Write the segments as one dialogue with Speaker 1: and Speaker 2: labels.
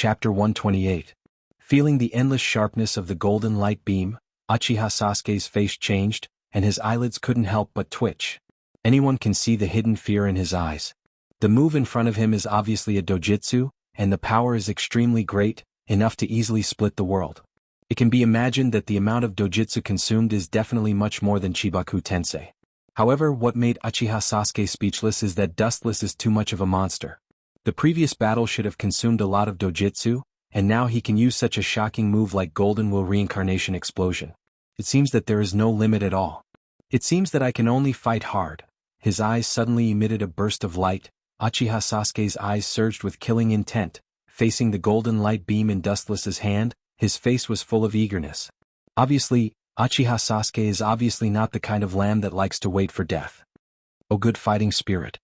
Speaker 1: Chapter 128. Feeling the endless sharpness of the golden light beam, Uchiha Sasuke's face changed, and his eyelids couldn't help but twitch. Anyone can see the hidden fear in his eyes. The move in front of him is obviously a dojutsu, and the power is extremely great, enough to easily split the world. It can be imagined that the amount of dojutsu consumed is definitely much more than Chibaku Tensei. However, what made Uchiha Sasuke speechless is that Dustless is too much of a monster. The previous battle should have consumed a lot of dojutsu, and now he can use such a shocking move like Golden Will Reincarnation Explosion. It seems that there is no limit at all. It seems that I can only fight hard. His eyes suddenly emitted a burst of light. Uchiha Sasuke's eyes surged with killing intent. Facing the golden light beam in Dustless's hand, his face was full of eagerness. Obviously, Uchiha Sasuke is obviously not the kind of lamb that likes to wait for death. Oh, good fighting spirit.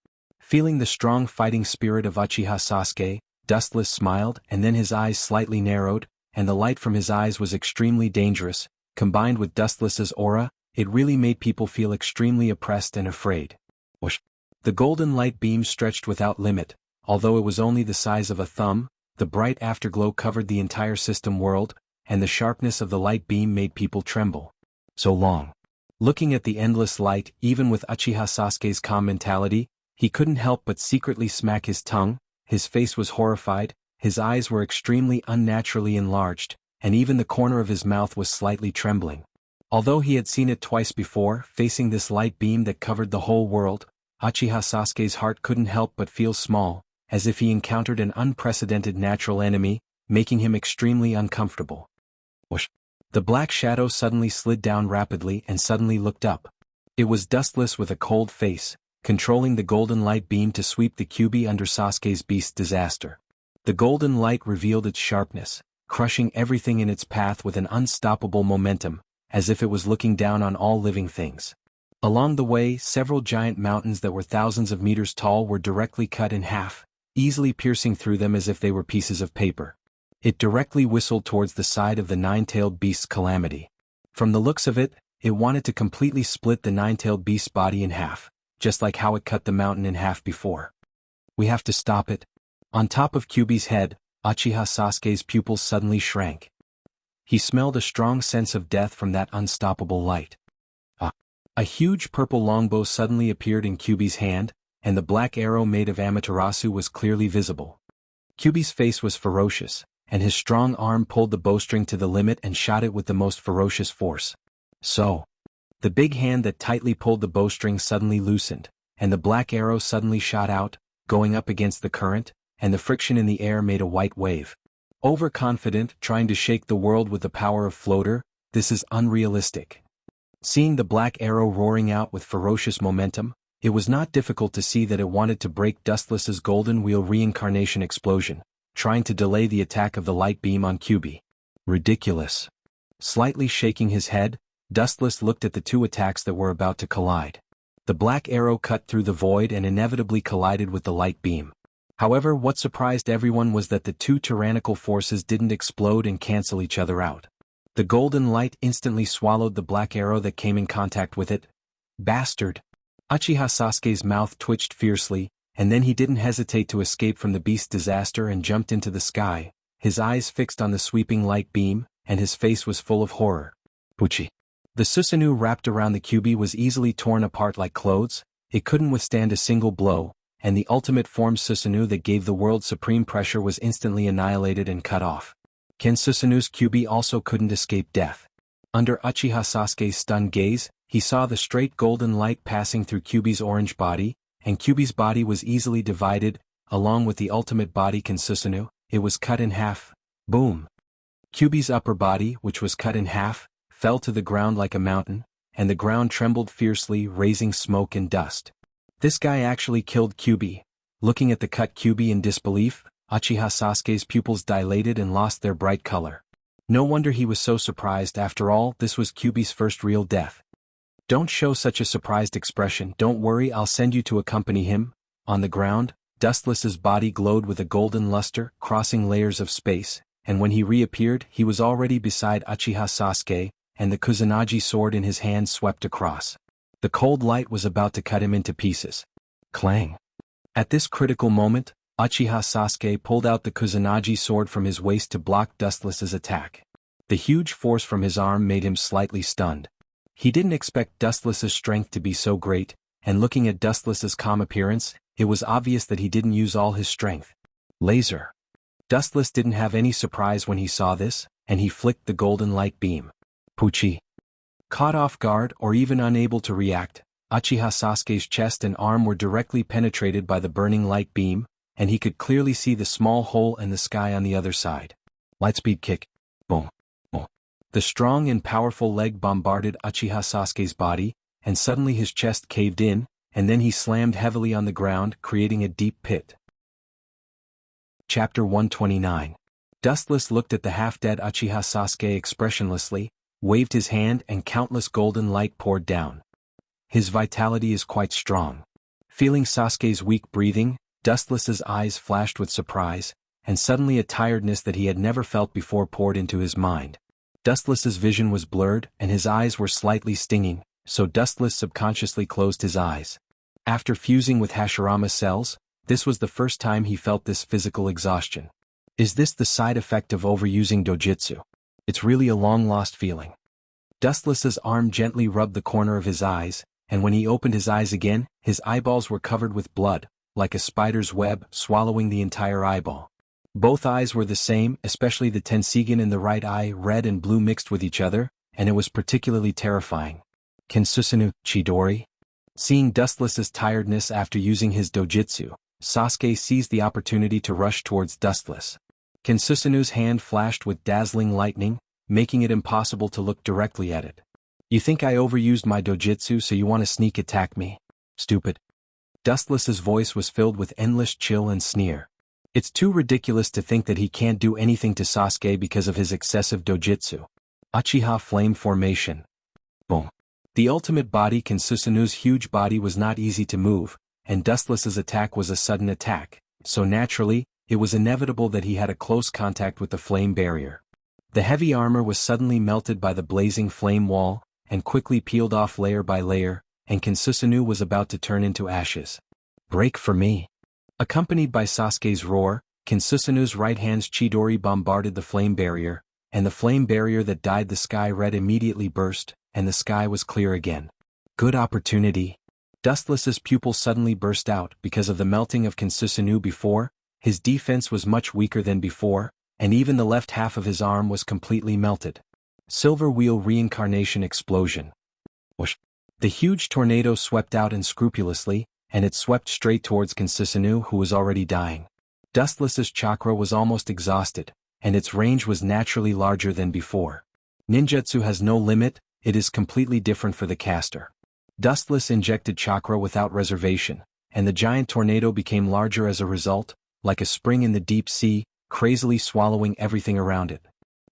Speaker 1: Feeling the strong fighting spirit of Uchiha Sasuke, Dustless smiled, and then his eyes slightly narrowed, and the light from his eyes was extremely dangerous. Combined with Dustless's aura, it really made people feel extremely oppressed and afraid. Whoosh! The golden light beam stretched without limit. Although it was only the size of a thumb, the bright afterglow covered the entire system world, and the sharpness of the light beam made people tremble. So long. Looking at the endless light, even with Uchiha Sasuke's calm mentality, he couldn't help but secretly smack his tongue. His face was horrified, his eyes were extremely unnaturally enlarged, and even the corner of his mouth was slightly trembling. Although he had seen it twice before, facing this light beam that covered the whole world, Uchiha Sasuke's heart couldn't help but feel small, as if he encountered an unprecedented natural enemy, making him extremely uncomfortable. Whoosh! The black shadow suddenly slid down rapidly and suddenly looked up. It was Dustless with a cold face, controlling the golden light beam to sweep the Kyuubi under Sasuke's beast disaster. The golden light revealed its sharpness, crushing everything in its path with an unstoppable momentum, as if it was looking down on all living things. Along the way, several giant mountains that were thousands of meters tall were directly cut in half, easily piercing through them as if they were pieces of paper. It directly whistled towards the side of the nine-tailed beast's calamity. From the looks of it, it wanted to completely split the nine-tailed beast's body in half, just like how it cut the mountain in half before. We have to stop it. On top of Kyuubi's head, Uchiha Sasuke's pupils suddenly shrank. He smelled a strong sense of death from that unstoppable light. A huge purple longbow suddenly appeared in Kyuubi's hand, and the black arrow made of Amaterasu was clearly visible. Kyuubi's face was ferocious, and his strong arm pulled the bowstring to the limit and shot it with the most ferocious force. So, the big hand that tightly pulled the bowstring suddenly loosened, and the black arrow suddenly shot out, going up against the current, and the friction in the air made a white wave. Overconfident, trying to shake the world with the power of floater, this is unrealistic. Seeing the black arrow roaring out with ferocious momentum, it was not difficult to see that it wanted to break Dustless's golden wheel reincarnation explosion, trying to delay the attack of the light beam on Kyuubi. Ridiculous. Slightly shaking his head, Dustless looked at the two attacks that were about to collide. The black arrow cut through the void and inevitably collided with the light beam. However, what surprised everyone was that the two tyrannical forces didn't explode and cancel each other out. The golden light instantly swallowed the black arrow that came in contact with it. Bastard! Uchiha Sasuke's mouth twitched fiercely, and then he didn't hesitate to escape from the beast disaster and jumped into the sky, his eyes fixed on the sweeping light beam, and his face was full of horror. Puchi! The Susanoo wrapped around the Kyuubi was easily torn apart like clothes. It couldn't withstand a single blow, and the ultimate form Susanoo that gave the world supreme pressure was instantly annihilated and cut off. Ken Susanoo's Kyuubi also couldn't escape death. Under Uchiha Sasuke's stunned gaze, he saw the straight golden light passing through Kyuubi's orange body, and Kyuubi's body was easily divided, along with the ultimate body Ken Susanoo. It was cut in half. Boom! Kyuubi's upper body, which was cut in half, fell to the ground like a mountain, and the ground trembled fiercely, raising smoke and dust. This guy actually killed Kyuubi. Looking at the cut Kyuubi in disbelief, Uchiha Sasuke's pupils dilated and lost their bright color. No wonder he was so surprised. After all, this was Kyuubi's first real death. Don't show such a surprised expression. Don't worry, I'll send you to accompany him. On the ground, Dustless's body glowed with a golden luster, crossing layers of space, and when he reappeared, he was already beside Uchiha Sasuke, and the Kusanagi sword in his hand swept across. The cold light was about to cut him into pieces. Clang! At this critical moment, Uchiha Sasuke pulled out the Kusanagi sword from his waist to block Dustless's attack. The huge force from his arm made him slightly stunned. He didn't expect Dustless's strength to be so great, and looking at Dustless's calm appearance, it was obvious that he didn't use all his strength. Laser. Dustless didn't have any surprise when he saw this, and he flicked the golden light beam. Pucci. Caught off guard or even unable to react, Uchiha Sasuke's chest and arm were directly penetrated by the burning light beam, and he could clearly see the small hole in the sky on the other side. Lightspeed kick. Boom. Boom. The strong and powerful leg bombarded Uchiha Sasuke's body, and suddenly his chest caved in, and then he slammed heavily on the ground, creating a deep pit. Chapter 129. Dustless looked at the half-dead Uchiha Sasuke expressionlessly, waved his hand and countless golden light poured down. His vitality is quite strong. Feeling Sasuke's weak breathing, Dustless's eyes flashed with surprise, and suddenly a tiredness that he had never felt before poured into his mind. Dustless's vision was blurred and his eyes were slightly stinging, so Dustless subconsciously closed his eyes. After fusing with Hashirama cells, this was the first time he felt this physical exhaustion. Is this the side effect of overusing dojutsu? It's really a long-lost feeling. Dustless's arm gently rubbed the corner of his eyes, and when he opened his eyes again, his eyeballs were covered with blood, like a spider's web swallowing the entire eyeball. Both eyes were the same, especially the tensigen in the right eye, red and blue mixed with each other, and it was particularly terrifying. Kensusunu, Chidori? Seeing Dustless's tiredness after using his dojutsu, Sasuke seized the opportunity to rush towards Dustless. Kensusunu's hand flashed with dazzling lightning, making it impossible to look directly at it. You think I overused my dojutsu so you want to sneak attack me? Stupid. Dustless's voice was filled with endless chill and sneer. It's too ridiculous to think that he can't do anything to Sasuke because of his excessive dojutsu. Uchiha Flame Formation. Boom. The ultimate body, Kensusunu's huge body, was not easy to move, and Dustless's attack was a sudden attack, so naturally, it was inevitable that he had a close contact with the flame barrier. The heavy armor was suddenly melted by the blazing flame wall, and quickly peeled off layer by layer, and Kensusunu was about to turn into ashes. Break for me. Accompanied by Sasuke's roar, Kensusunu's right hand's Chidori bombarded the flame barrier, and the flame barrier that dyed the sky red immediately burst, and the sky was clear again. Good opportunity. Dustless's pupil suddenly burst out because of the melting of Kensusunu before. His defense was much weaker than before, and even the left half of his arm was completely melted. Silver Wheel Reincarnation Explosion. Whoosh. The huge tornado swept out unscrupulously, and it swept straight towards Kensusunu, who was already dying. Dustless's chakra was almost exhausted, and its range was naturally larger than before. Ninjutsu has no limit, it is completely different for the caster. Dustless injected chakra without reservation, and the giant tornado became larger as a result, like a spring in the deep sea, crazily swallowing everything around it.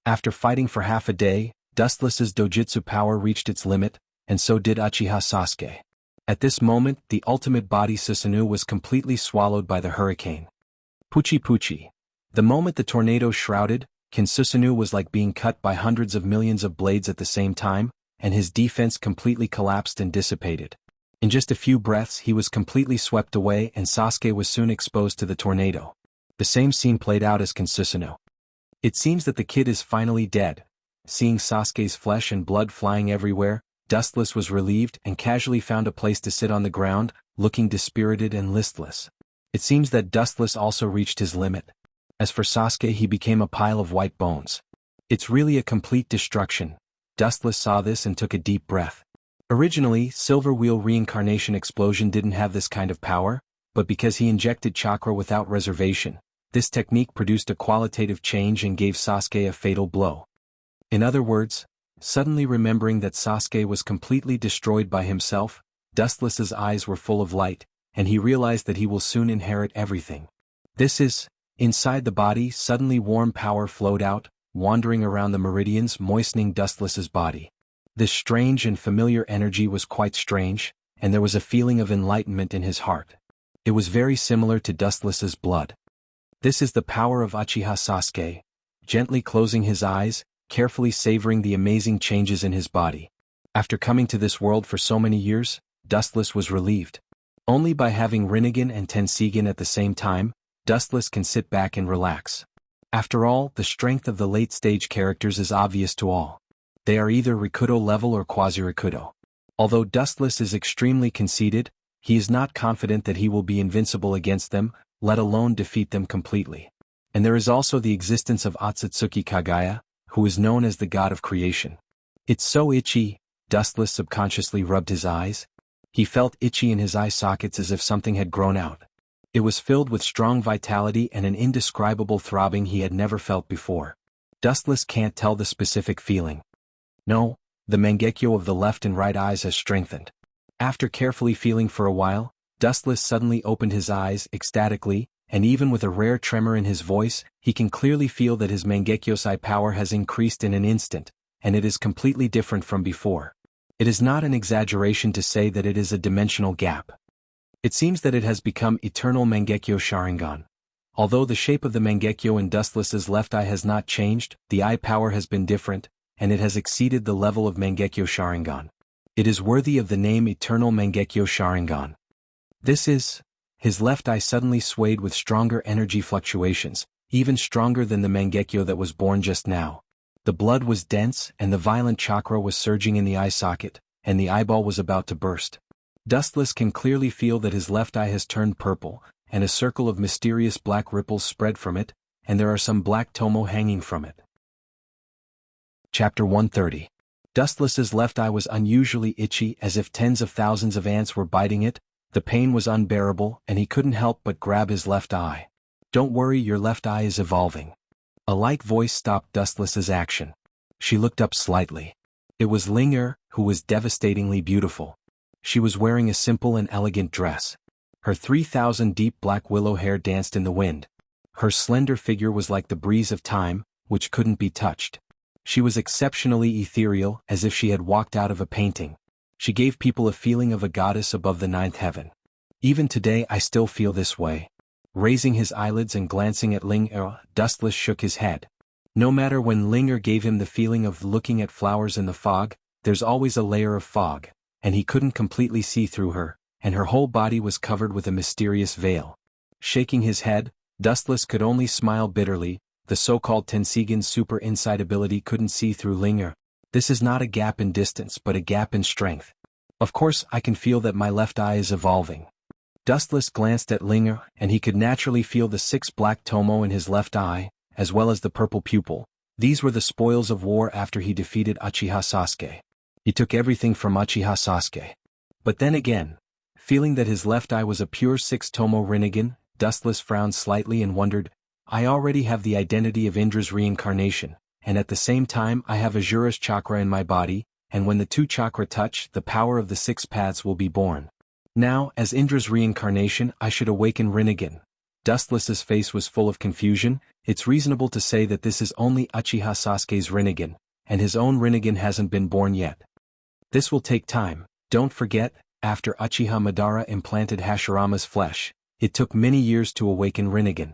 Speaker 1: After fighting for half a day, Dustless's dojutsu power reached its limit, and so did Uchiha Sasuke. At this moment, the ultimate body Susanoo was completely swallowed by the hurricane. Pucci Pucci. The moment the tornado shrouded, Susanoo was like being cut by hundreds of millions of blades at the same time, and his defense completely collapsed and dissipated. In just a few breaths he was completely swept away, and Sasuke was soon exposed to the tornado. The same scene played out as Susanoo. It seems that the kid is finally dead. Seeing Sasuke's flesh and blood flying everywhere, Dustless was relieved and casually found a place to sit on the ground, looking dispirited and listless. It seems that Dustless also reached his limit. As for Sasuke, he became a pile of white bones. It's really a complete destruction. Dustless saw this and took a deep breath. Originally, Silver Wheel Reincarnation Explosion didn't have this kind of power, but because he injected chakra without reservation, this technique produced a qualitative change and gave Sasuke a fatal blow. In other words, suddenly remembering that Sasuke was completely destroyed by himself, Dustless's eyes were full of light, and he realized that he will soon inherit everything. This is, inside the body, suddenly warm power flowed out, wandering around the meridians, moistening Dustless's body. This strange and familiar energy was quite strange, and there was a feeling of enlightenment in his heart. It was very similar to Dustless's blood. This is the power of Uchiha Sasuke. Gently closing his eyes, carefully savoring the amazing changes in his body. After coming to this world for so many years, Dustless was relieved. Only by having Rinnegan and Tensigen at the same time, Dustless can sit back and relax. After all, the strength of the late-stage characters is obvious to all. They are either Rikudo level or quasi-Rikudo. Although Dustless is extremely conceited, he is not confident that he will be invincible against them, let alone defeat them completely. And there is also the existence of Otsutsuki Kagaya, who is known as the god of creation. It's so itchy, Dustless subconsciously rubbed his eyes. He felt itchy in his eye sockets as if something had grown out. It was filled with strong vitality and an indescribable throbbing he had never felt before. Dustless can't tell the specific feeling. No, the Mangekyo of the left and right eyes has strengthened. After carefully feeling for a while, Dustless suddenly opened his eyes ecstatically, and even with a rare tremor in his voice, he can clearly feel that his Mangekyo's eye power has increased in an instant, and it is completely different from before. It is not an exaggeration to say that it is a dimensional gap. It seems that it has become Eternal Mangekyo Sharingan. Although the shape of the Mangekyo in Dustless's left eye has not changed, the eye power has been different, and it has exceeded the level of Mangekyo Sharingan. It is worthy of the name Eternal Mangekyo Sharingan. His left eye suddenly swayed with stronger energy fluctuations, even stronger than the Mangekyo that was born just now. The blood was dense and the violent chakra was surging in the eye socket, and the eyeball was about to burst. Dustless can clearly feel that his left eye has turned purple, and a circle of mysterious black ripples spread from it, and there are some black tomo hanging from it. Chapter 130. Dustless's left eye was unusually itchy, as if tens of thousands of ants were biting it. The pain was unbearable, and he couldn't help but grab his left eye. "Don't worry, your left eye is evolving." A light voice stopped Dustless's action. She looked up slightly. It was Ling who was devastatingly beautiful. She was wearing a simple and elegant dress. Her 3,000 deep black willow hair danced in the wind. Her slender figure was like the breeze of time, which couldn't be touched. She was exceptionally ethereal, as if she had walked out of a painting. She gave people a feeling of a goddess above the ninth heaven. Even today I still feel this way. Raising his eyelids and glancing at Ling Dustless shook his head. No matter when Ling gave him the feeling of looking at flowers in the fog, there's always a layer of fog, and he couldn't completely see through her, and her whole body was covered with a mysterious veil. Shaking his head, Dustless could only smile bitterly. The so-called Tensigen's super inside ability couldn't see through Ling. This is not a gap in distance but a gap in strength. Of course I can feel that my left eye is evolving. Dustless glanced at Ling and he could naturally feel the 6 black tomo in his left eye, as well as the purple pupil. These were the spoils of war after he defeated Uchiha Sasuke. He took everything from Uchiha Sasuke. But then again, feeling that his left eye was a pure 6 tomo Rinnegan, Dustless frowned slightly and wondered, I already have the identity of Indra's reincarnation, and at the same time I have Azura's chakra in my body, and when the 2 chakra touch, the power of the 6 paths will be born. Now, as Indra's reincarnation, I should awaken Rinnegan. Dustless's face was full of confusion. It's reasonable to say that this is only Uchiha Sasuke's Rinnegan, and his own Rinnegan hasn't been born yet. This will take time. Don't forget, after Uchiha Madara implanted Hashirama's flesh, it took many years to awaken Rinnegan.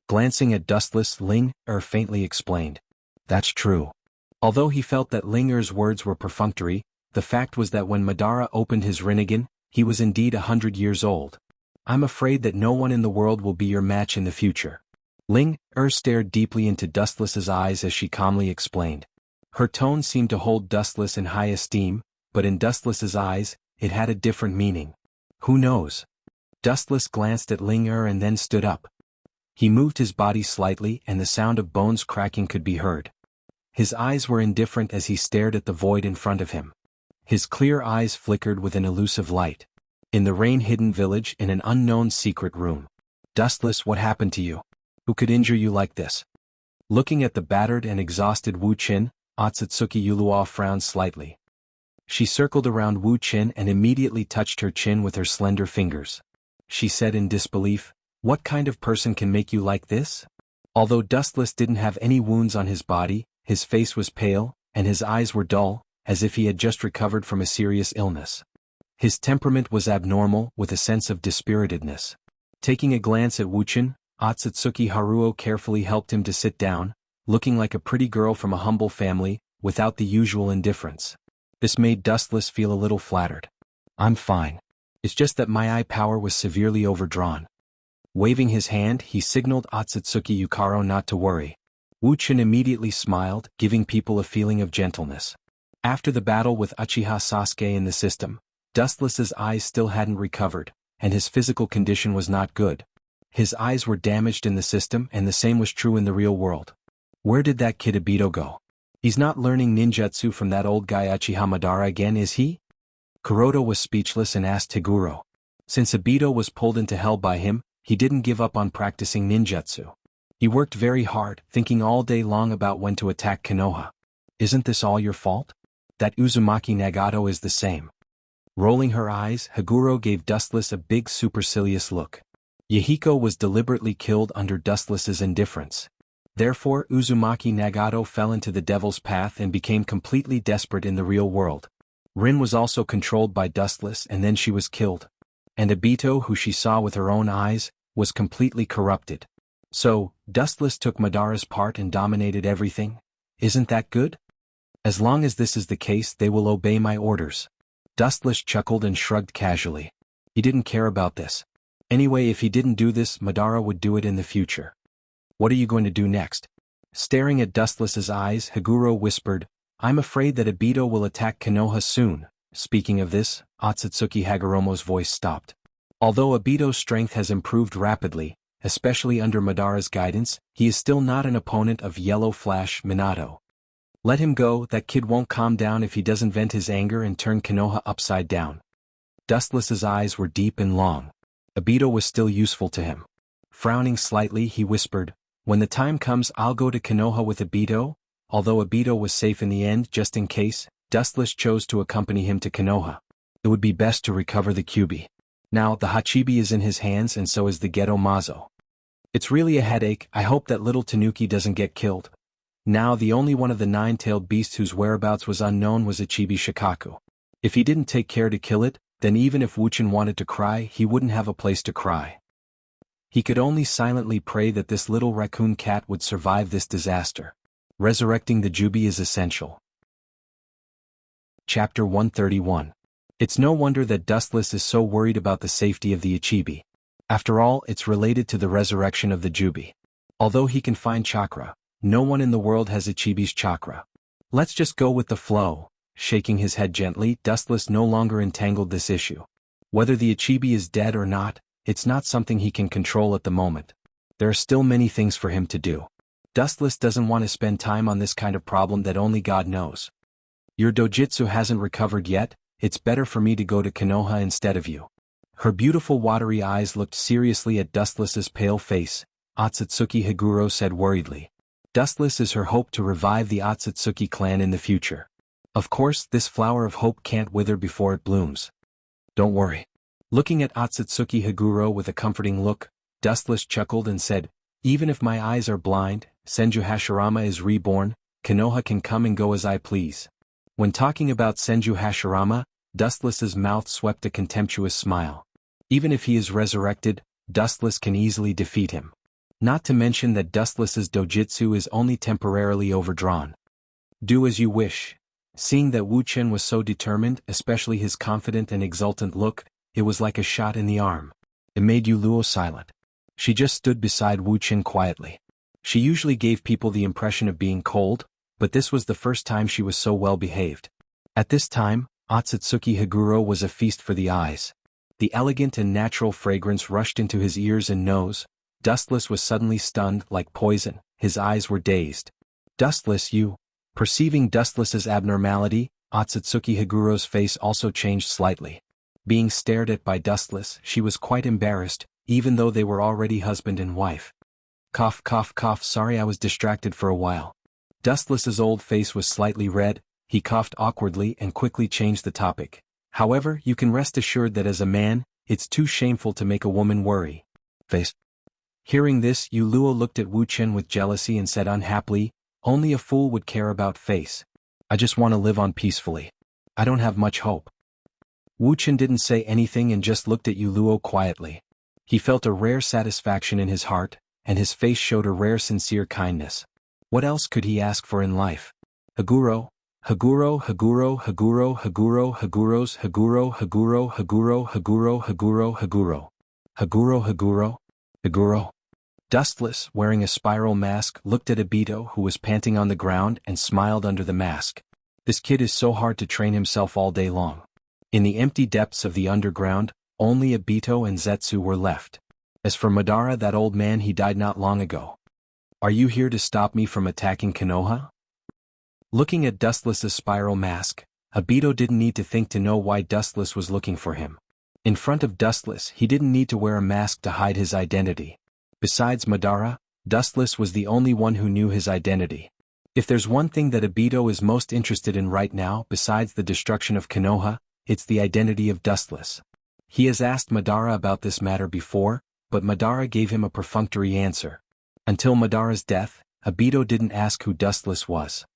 Speaker 1: Glancing at Dustless, Ling faintly explained. That's true. Although he felt that Ling words were perfunctory, the fact was that when Madara opened his Rinnegan, he was indeed 100 years old. I'm afraid that no one in the world will be your match in the future. Ling stared deeply into Dustless's eyes as she calmly explained. Her tone seemed to hold Dustless in high esteem, but in Dustless's eyes, it had a different meaning. Who knows? Dustless glanced at Ling and then stood up. He moved his body slightly and the sound of bones cracking could be heard. His eyes were indifferent as he stared at the void in front of him. His clear eyes flickered with an elusive light. In the rain-hidden village in an unknown secret room. Dustless, what happened to you? Who could injure you like this? Looking at the battered and exhausted Wu Qin, Otsutsuki Yulua frowned slightly. She circled around Wu Qin and immediately touched her chin with her slender fingers. She said in disbelief, What kind of person can make you like this? Although Dustless didn't have any wounds on his body, his face was pale, and his eyes were dull, as if he had just recovered from a serious illness. His temperament was abnormal, with a sense of dispiritedness. Taking a glance at Wu Qin, Otsutsuki Haruo carefully helped him to sit down, looking like a pretty girl from a humble family, without the usual indifference. This made Dustless feel a little flattered. I'm fine. It's just that my eye power was severely overdrawn. Waving his hand, he signaled Otsutsuki Yukaro not to worry. Wuchen immediately smiled, giving people a feeling of gentleness. After the battle with Uchiha Sasuke in the system, Dustless's eyes still hadn't recovered, and his physical condition was not good. His eyes were damaged in the system, and the same was true in the real world. Where did that kid Obito go? He's not learning ninjutsu from that old guy Uchiha Madara again, is he? Kuroda was speechless and asked Higuro. Since Obito was pulled into hell by him, he didn't give up on practicing ninjutsu. He worked very hard, thinking all day long about when to attack Konoha. Isn't this all your fault? That Uzumaki Nagato is the same. Rolling her eyes, Higuro gave Dustless a big supercilious look. Yahiko was deliberately killed under Dustless's indifference. Therefore, Uzumaki Nagato fell into the devil's path and became completely desperate in the real world. Rin was also controlled by Dustless, and then she was killed. And Obito, who she saw with her own eyes, was completely corrupted. So, Dustless took Madara's part and dominated everything? Isn't that good? As long as this is the case, they will obey my orders. Dustless chuckled and shrugged casually. He didn't care about this. Anyway, if he didn't do this, Madara would do it in the future. What are you going to do next? Staring at Dustless's eyes, Higuro whispered, I'm afraid that Obito will attack Konoha soon. Speaking of this, Otsutsuki Hagoromo's voice stopped. Although Obito's strength has improved rapidly, especially under Madara's guidance, he is still not an opponent of Yellow Flash Minato. Let him go, that kid won't calm down if he doesn't vent his anger and turn Konoha upside down. Dustless's eyes were deep and long. Obito was still useful to him. Frowning slightly, he whispered, when the time comes I'll go to Konoha with Obito. Although Obito was safe in the end, just in case, Dustless chose to accompany him to Konoha. It would be best to recover the Kyuubi. Now, the Hachibi is in his hands and so is the Geto Mazo. It's really a headache. I hope that little Tanuki doesn't get killed. Now the only one of the nine-tailed beasts whose whereabouts was unknown was Ichibi Shikaku. If he didn't take care to kill it, then even if Wuchen wanted to cry, he wouldn't have a place to cry. He could only silently pray that this little raccoon cat would survive this disaster. Resurrecting the Kyuubi is essential. Chapter 131. It's no wonder that Dustless is so worried about the safety of the Ichibi. After all, it's related to the resurrection of the Kyuubi. Although he can find chakra, no one in the world has Ichibi's chakra. Let's just go with the flow. Shaking his head gently, Dustless no longer entangled this issue. Whether the Ichibi is dead or not, it's not something he can control at the moment. There are still many things for him to do. Dustless doesn't want to spend time on this kind of problem that only God knows. Your dojutsu hasn't recovered yet, it's better for me to go to Konoha instead of you. Her beautiful watery eyes looked seriously at Dustless's pale face. Otsutsuki Higuro said worriedly. Dustless is her hope to revive the Otsutsuki clan in the future. Of course, this flower of hope can't wither before it blooms. Don't worry. Looking at Otsutsuki Higuro with a comforting look, Dustless chuckled and said, even if my eyes are blind, Senju Hashirama is reborn, Konoha can come and go as I please. When talking about Senju Hashirama, Dustless's mouth swept a contemptuous smile. Even if he is resurrected, Dustless can easily defeat him. Not to mention that Dustless's dojutsu is only temporarily overdrawn. Do as you wish. Seeing that Wuchen was so determined, especially his confident and exultant look, it was like a shot in the arm. It made Luo silent. She just stood beside Wuchen quietly. She usually gave people the impression of being cold, but this was the first time she was so well behaved. At this time, Otsutsuki Higuro was a feast for the eyes. The elegant and natural fragrance rushed into his ears and nose. Dustless was suddenly stunned like poison, his eyes were dazed. Dustless, you. Perceiving Dustless's abnormality, Otsutsuki Higuro's face also changed slightly. Being stared at by Dustless, she was quite embarrassed, even though they were already husband and wife. Cough cough cough, sorry I was distracted for a while. Dustless's old face was slightly red, he coughed awkwardly and quickly changed the topic. However, you can rest assured that as a man, it's too shameful to make a woman worry. Face. Hearing this, Luo looked at Wuchen with jealousy and said unhappily, only a fool would care about face. I just want to live on peacefully. I don't have much hope. Wuchen didn't say anything and just looked at Luo quietly. He felt a rare satisfaction in his heart, and his face showed a rare sincere kindness. What else could he ask for in life? Higuro, Higuro, Higuro, Higuro, Higuros, Higuro, Higuro, Higuro, Higuro, Higuro, Higuro, Higuro, Higuro. Aguro. Dustless, wearing a spiral mask, looked at Obito, who was panting on the ground, and smiled under the mask. This kid is so hard to train himself all day long. In the empty depths of the underground, only Obito and Zetsu were left. As for Madara, that old man, he died not long ago. Are you here to stop me from attacking Konoha? Looking at Dustless's spiral mask, Obito didn't need to think to know why Dustless was looking for him. In front of Dustless, he didn't need to wear a mask to hide his identity. Besides Madara, Dustless was the only one who knew his identity. If there's one thing that Obito is most interested in right now besides the destruction of Konoha, it's the identity of Dustless. He has asked Madara about this matter before, but Madara gave him a perfunctory answer. Until Madara's death, Obito didn't ask who Dustless was.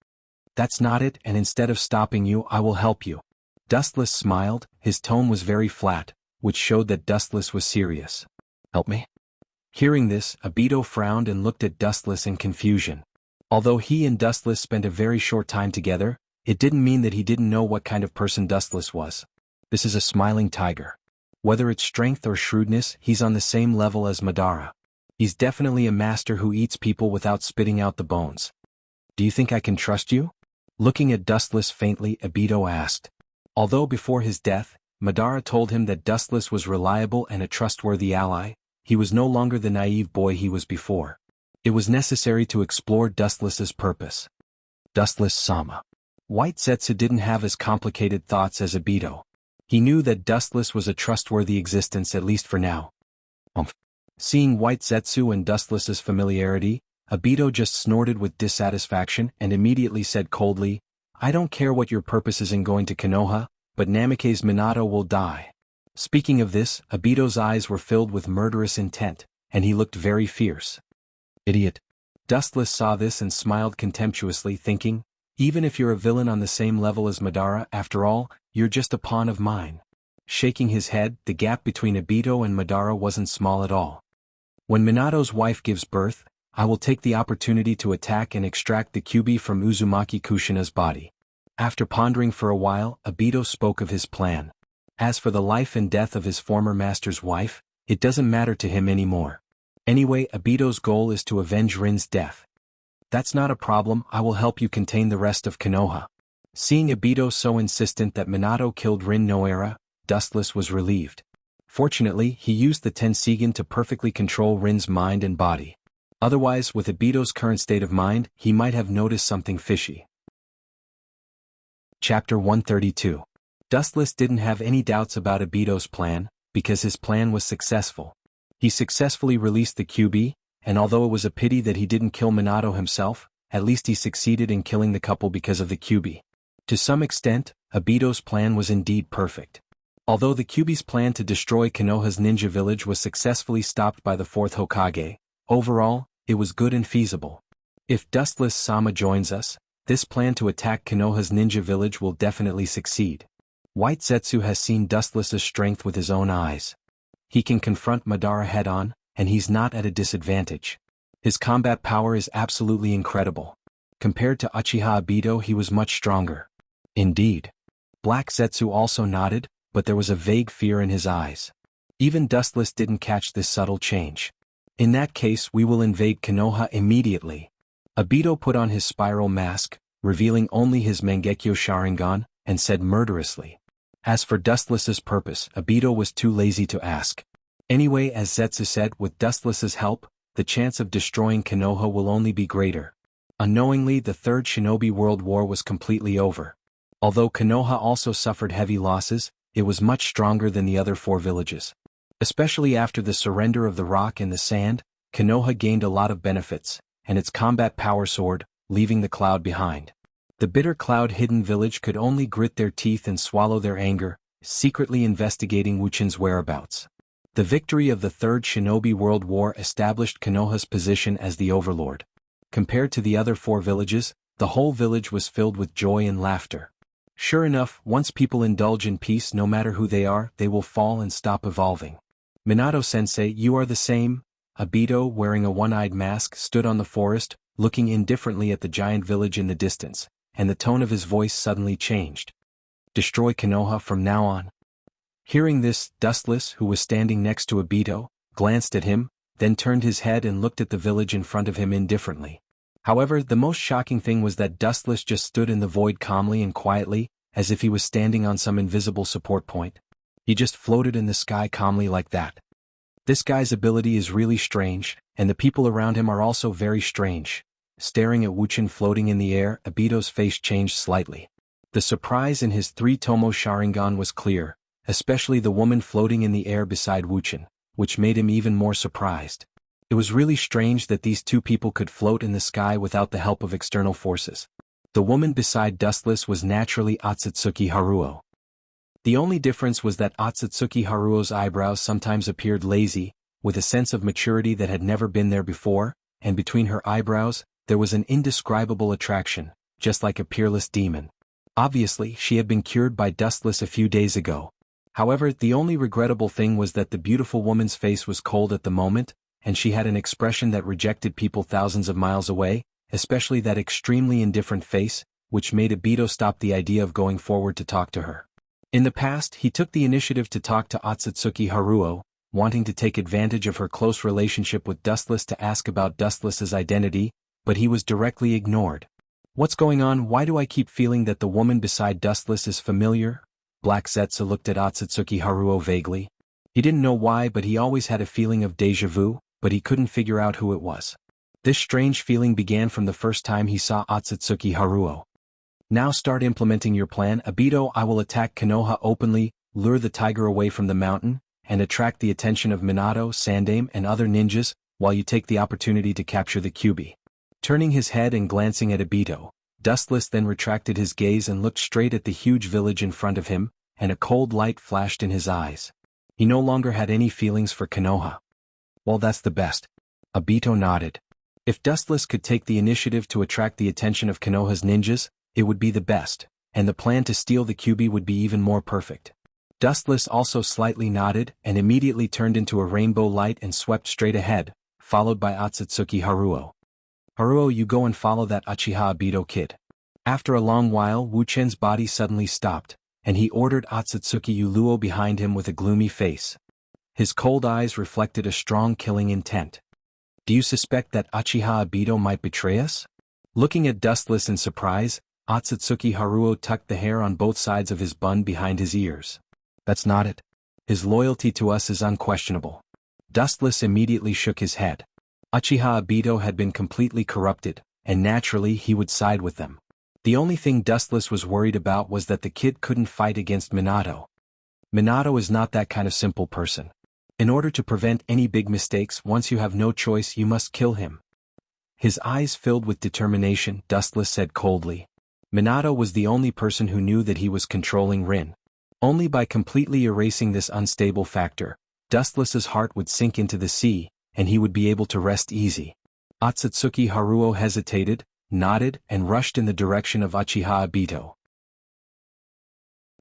Speaker 1: That's not it, and instead of stopping you, I will help you. Dustless smiled, his tone was very flat, which showed that Dustless was serious. Help me? Hearing this, Obito frowned and looked at Dustless in confusion. Although he and Dustless spent a very short time together, it didn't mean that he didn't know what kind of person Dustless was. This is a smiling tiger. Whether it's strength or shrewdness, he's on the same level as Madara. He's definitely a master who eats people without spitting out the bones. Do you think I can trust you? Looking at Dustless faintly, Obito asked. Although before his death, Madara told him that Dustless was reliable and a trustworthy ally, he was no longer the naive boy he was before. It was necessary to explore Dustless's purpose. Dustless-sama. White Zetsu didn't have as complicated thoughts as Obito. He knew that Dustless was a trustworthy existence, at least for now. Seeing White Zetsu and Dustless's familiarity, Obito just snorted with dissatisfaction and immediately said coldly, I don't care what your purpose is in going to Konoha, but Namake's Minato will die. Speaking of this, Obito's eyes were filled with murderous intent, and he looked very fierce. Idiot. Dustless saw this and smiled contemptuously, thinking, even if you're a villain on the same level as Madara, after all, you're just a pawn of mine. Shaking his head, the gap between Obito and Madara wasn't small at all. When Minato's wife gives birth, I will take the opportunity to attack and extract the Kyuubi from Uzumaki Kushina's body. After pondering for a while, Obito spoke of his plan. As for the life and death of his former master's wife, it doesn't matter to him anymore. Anyway, Obito's goal is to avenge Rin's death. That's not a problem, I will help you contain the rest of Konoha. Seeing Obito so insistent that Minato killed Rin Noara, Dustless was relieved. Fortunately, he used the Tensigen to perfectly control Rin's mind and body. Otherwise, with Obito's current state of mind, he might have noticed something fishy. Chapter 132. Dustless didn't have any doubts about Obito's plan, because his plan was successful. He successfully released the Kyuubi, and although it was a pity that he didn't kill Minato himself, at least he succeeded in killing the couple because of the Kyuubi. To some extent, Obito's plan was indeed perfect. Although the Kyuubi's plan to destroy Konoha's ninja village was successfully stopped by the fourth Hokage, overall, it was good and feasible. If Dustless-sama joins us, this plan to attack Konoha's ninja village will definitely succeed. White Zetsu has seen Dustless's strength with his own eyes. He can confront Madara head-on, and he's not at a disadvantage. His combat power is absolutely incredible. Compared to Uchiha Obito, he was much stronger. Indeed. Black Zetsu also nodded, but there was a vague fear in his eyes. Even Dustless didn't catch this subtle change. In that case, we will invade Konoha immediately. Obito put on his spiral mask, revealing only his Mangekyo Sharingan, and said murderously. As for Dustless's purpose, Obito was too lazy to ask. Anyway, as Zetsu said, with Dustless's help, the chance of destroying Konoha will only be greater. Unknowingly, the Third Shinobi World War was completely over. Although Konoha also suffered heavy losses, it was much stronger than the other four villages. Especially after the surrender of the rock and the sand, Konoha gained a lot of benefits, and its combat power soared, leaving the cloud behind. The bitter cloud-hidden village could only grit their teeth and swallow their anger, secretly investigating Wuchin's whereabouts. The victory of the Third Shinobi World War established Konoha's position as the overlord. Compared to the other four villages, the whole village was filled with joy and laughter. Sure enough, once people indulge in peace, no matter who they are, they will fall and stop evolving. Minato-sensei, you are the same. Obito, wearing a one-eyed mask, stood on the forest, looking indifferently at the giant village in the distance, and the tone of his voice suddenly changed. Destroy Konoha from now on. Hearing this, Dustless, who was standing next to Obito, glanced at him, then turned his head and looked at the village in front of him indifferently. However, the most shocking thing was that Dustless just stood in the void calmly and quietly, as if he was standing on some invisible support point. He just floated in the sky calmly like that. This guy's ability is really strange, and the people around him are also very strange. Staring at Wuchen floating in the air, Obito's face changed slightly. The surprise in his 3-tomo Sharingan was clear, especially the woman floating in the air beside Wuchen, which made him even more surprised. It was really strange that these two people could float in the sky without the help of external forces. The woman beside Dustless was naturally Otsutsuki Haruo. The only difference was that Otsutsuki Haruo's eyebrows sometimes appeared lazy, with a sense of maturity that had never been there before, and between her eyebrows, there was an indescribable attraction, just like a peerless demon. Obviously, she had been cured by Dustless a few days ago. However, the only regrettable thing was that the beautiful woman's face was cold at the moment, and she had an expression that rejected people thousands of miles away, especially that extremely indifferent face, which made Obito stop the idea of going forward to talk to her. In the past, he took the initiative to talk to Otsutsuki Haruo, wanting to take advantage of her close relationship with Dustless to ask about Dustless's identity, but he was directly ignored. What's going on? Why do I keep feeling that the woman beside Dustless is familiar? Black Zetsu looked at Otsutsuki Haruo vaguely. He didn't know why, but he always had a feeling of déjà vu, but he couldn't figure out who it was. This strange feeling began from the first time he saw Otsutsuki Haruo. Now start implementing your plan, Obito. I will attack Konoha openly, lure the tiger away from the mountain, and attract the attention of Minato, Sandame, and other ninjas, while you take the opportunity to capture the Kyuubi. Turning his head and glancing at Obito, Dustless then retracted his gaze and looked straight at the huge village in front of him, and a cold light flashed in his eyes. He no longer had any feelings for Konoha. Well, that's the best. Obito nodded. If Dustless could take the initiative to attract the attention of Konoha's ninjas, it would be the best, and the plan to steal the Kyuubi would be even more perfect. Dustless also slightly nodded and immediately turned into a rainbow light and swept straight ahead, followed by Otsutsuki Haruo. Haruo, you go and follow that Uchiha Obito kid. After a long while, Wuchen's body suddenly stopped, and he ordered Otsutsuki Uluo behind him with a gloomy face. His cold eyes reflected a strong killing intent. Do you suspect that Uchiha Obito might betray us? Looking at Dustless in surprise, Otsutsuki Haruo tucked the hair on both sides of his bun behind his ears. That's not it. His loyalty to us is unquestionable. Dustless immediately shook his head. Uchiha Obito had been completely corrupted, and naturally he would side with them. The only thing Dustless was worried about was that the kid couldn't fight against Minato. Minato is not that kind of simple person. In order to prevent any big mistakes, once you have no choice, you must kill him. His eyes filled with determination, Dustless said coldly. Minato was the only person who knew that he was controlling Rin. Only by completely erasing this unstable factor, Dustless's heart would sink into the sea, and he would be able to rest easy. Otsutsuki Haruo hesitated, nodded, and rushed in the direction of Uchiha Obito.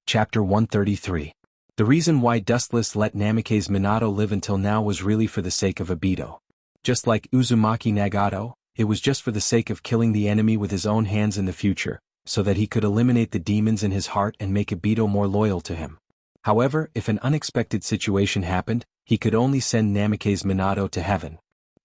Speaker 1: Chapter 133. The reason why Dustless let Namikaze Minato live until now was really for the sake of Obito. Just like Uzumaki Nagato, it was just for the sake of killing the enemy with his own hands in the future, so that he could eliminate the demons in his heart and make Obito more loyal to him. However, if an unexpected situation happened, he could only send Namikaze Minato to heaven.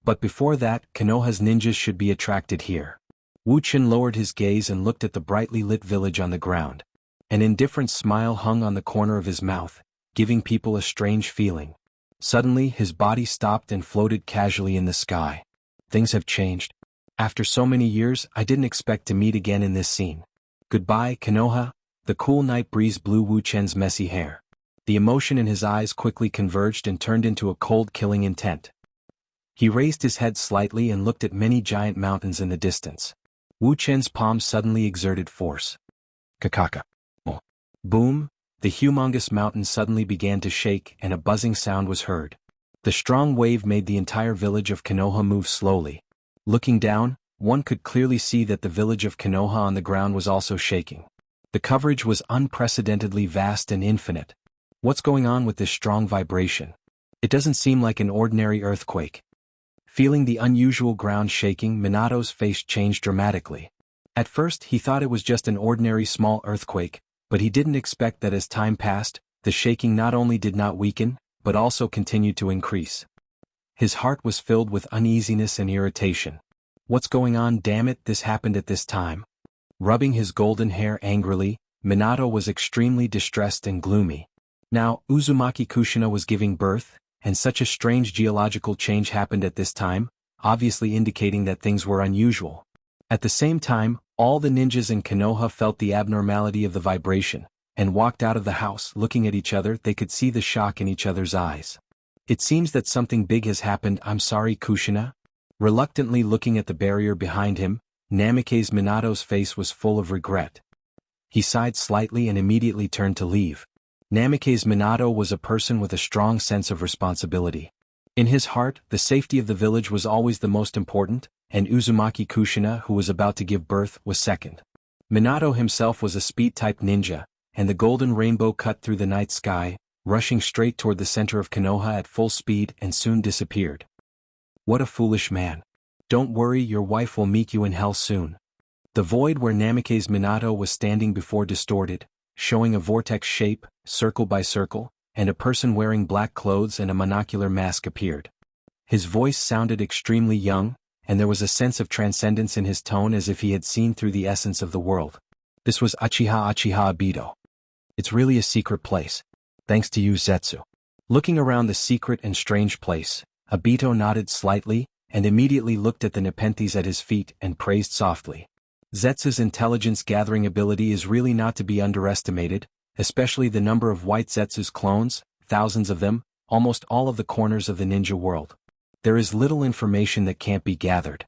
Speaker 1: But before that, Konoha's ninjas should be attracted here. Wuchen lowered his gaze and looked at the brightly lit village on the ground. An indifferent smile hung on the corner of his mouth, giving people a strange feeling. Suddenly, his body stopped and floated casually in the sky. Things have changed. After so many years, I didn't expect to meet again in this scene. Goodbye, Konoha. The cool night breeze blew Wuchen's messy hair. The emotion in his eyes quickly converged and turned into a cold killing intent. He raised his head slightly and looked at many giant mountains in the distance. Wuchen's palms suddenly exerted force. Kakaka. Oh. Boom! The humongous mountain suddenly began to shake and a buzzing sound was heard. The strong wave made the entire village of Konoha move slowly. Looking down, one could clearly see that the village of Konoha on the ground was also shaking. The coverage was unprecedentedly vast and infinite. What's going on with this strong vibration? It doesn't seem like an ordinary earthquake. Feeling the unusual ground shaking, Minato's face changed dramatically. At first, he thought it was just an ordinary small earthquake, but he didn't expect that as time passed, the shaking not only did not weaken, but also continued to increase. His heart was filled with uneasiness and irritation. What's going on, damn it, this happened at this time? Rubbing his golden hair angrily, Minato was extremely distressed and gloomy. Now, Uzumaki Kushina was giving birth, and such a strange geological change happened at this time, obviously indicating that things were unusual. At the same time, all the ninjas in Konoha felt the abnormality of the vibration, and walked out of the house. Looking at each other, they could see the shock in each other's eyes. It seems that something big has happened. I'm sorry, Kushina. Reluctantly looking at the barrier behind him, Namikaze Minato's face was full of regret. He sighed slightly and immediately turned to leave. Namikaze Minato was a person with a strong sense of responsibility. In his heart, the safety of the village was always the most important, and Uzumaki Kushina, who was about to give birth, was second. Minato himself was a speed-type ninja, and the golden rainbow cut through the night sky, rushing straight toward the center of Konoha at full speed and soon disappeared. What a foolish man. Don't worry, your wife will meet you in hell soon. The void where Namikaze Minato was standing before distorted, showing a vortex shape, circle by circle, and a person wearing black clothes and a monocular mask appeared. His voice sounded extremely young, and there was a sense of transcendence in his tone as if he had seen through the essence of the world. This was Uchiha Obito. It's really a secret place. Thanks to you, Zetsu. Looking around the secret and strange place, Obito nodded slightly, and immediately looked at the Nepenthes at his feet and praised softly. Zetsu's intelligence-gathering ability is really not to be underestimated, especially the number of white Zetsu's clones, thousands of them, almost all of the corners of the ninja world. There is little information that can't be gathered.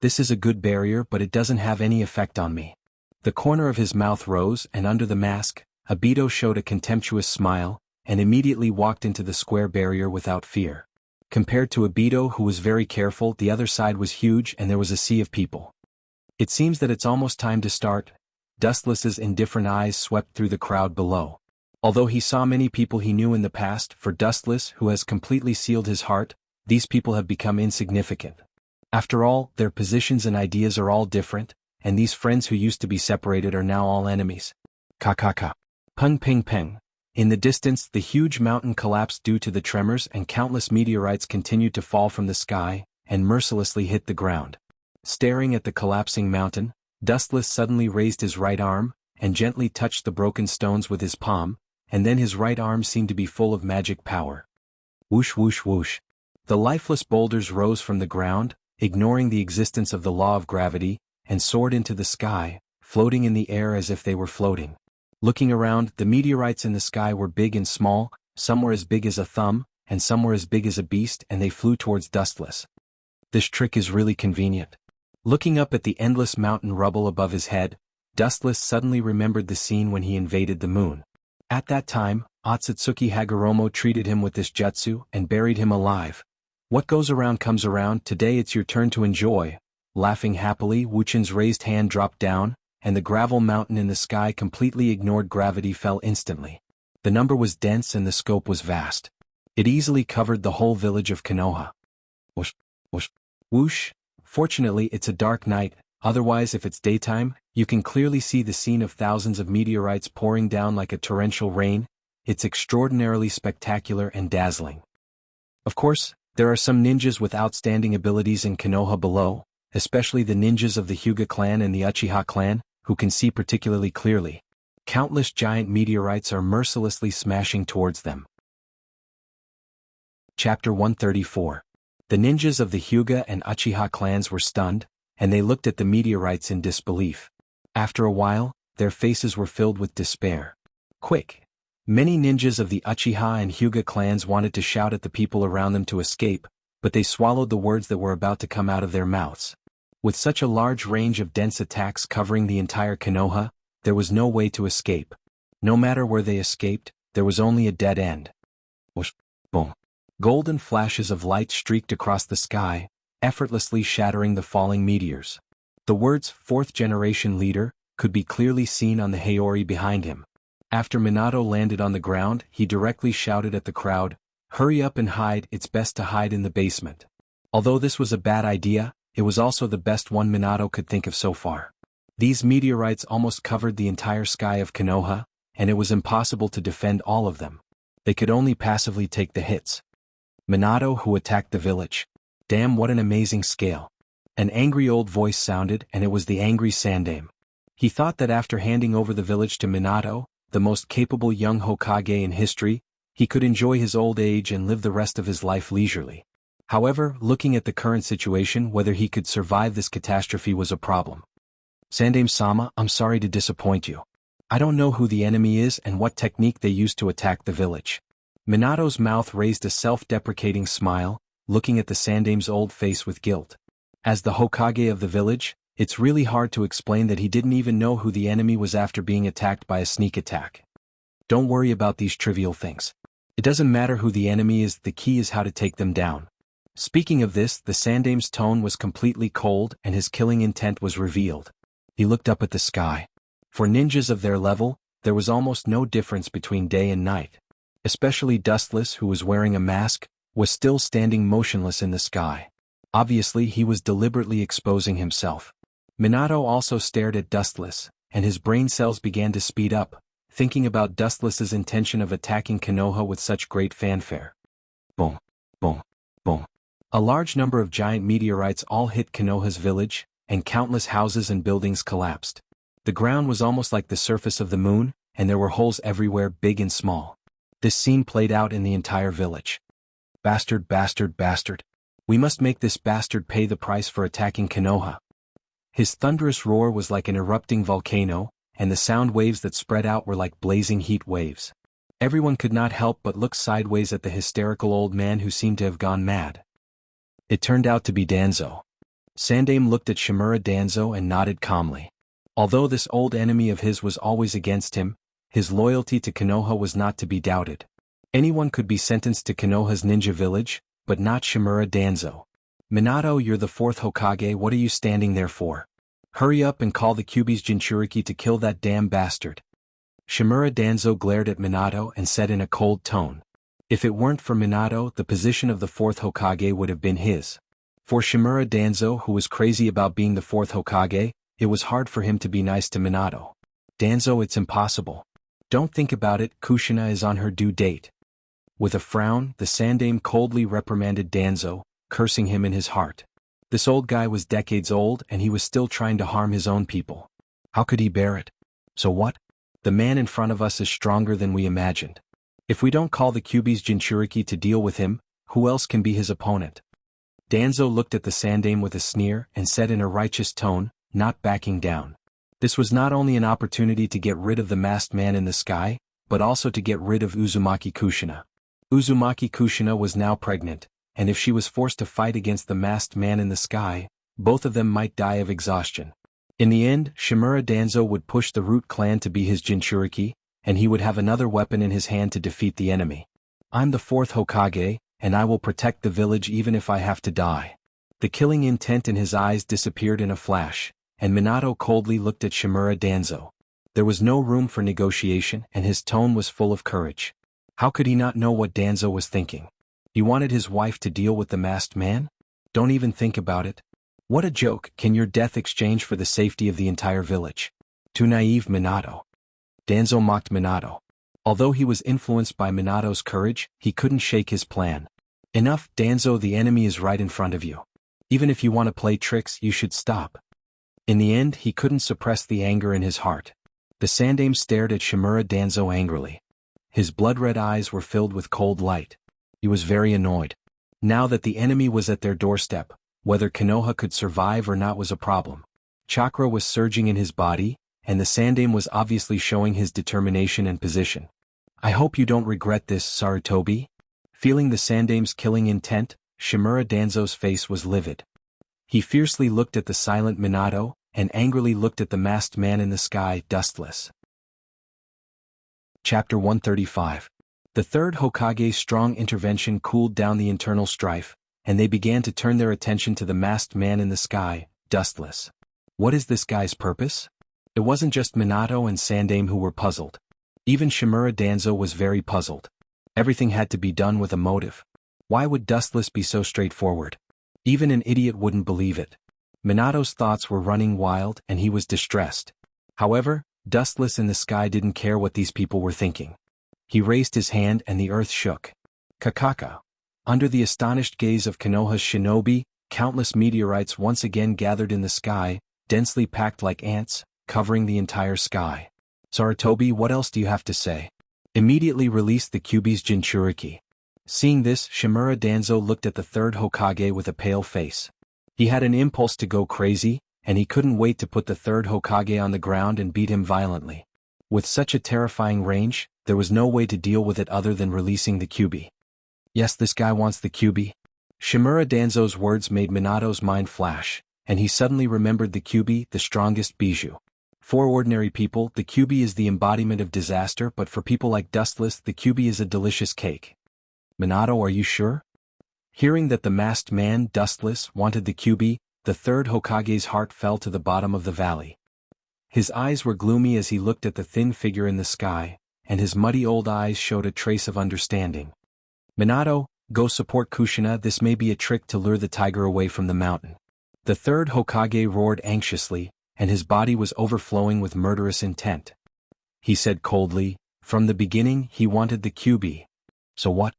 Speaker 1: This is a good barrier, but it doesn't have any effect on me. The corner of his mouth rose, and under the mask, Obito showed a contemptuous smile, and immediately walked into the square barrier without fear. Compared to Obito, who was very careful, the other side was huge and there was a sea of people. It seems that it's almost time to start. Dustless's indifferent eyes swept through the crowd below. Although he saw many people he knew in the past, for Dustless, who has completely sealed his heart, these people have become insignificant. After all, their positions and ideas are all different, and these friends who used to be separated are now all enemies. Ka. Peng ping peng. In the distance, the huge mountain collapsed due to the tremors, and countless meteorites continued to fall from the sky, and mercilessly hit the ground. Staring at the collapsing mountain, Dustless suddenly raised his right arm, and gently touched the broken stones with his palm, and then his right arm seemed to be full of magic power. Whoosh whoosh whoosh. The lifeless boulders rose from the ground, ignoring the existence of the law of gravity, and soared into the sky, floating in the air as if they were floating. Looking around, the meteorites in the sky were big and small, some were as big as a thumb, and some were as big as a beast, and they flew towards Dustless. This trick is really convenient. Looking up at the endless mountain rubble above his head, Dustless suddenly remembered the scene when he invaded the moon. At that time, Otsutsuki Hagoromo treated him with this jutsu and buried him alive. What goes around comes around. Today it's your turn to enjoy. Laughing happily, Wuchin's raised hand dropped down, and the gravel mountain in the sky completely ignored gravity fell instantly. The number was dense and the scope was vast. It easily covered the whole village of Konoha. Whoosh, whoosh, whoosh. Fortunately, it's a dark night, otherwise if it's daytime, you can clearly see the scene of thousands of meteorites pouring down like a torrential rain. It's extraordinarily spectacular and dazzling. Of course, there are some ninjas with outstanding abilities in Konoha below, especially the ninjas of the Hyuga clan and the Uchiha clan, who can see particularly clearly. Countless giant meteorites are mercilessly smashing towards them. Chapter 134. The ninjas of the Hyuga and Uchiha clans were stunned, and they looked at the meteorites in disbelief. After a while, their faces were filled with despair. Quick! Many ninjas of the Uchiha and Hyuga clans wanted to shout at the people around them to escape, but they swallowed the words that were about to come out of their mouths. With such a large range of dense attacks covering the entire Konoha, there was no way to escape. No matter where they escaped, there was only a dead end. Whoosh, boom. Golden flashes of light streaked across the sky, effortlessly shattering the falling meteors. The words "fourth generation leader" could be clearly seen on the Haori behind him. After Minato landed on the ground, he directly shouted at the crowd, "Hurry up and hide, it's best to hide in the basement." Although this was a bad idea, it was also the best one Minato could think of so far. These meteorites almost covered the entire sky of Konoha, and it was impossible to defend all of them. They could only passively take the hits. Minato who attacked the village. Damn, what an amazing scale. An angry old voice sounded, and it was the angry Sandaime. He thought that after handing over the village to Minato, the most capable young Hokage in history, he could enjoy his old age and live the rest of his life leisurely. However, looking at the current situation, whether he could survive this catastrophe was a problem. Sandaime-sama, I'm sorry to disappoint you. I don't know who the enemy is and what technique they used to attack the village. Minato's mouth raised a self-deprecating smile, looking at the Sandaime's old face with guilt. As the Hokage of the village, it's really hard to explain that he didn't even know who the enemy was after being attacked by a sneak attack. Don't worry about these trivial things. It doesn't matter who the enemy is, the key is how to take them down. Speaking of this, the Sandaime's tone was completely cold and his killing intent was revealed. He looked up at the sky. For ninjas of their level, there was almost no difference between day and night. Especially Dustless, who was wearing a mask, was still standing motionless in the sky. Obviously he was deliberately exposing himself. Minato also stared at Dustless, and his brain cells began to speed up, thinking about Dustless's intention of attacking Konoha with such great fanfare. Boom, boom, boom. A large number of giant meteorites all hit Konoha's village, and countless houses and buildings collapsed. The ground was almost like the surface of the moon, and there were holes everywhere, big and small. This scene played out in the entire village. Bastard, bastard, bastard. We must make this bastard pay the price for attacking Konoha. His thunderous roar was like an erupting volcano, and the sound waves that spread out were like blazing heat waves. Everyone could not help but look sideways at the hysterical old man who seemed to have gone mad. It turned out to be Danzo. Sandaime looked at Shimura Danzo and nodded calmly. Although this old enemy of his was always against him, his loyalty to Konoha was not to be doubted. Anyone could be sentenced to Konoha's ninja village, but not Shimura Danzo. Minato, you're the fourth Hokage, what are you standing there for? Hurry up and call the Kyuubi's Jinchuriki to kill that damn bastard. Shimura Danzo glared at Minato and said in a cold tone. If it weren't for Minato, the position of the fourth Hokage would have been his. For Shimura Danzo, who was crazy about being the fourth Hokage, it was hard for him to be nice to Minato. Danzo, it's impossible. Don't think about it, Kushina is on her due date. With a frown, the Sandaime coldly reprimanded Danzo, cursing him in his heart. This old guy was decades old and he was still trying to harm his own people. How could he bear it? So what? The man in front of us is stronger than we imagined. If we don't call the Kyuubi's Jinchuriki to deal with him, who else can be his opponent? Danzo looked at the Sandaime with a sneer and said in a righteous tone, not backing down. This was not only an opportunity to get rid of the masked man in the sky, but also to get rid of Uzumaki Kushina. Uzumaki Kushina was now pregnant, and if she was forced to fight against the masked man in the sky, both of them might die of exhaustion. In the end, Shimura Danzo would push the Root clan to be his Jinchuriki, and he would have another weapon in his hand to defeat the enemy. I'm the fourth Hokage, and I will protect the village even if I have to die. The killing intent in his eyes disappeared in a flash, and Minato coldly looked at Shimura Danzo. There was no room for negotiation and his tone was full of courage. How could he not know what Danzo was thinking? He wanted his wife to deal with the masked man? Don't even think about it. What a joke, can your death exchange for the safety of the entire village? Too naive, Minato. Danzo mocked Minato. Although he was influenced by Minato's courage, he couldn't shake his plan. Enough, Danzo, the enemy is right in front of you. Even if you want to play tricks, you should stop. In the end, he couldn't suppress the anger in his heart. The Sandaime stared at Shimura Danzo angrily. His blood-red eyes were filled with cold light. He was very annoyed. Now that the enemy was at their doorstep, whether Konoha could survive or not was a problem. Chakra was surging in his body, and the Sandaime was obviously showing his determination and position. I hope you don't regret this, Sarutobi. Feeling the Sandaime's killing intent, Shimura Danzo's face was livid. He fiercely looked at the silent Minato, and angrily looked at the masked man in the sky, Dustless. Chapter 135. The third Hokage's strong intervention cooled down the internal strife, and they began to turn their attention to the masked man in the sky, Dustless. What is this guy's purpose? It wasn't just Minato and Sandaime who were puzzled. Even Shimura Danzo was very puzzled. Everything had to be done with a motive. Why would Dustless be so straightforward? Even an idiot wouldn't believe it. Minato's thoughts were running wild and he was distressed. However, Dustless in the sky didn't care what these people were thinking. He raised his hand and the earth shook. Kakaka. Under the astonished gaze of Konoha's shinobi, countless meteorites once again gathered in the sky, densely packed like ants, covering the entire sky. Sarutobi, what else do you have to say? Immediately released the Kyuubi's Jinchuriki. Seeing this, Shimura Danzo looked at the third Hokage with a pale face. He had an impulse to go crazy, and he couldn't wait to put the third Hokage on the ground and beat him violently. With such a terrifying range, there was no way to deal with it other than releasing the Kyuubi. Yes, this guy wants the Kyuubi. Shimura Danzo's words made Minato's mind flash, and he suddenly remembered the Kyuubi, the strongest bijou. For ordinary people, the Kyuubi is the embodiment of disaster, but for people like Dustless, the Kyuubi is a delicious cake. Minato, are you sure? Hearing that the masked man, Dustless, wanted the Kyuubi, the third Hokage's heart fell to the bottom of the valley. His eyes were gloomy as he looked at the thin figure in the sky, and his muddy old eyes showed a trace of understanding. Minato, go support Kushina, this may be a trick to lure the tiger away from the mountain. The third Hokage roared anxiously, and his body was overflowing with murderous intent. He said coldly, from the beginning he wanted the Kyuubi. So what?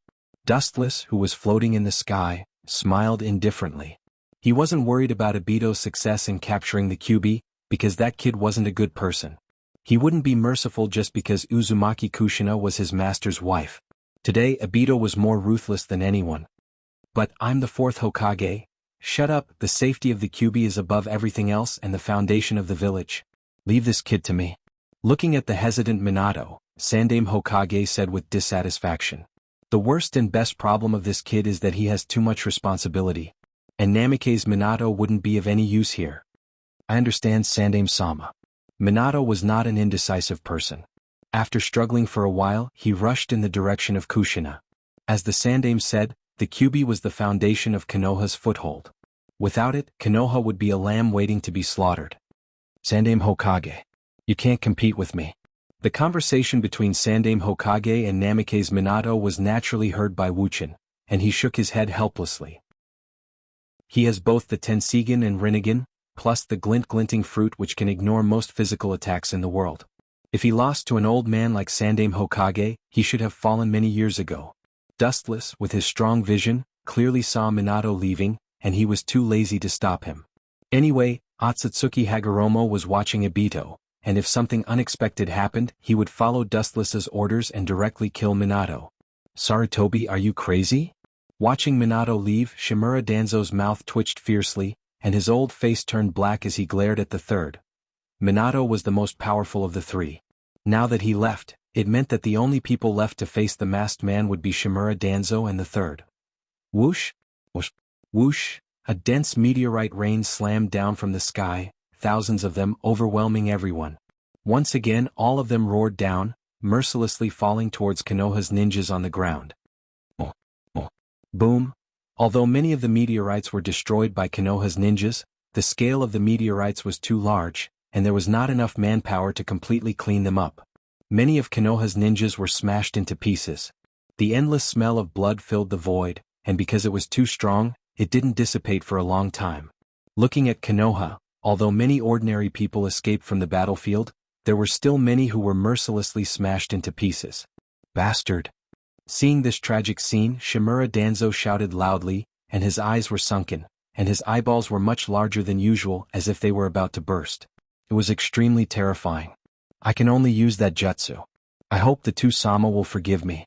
Speaker 1: Dustless, who was floating in the sky, smiled indifferently. He wasn't worried about Obito's success in capturing the Kyuubi, because that kid wasn't a good person. He wouldn't be merciful just because Uzumaki Kushina was his master's wife. Today Obito was more ruthless than anyone. But I'm the fourth Hokage. Shut up, the safety of the Kyuubi is above everything else and the foundation of the village. Leave this kid to me. Looking at the hesitant Minato, Sandaime Hokage said with dissatisfaction. The worst and best problem of this kid is that he has too much responsibility. And Namikaze Minato wouldn't be of any use here. I understand, Sandaime-sama. Minato was not an indecisive person. After struggling for a while, he rushed in the direction of Kushina. As the Sandaime said, the Kyuubi was the foundation of Konoha's foothold. Without it, Konoha would be a lamb waiting to be slaughtered. Sandaime Hokage. You can't compete with me. The conversation between Sandaime Hokage and Namikaze Minato was naturally heard by Wuchin, and he shook his head helplessly. He has both the Tensigen and Rinnegan, plus the glinting fruit which can ignore most physical attacks in the world. If he lost to an old man like Sandaime Hokage, he should have fallen many years ago. Dustless, with his strong vision, clearly saw Minato leaving, and he was too lazy to stop him. Anyway, Otsutsuki Hagoromo was watching Obito, and if something unexpected happened, he would follow Dustless's orders and directly kill Minato. Sarutobi, are you crazy? Watching Minato leave, Shimura Danzo's mouth twitched fiercely, and his old face turned black as he glared at the third. Minato was the most powerful of the three. Now that he left, it meant that the only people left to face the masked man would be Shimura Danzo and the third. Whoosh! Whoosh! Whoosh! A dense meteorite rain slammed down from the sky, thousands of them overwhelming everyone. Once again all of them roared down, mercilessly falling towards Konoha's ninjas on the ground. Oh, oh. Boom! Although many of the meteorites were destroyed by Konoha's ninjas, the scale of the meteorites was too large, and there was not enough manpower to completely clean them up. Many of Konoha's ninjas were smashed into pieces. The endless smell of blood filled the void, and because it was too strong, it didn't dissipate for a long time. Looking at Konoha, although many ordinary people escaped from the battlefield, there were still many who were mercilessly smashed into pieces. Bastard! Seeing this tragic scene, Shimura Danzo shouted loudly, and his eyes were sunken, and his eyeballs were much larger than usual as if they were about to burst. It was extremely terrifying. I can only use that jutsu. I hope the two Sama will forgive me.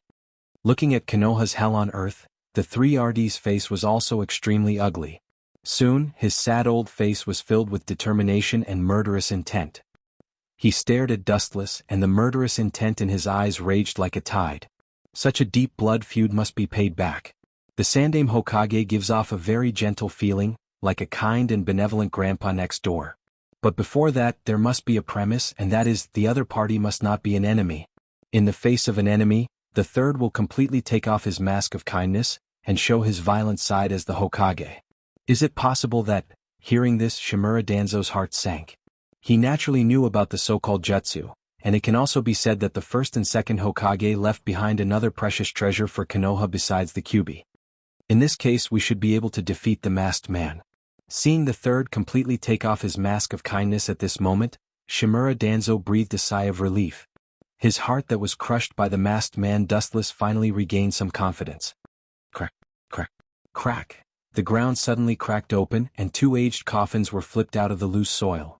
Speaker 1: Looking at Konoha's hell on earth, the 3RD's face was also extremely ugly. Soon, his sad old face was filled with determination and murderous intent. He stared at Dustless, and the murderous intent in his eyes raged like a tide. Such a deep blood feud must be paid back. The Sandaime Hokage gives off a very gentle feeling, like a kind and benevolent grandpa next door. But before that, there must be a premise, and that is, the other party must not be an enemy. In the face of an enemy, the third will completely take off his mask of kindness, and show his violent side as the Hokage. Is it possible that, hearing this, Shimura Danzo's heart sank? He naturally knew about the so-called jutsu, and it can also be said that the first and second Hokage left behind another precious treasure for Konoha besides the Kyuubi. In this case we should be able to defeat the masked man. Seeing the third completely take off his mask of kindness at this moment, Shimura Danzo breathed a sigh of relief. His heart that was crushed by the masked man Dustless finally regained some confidence. Crack, crack. Crack! The ground suddenly cracked open and two aged coffins were flipped out of the loose soil.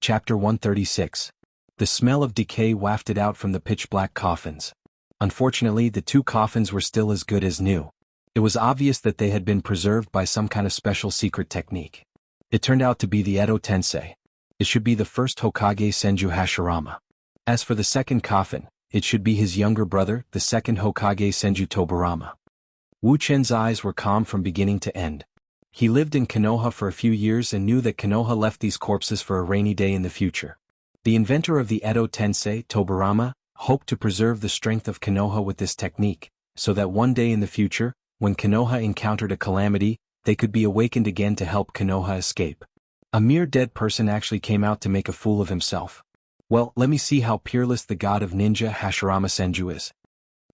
Speaker 1: Chapter 136. The smell of decay wafted out from the pitch-black coffins. Unfortunately, the two coffins were still as good as new. It was obvious that they had been preserved by some kind of special secret technique. It turned out to be the Edo Tensei. It should be the first Hokage Senju Hashirama. As for the second coffin, it should be his younger brother, the second Hokage Senju Tobarama. Wu Chen's eyes were calm from beginning to end. He lived in Konoha for a few years and knew that Konoha left these corpses for a rainy day in the future. The inventor of the Edo Tensei, Tobarama, hoped to preserve the strength of Konoha with this technique, so that one day in the future, when Konoha encountered a calamity, they could be awakened again to help Konoha escape. A mere dead person actually came out to make a fool of himself. Well, let me see how peerless the god of ninja Hashirama Senju is.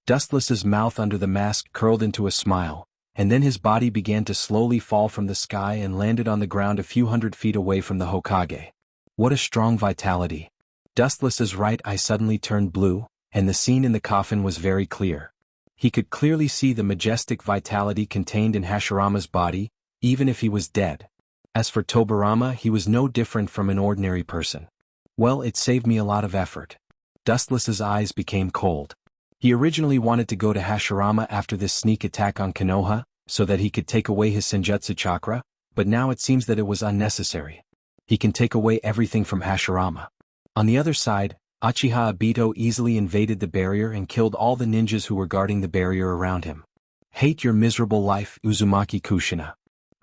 Speaker 1: Dustless's mouth under the mask curled into a smile, and then his body began to slowly fall from the sky and landed on the ground a few hundred feet away from the Hokage. What a strong vitality. Dustless's right eye suddenly turned blue, and the scene in the coffin was very clear. He could clearly see the majestic vitality contained in Hashirama's body, even if he was dead. As for Tobarama, he was no different from an ordinary person. Well, it saved me a lot of effort. Dustless's eyes became cold. He originally wanted to go to Hashirama after this sneak attack on Konoha, so that he could take away his Senjutsu chakra, but now it seems that it was unnecessary. He can take away everything from Hashirama. On the other side, Uchiha Obito easily invaded the barrier and killed all the ninjas who were guarding the barrier around him. Hate your miserable life, Uzumaki Kushina.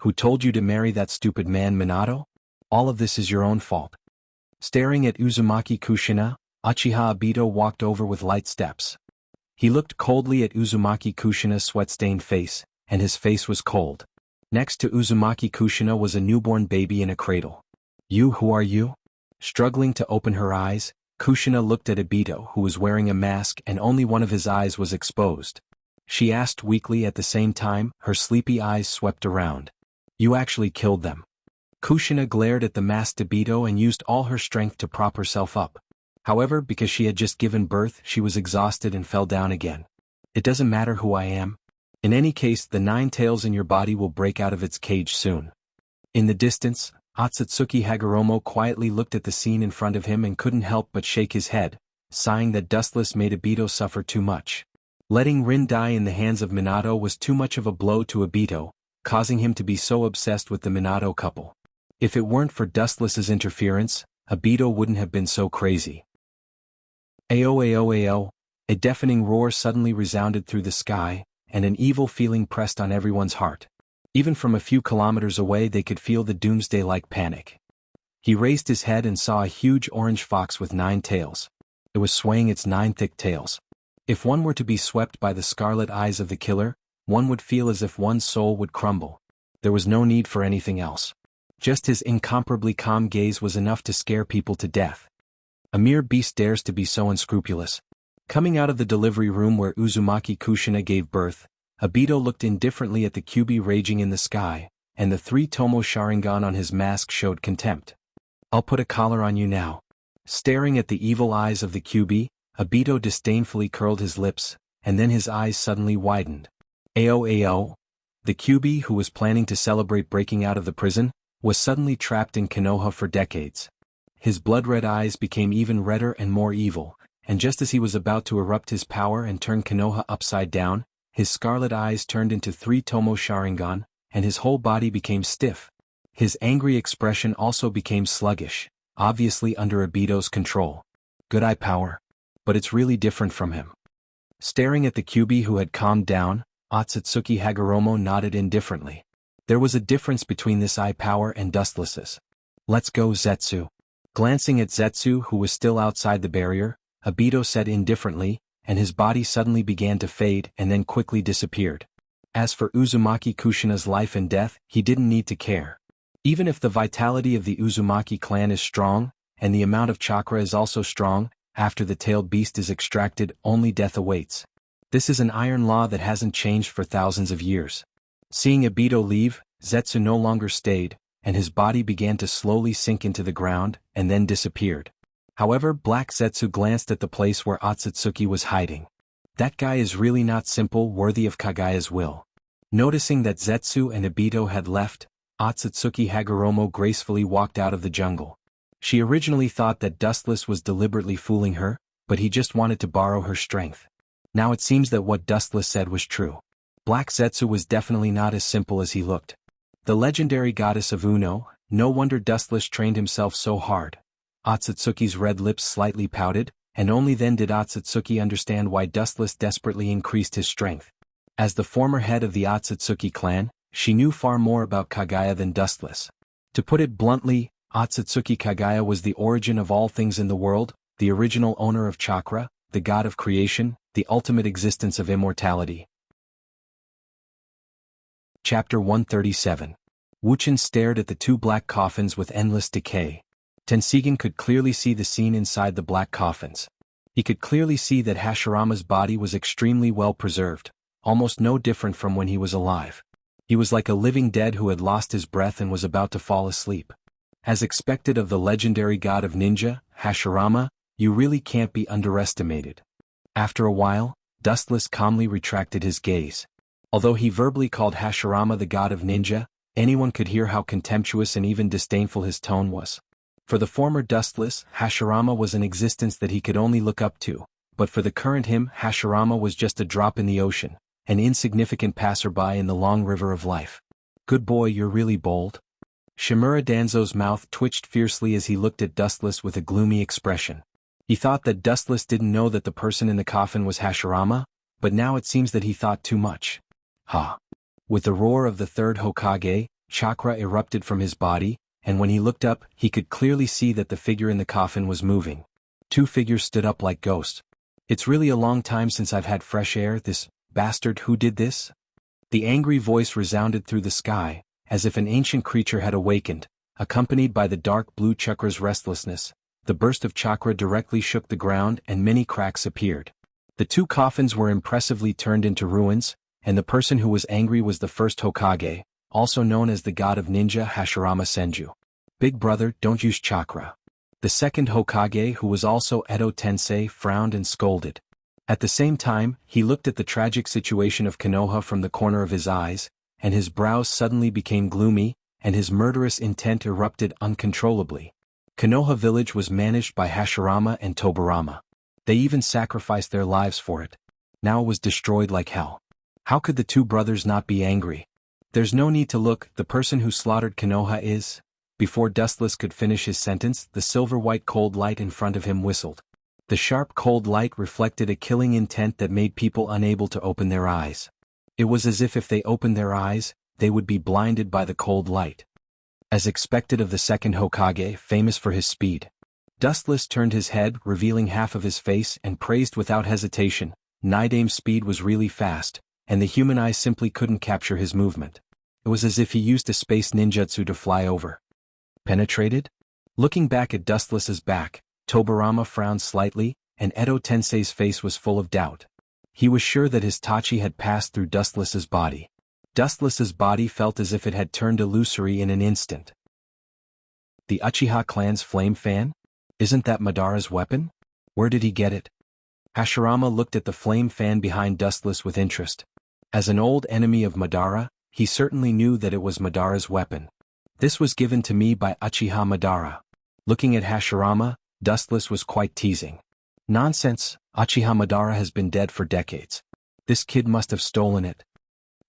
Speaker 1: Who told you to marry that stupid man Minato? All of this is your own fault. Staring at Uzumaki Kushina, Uchiha Obito walked over with light steps. He looked coldly at Uzumaki Kushina's sweat-stained face, and his face was cold. Next to Uzumaki Kushina was a newborn baby in a cradle. Who are you? Struggling to open her eyes, Kushina looked at Obito, who was wearing a mask and only one of his eyes was exposed. She asked weakly at the same time, her sleepy eyes swept around. You actually killed them. Kushina glared at the masked Obito and used all her strength to prop herself up. However, because she had just given birth, she was exhausted and fell down again. It doesn't matter who I am. In any case, the 9 tails in your body will break out of its cage soon. In the distance, Otsutsuki Hagoromo quietly looked at the scene in front of him and couldn't help but shake his head, sighing that Dustless made Obito suffer too much. Letting Rin die in the hands of Minato was too much of a blow to Obito, causing him to be so obsessed with the Minato couple. If it weren't for Dustless's interference, Obito wouldn't have been so crazy. Ayo ayo ayo, a deafening roar suddenly resounded through the sky, and an evil feeling pressed on everyone's heart. Even from a few kilometers away they could feel the doomsday-like panic. He raised his head and saw a huge orange fox with 9 tails. It was swaying its 9 thick tails. If one were to be swept by the scarlet eyes of the killer, one would feel as if one's soul would crumble. There was no need for anything else. Just his incomparably calm gaze was enough to scare people to death. A mere beast dares to be so unscrupulous. Coming out of the delivery room where Uzumaki Kushina gave birth, Obito looked indifferently at the Kyuubi raging in the sky, and the 3 Tomo Sharingan on his mask showed contempt. I'll put a collar on you now. Staring at the evil eyes of the Kyuubi, Obito disdainfully curled his lips, and then his eyes suddenly widened. Ayo ayo. The Kyuubi, who was planning to celebrate breaking out of the prison, was suddenly trapped in Konoha for decades. His blood-red eyes became even redder and more evil, and just as he was about to erupt his power and turn Konoha upside down, his scarlet eyes turned into 3 Tomo Sharingan, and his whole body became stiff. His angry expression also became sluggish, obviously under Obito's control. Good eye power. But it's really different from him. Staring at the Kyuubi who had calmed down, Otsutsuki Hagoromo nodded indifferently. There was a difference between this eye power and Dustless's. Let's go, Zetsu. Glancing at Zetsu, who was still outside the barrier, Obito said indifferently, and his body suddenly began to fade and then quickly disappeared. As for Uzumaki Kushina's life and death, he didn't need to care. Even if the vitality of the Uzumaki clan is strong, and the amount of chakra is also strong, after the tailed beast is extracted, only death awaits. This is an iron law that hasn't changed for thousands of years. Seeing Obito leave, Zetsu no longer stayed, and his body began to slowly sink into the ground, and then disappeared. However, Black Zetsu glanced at the place where Otsutsuki was hiding. That guy is really not simple, worthy of Kagaya's will. Noticing that Zetsu and Obito had left, Otsutsuki Hagoromo gracefully walked out of the jungle. She originally thought that Dustless was deliberately fooling her, but he just wanted to borrow her strength. Now it seems that what Dustless said was true. Black Zetsu was definitely not as simple as he looked. The legendary goddess of Uno, no wonder Dustless trained himself so hard. Otsutsuki's red lips slightly pouted, and only then did Otsutsuki understand why Dustless desperately increased his strength. As the former head of the Otsutsuki clan, she knew far more about Kagaya than Dustless. To put it bluntly, Otsutsuki Kagaya was the origin of all things in the world, the original owner of chakra, the god of creation, the ultimate existence of immortality. Chapter 137. Wuchen stared at the two black coffins with endless decay. Tensigen could clearly see the scene inside the black coffins. He could clearly see that Hashirama's body was extremely well preserved, almost no different from when he was alive. He was like a living dead who had lost his breath and was about to fall asleep. As expected of the legendary god of ninja, Hashirama, you really can't be underestimated. After a while, Dustless calmly retracted his gaze. Although he verbally called Hashirama the god of ninja, anyone could hear how contemptuous and even disdainful his tone was. For the former Dustless, Hashirama was an existence that he could only look up to, but for the current him, Hashirama was just a drop in the ocean, an insignificant passerby in the long river of life. Good boy, you're really bold. Shimura Danzo's mouth twitched fiercely as he looked at Dustless with a gloomy expression. He thought that Dustless didn't know that the person in the coffin was Hashirama, but now it seems that he thought too much. Ha! With the roar of the third Hokage, chakra erupted from his body, and when he looked up, he could clearly see that the figure in the coffin was moving. Two figures stood up like ghosts. It's really a long time since I've had fresh air, this bastard who did this? The angry voice resounded through the sky, as if an ancient creature had awakened, accompanied by the dark blue chakra's restlessness. The burst of chakra directly shook the ground and many cracks appeared. The two coffins were impressively turned into ruins, and the person who was angry was the first Hokage, also known as the god of ninja Hashirama Senju. Big brother, don't use chakra. The second Hokage, who was also Edo Tensei, frowned and scolded. At the same time, he looked at the tragic situation of Konoha from the corner of his eyes, and his brows suddenly became gloomy, and his murderous intent erupted uncontrollably. Konoha village was managed by Hashirama and Tobirama. They even sacrificed their lives for it. Now it was destroyed like hell. How could the two brothers not be angry? There's no need to look, the person who slaughtered Konoha is... Before Dustless could finish his sentence, the silver-white cold light in front of him whistled. The sharp cold light reflected a killing intent that made people unable to open their eyes. It was as if they opened their eyes, they would be blinded by the cold light. As expected of the second Hokage, famous for his speed. Dustless turned his head, revealing half of his face, and praised without hesitation. Nidame's speed was really fast, and the human eye simply couldn't capture his movement. It was as if he used a space ninjutsu to fly over. Penetrated? Looking back at Dustless's back, Tobirama frowned slightly, and Edo Tensei's face was full of doubt. He was sure that his tachi had passed through Dustless's body. Dustless's body felt as if it had turned illusory in an instant. The Uchiha clan's flame fan? Isn't that Madara's weapon? Where did he get it? Hashirama looked at the flame fan behind Dustless with interest. As an old enemy of Madara, he certainly knew that it was Madara's weapon. This was given to me by Uchiha Madara. Looking at Hashirama, Dustless was quite teasing. Nonsense, Uchiha Madara has been dead for decades. This kid must have stolen it.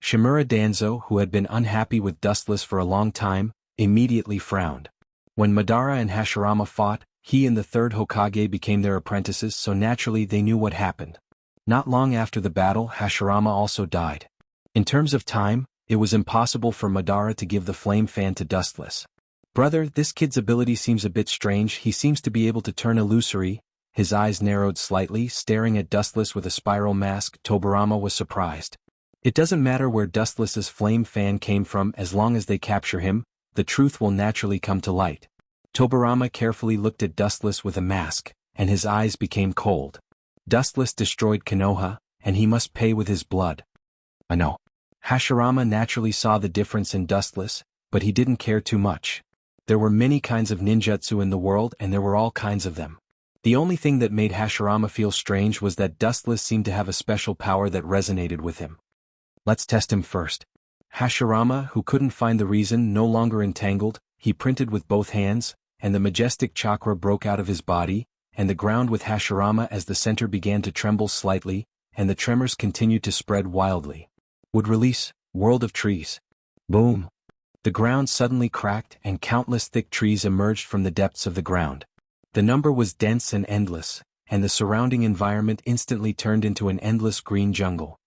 Speaker 1: Shimura Danzo, who had been unhappy with Dustless for a long time, immediately frowned. When Madara and Hashirama fought, he and the third Hokage became their apprentices, so naturally they knew what happened. Not long after the battle, Hashirama also died. In terms of time, it was impossible for Madara to give the flame fan to Dustless. Brother, this kid's ability seems a bit strange. He seems to be able to turn illusory. His eyes narrowed slightly, staring at Dustless with a spiral mask. Tobirama was surprised. It doesn't matter where Dustless's flame fan came from, as long as they capture him, the truth will naturally come to light. Tobirama carefully looked at Dustless with a mask, and his eyes became cold. Dustless destroyed Konoha, and he must pay with his blood. I know. Hashirama naturally saw the difference in Dustless, but he didn't care too much. There were many kinds of ninjutsu in the world, and there were all kinds of them. The only thing that made Hashirama feel strange was that Dustless seemed to have a special power that resonated with him. Let's test him first. Hashirama, who couldn't find the reason, no longer entangled, he printed with both hands, and the majestic chakra broke out of his body, and the ground with Hashirama as the center began to tremble slightly, and the tremors continued to spread wildly. Would release, world of trees. Boom. The ground suddenly cracked and countless thick trees emerged from the depths of the ground. The number was dense and endless, and the surrounding environment instantly turned into an endless green jungle.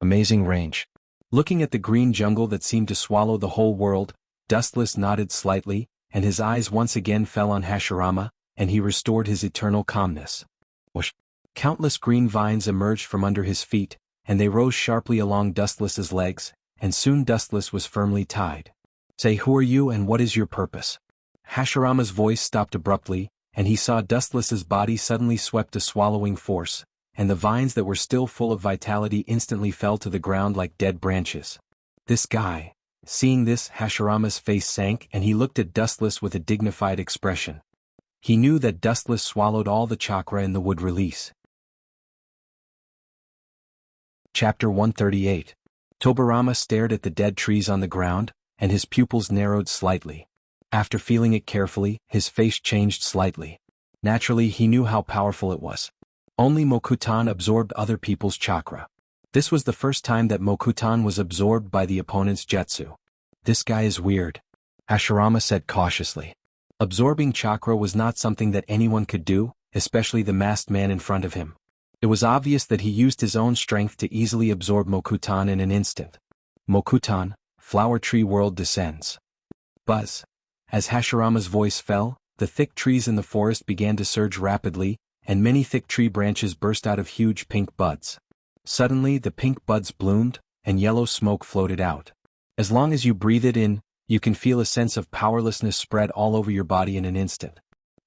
Speaker 1: Amazing range. Looking at the green jungle that seemed to swallow the whole world, Dustless nodded slightly, and his eyes once again fell on Hashirama, and he restored his eternal calmness. Whoosh! Countless green vines emerged from under his feet, and they rose sharply along Dustless's legs, and soon Dustless was firmly tied. Say, who are you and what is your purpose? Hashirama's voice stopped abruptly, and he saw Dustless's body suddenly swept a swallowing force, and the vines that were still full of vitality instantly fell to the ground like dead branches. This guy. Seeing this, Hashirama's face sank and he looked at Dustless with a dignified expression. He knew that Dustless swallowed all the chakra in the wood release. Chapter 138. Tobarama stared at the dead trees on the ground, and his pupils narrowed slightly. After feeling it carefully, his face changed slightly. Naturally, he knew how powerful it was. Only Mokutan absorbed other people's chakra. This was the first time that Mokutan was absorbed by the opponent's jutsu. This guy is weird, Hashirama said cautiously. Absorbing chakra was not something that anyone could do, especially the masked man in front of him. It was obvious that he used his own strength to easily absorb Mokutan in an instant. Mokutan, flower tree world descends. Buzz. As Hashirama's voice fell, the thick trees in the forest began to surge rapidly, and many thick tree branches burst out of huge pink buds. Suddenly the pink buds bloomed, and yellow smoke floated out. As long as you breathe it in, you can feel a sense of powerlessness spread all over your body in an instant.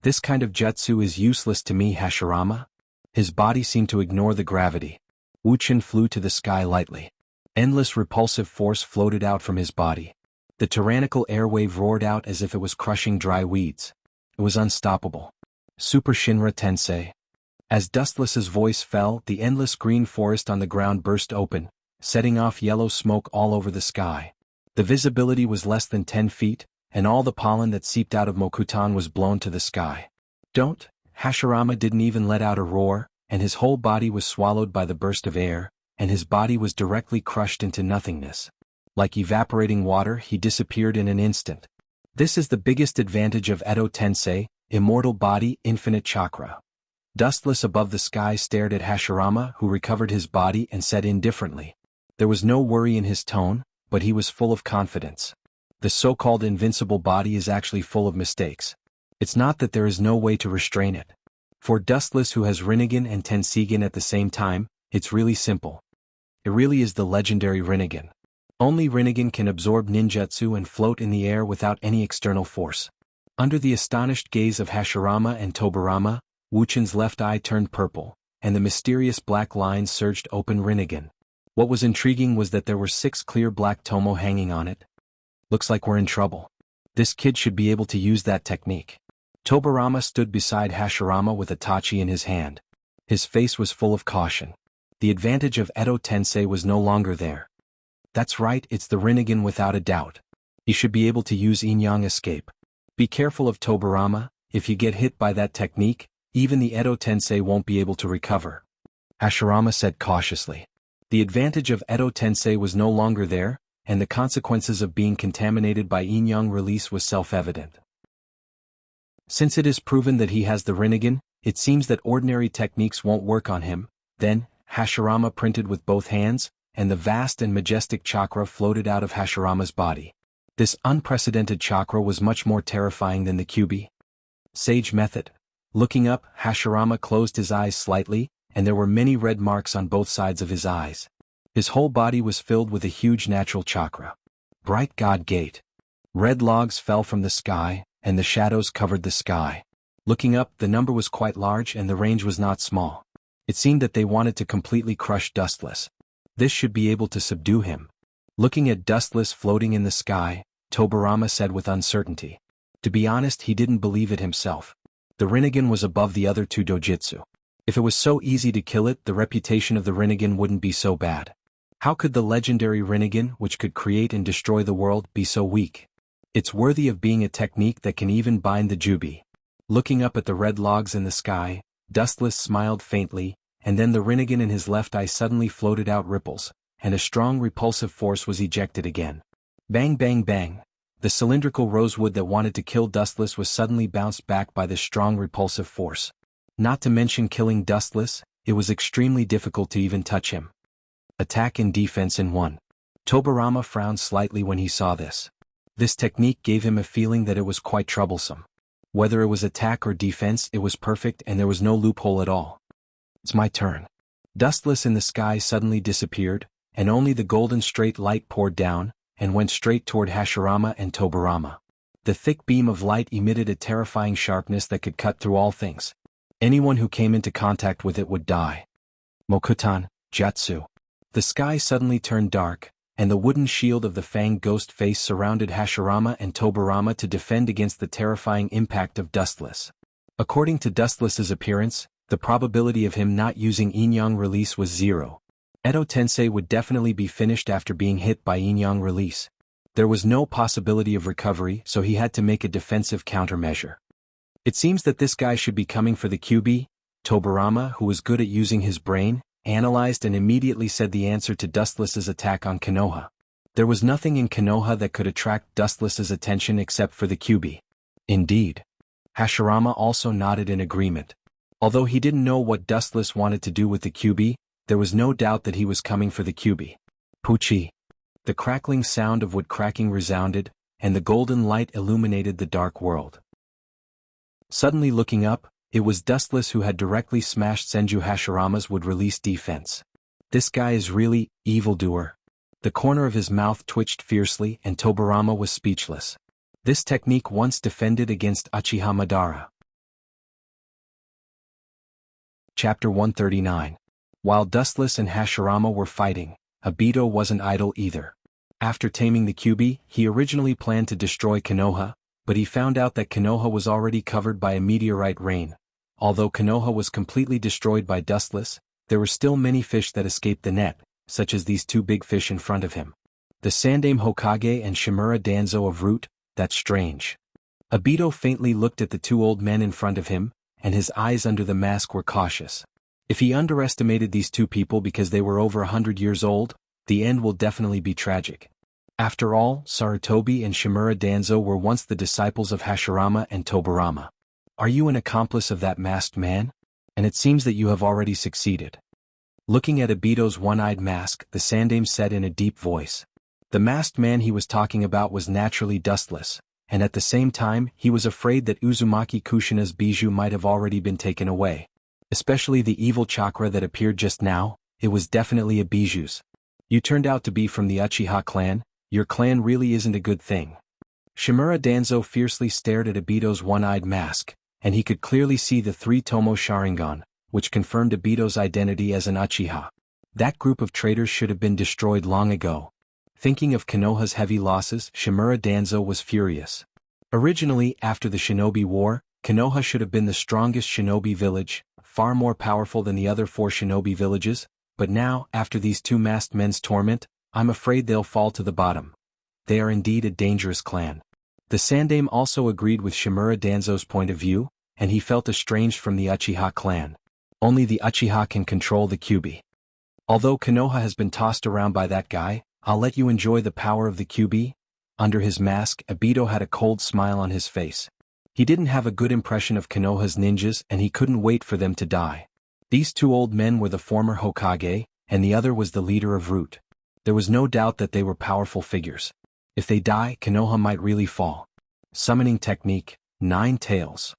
Speaker 1: This kind of jutsu is useless to me, Hashirama. His body seemed to ignore the gravity. Wuchen flew to the sky lightly. Endless repulsive force floated out from his body. The tyrannical airwave roared out as if it was crushing dry weeds. It was unstoppable. Super Shinra Tensei. As Dustless's voice fell, the endless green forest on the ground burst open, setting off yellow smoke all over the sky. The visibility was less than 10 feet, and all the pollen that seeped out of Mokutan was blown to the sky. Don't! Hashirama didn't even let out a roar, and his whole body was swallowed by the burst of air, and his body was directly crushed into nothingness. Like evaporating water, he disappeared in an instant. This is the biggest advantage of Edo Tensei, immortal body, infinite chakra. Dustless above the sky stared at Hashirama, who recovered his body and said indifferently. There was no worry in his tone, but he was full of confidence. The so-called invincible body is actually full of mistakes. It's not that there is no way to restrain it. For Dustless, who has Rinnegan and Tensegan at the same time, it's really simple. It really is the legendary Rinnegan. Only Rinnegan can absorb ninjutsu and float in the air without any external force. Under the astonished gaze of Hashirama and Tobarama, Wuchen's left eye turned purple, and the mysterious black lines surged open Rinnegan. What was intriguing was that there were 6 clear black tomo hanging on it. Looks like we're in trouble. This kid should be able to use that technique. Tobarama stood beside Hashirama with a tachi in his hand. His face was full of caution. The advantage of Edo Tensei was no longer there. That's right, it's the Rinnegan without a doubt. He should be able to use Yin-Yang escape. Be careful of Tobarama, if you get hit by that technique, even the Edo Tensei won't be able to recover. Hashirama said cautiously. The advantage of Edo Tensei was no longer there, and the consequences of being contaminated by Yin-Yang release was self-evident. Since it is proven that he has the Rinnegan, it seems that ordinary techniques won't work on him. Then, Hashirama printed with both hands, and the vast and majestic chakra floated out of Hashirama's body. This unprecedented chakra was much more terrifying than the Kyubi. Sage method. Looking up, Hashirama closed his eyes slightly, and there were many red marks on both sides of his eyes. His whole body was filled with a huge natural chakra. Bright God Gate. Red logs fell from the sky, and the shadows covered the sky. Looking up, the number was quite large and the range was not small. It seemed that they wanted to completely crush Dustless. This should be able to subdue him. Looking at Dustless floating in the sky, Tobarama said with uncertainty. To be honest, he didn't believe it himself. The Rinnegan was above the other two dojutsu. If it was so easy to kill it, the reputation of the Rinnegan wouldn't be so bad. How could the legendary Rinnegan, which could create and destroy the world, be so weak? It's worthy of being a technique that can even bind the Jubi. Looking up at the red logs in the sky, Dustless smiled faintly, and then the Rinnegan in his left eye suddenly floated out ripples, and a strong repulsive force was ejected again. Bang bang bang. The cylindrical rosewood that wanted to kill Dustless was suddenly bounced back by this strong repulsive force. Not to mention killing Dustless, it was extremely difficult to even touch him. Attack and defense in one. Tobirama frowned slightly when he saw this. This technique gave him a feeling that it was quite troublesome. Whether it was attack or defense, it was perfect and there was no loophole at all. It's my turn. Dustless in the sky suddenly disappeared, and only the golden straight light poured down, and went straight toward Hashirama and Tobirama. The thick beam of light emitted a terrifying sharpness that could cut through all things. Anyone who came into contact with it would die. Mokutan, Jutsu. The sky suddenly turned dark, and the wooden shield of the fanged ghost face surrounded Hashirama and Tobirama to defend against the terrifying impact of Dustless. According to Dustless's appearance, the probability of him not using Yin-Yang release was 0. Edo Tensei would definitely be finished after being hit by Yin-Yang release. There was no possibility of recovery, so he had to make a defensive countermeasure. It seems that this guy should be coming for the QB. Tobirama, who was good at using his brain, analyzed and immediately said the answer to Dustless's attack on Konoha. There was nothing in Konoha that could attract Dustless's attention except for the QB. Indeed. Hashirama also nodded in agreement. Although he didn't know what Dustless wanted to do with the QB, there was no doubt that he was coming for the QB. Puchi. The crackling sound of wood cracking resounded, and the golden light illuminated the dark world. Suddenly looking up, it was Dustless who had directly smashed Senju Hashirama's wood-release defense. This guy is really evildoer. The corner of his mouth twitched fiercely and Tobirama was speechless. This technique once defended against Uchiha Madara. Chapter 139. While Dustless and Hashirama were fighting, Obito wasn't idle either. After taming the QB, he originally planned to destroy Konoha, but he found out that Konoha was already covered by a meteorite rain. Although Konoha was completely destroyed by Dustless, there were still many fish that escaped the net, such as these two big fish in front of him. The Sandaime Hokage and Shimura Danzo of Root, that's strange. Obito faintly looked at the two old men in front of him, and his eyes under the mask were cautious. If he underestimated these two people because they were over 100 years old, the end will definitely be tragic. After all, Sarutobi and Shimura Danzo were once the disciples of Hashirama and Tobirama. Are you an accomplice of that masked man? And it seems that you have already succeeded. Looking at Obito's one-eyed mask, the Sandaime said in a deep voice. The masked man he was talking about was naturally Dustless, and at the same time he was afraid that Uzumaki Kushina's bijou might have already been taken away. Especially the evil chakra that appeared just now, it was definitely a bijou's. You turned out to be from the Uchiha clan. Your clan really isn't a good thing. Shimura Danzo fiercely stared at Obito's one-eyed mask, and he could clearly see the three Tomo Sharingan, which confirmed Obito's identity as an Uchiha. That group of traitors should have been destroyed long ago. Thinking of Konoha's heavy losses, Shimura Danzo was furious. Originally, after the Shinobi War, Konoha should have been the strongest shinobi village, far more powerful than the other 4 shinobi villages, but now, after these two masked men's torment, I'm afraid they'll fall to the bottom. They are indeed a dangerous clan. The Sandaime also agreed with Shimura Danzo's point of view, and he felt estranged from the Uchiha clan. Only the Uchiha can control the QB. Although Konoha has been tossed around by that guy, I'll let you enjoy the power of the QB. Under his mask, Obito had a cold smile on his face. He didn't have a good impression of Konoha's ninjas and he couldn't wait for them to die. These two old men were the former Hokage, and the other was the leader of Root. There was no doubt that they were powerful figures. If they die, Konoha might really fall. Summoning technique, 9 tails.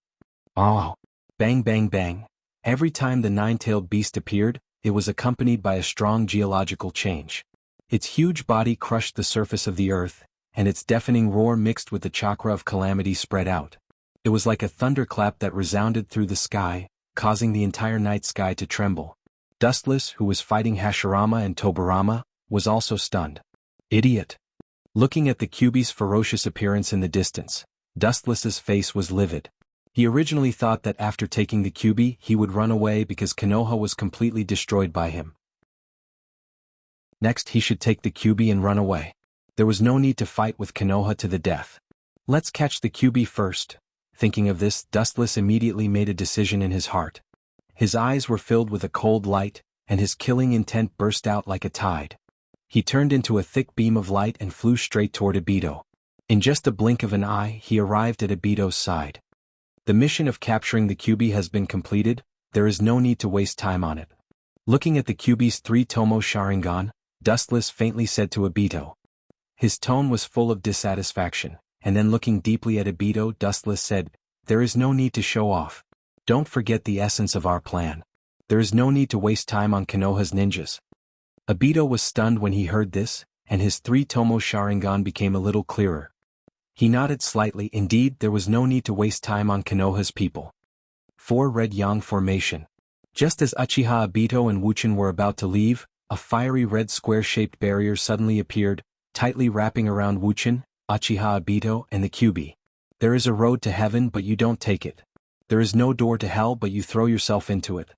Speaker 1: Oh! Bang bang bang. Every time the 9-tailed beast appeared, it was accompanied by a strong geological change. Its huge body crushed the surface of the earth, and its deafening roar mixed with the chakra of calamity spread out. It was like a thunderclap that resounded through the sky, causing the entire night sky to tremble. Dustless, who was fighting Hashirama and Tobirama, was also stunned. Idiot! Looking at the QB's ferocious appearance in the distance, Dustless's face was livid. He originally thought that after taking the Kyubi he would run away because Konoha was completely destroyed by him. Next he should take the Kyubi and run away. There was no need to fight with Konoha to the death. Let's catch the Kyubi first. Thinking of this, Dustless immediately made a decision in his heart. His eyes were filled with a cold light, and his killing intent burst out like a tide. He turned into a thick beam of light and flew straight toward Obito. In just a blink of an eye he arrived at Obito's side. The mission of capturing the Kyubi has been completed, there is no need to waste time on it. Looking at the Kyubi's 3 Tomo Sharingan, Dustless faintly said to Obito. His tone was full of dissatisfaction, and then looking deeply at Obito, Dustless said, "There is no need to show off. Don't forget the essence of our plan. There is no need to waste time on Konoha's ninjas." Obito was stunned when he heard this, and his 3 Tomo Sharingan became a little clearer. He nodded slightly. Indeed, there was no need to waste time on Konoha's people. 4 Red Yang Formation. Just as Uchiha Obito and Wuchin were about to leave, a fiery red square-shaped barrier suddenly appeared, tightly wrapping around Wuchin, Uchiha Obito, and the Kyubi. There is a road to heaven but you don't take it. There is no door to hell but you throw yourself into it.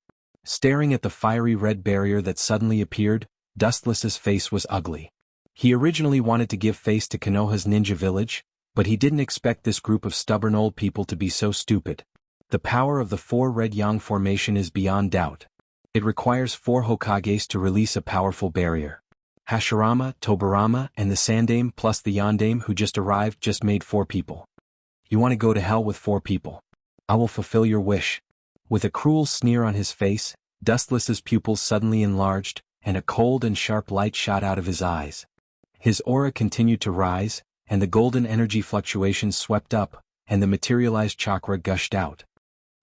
Speaker 1: Staring at the fiery red barrier that suddenly appeared, Dustless's face was ugly. He originally wanted to give face to Konoha's ninja village, but he didn't expect this group of stubborn old people to be so stupid. The power of the 4 Red Yang Formation is beyond doubt. It requires 4 Hokages to release a powerful barrier. Hashirama, Tobirama, and the Sandame plus the Yandame who just arrived just made 4 people. You want to go to hell with 4 people? I will fulfill your wish. With a cruel sneer on his face, Dustless's pupils suddenly enlarged, and a cold and sharp light shot out of his eyes. His aura continued to rise, and the golden energy fluctuations swept up, and the materialized chakra gushed out.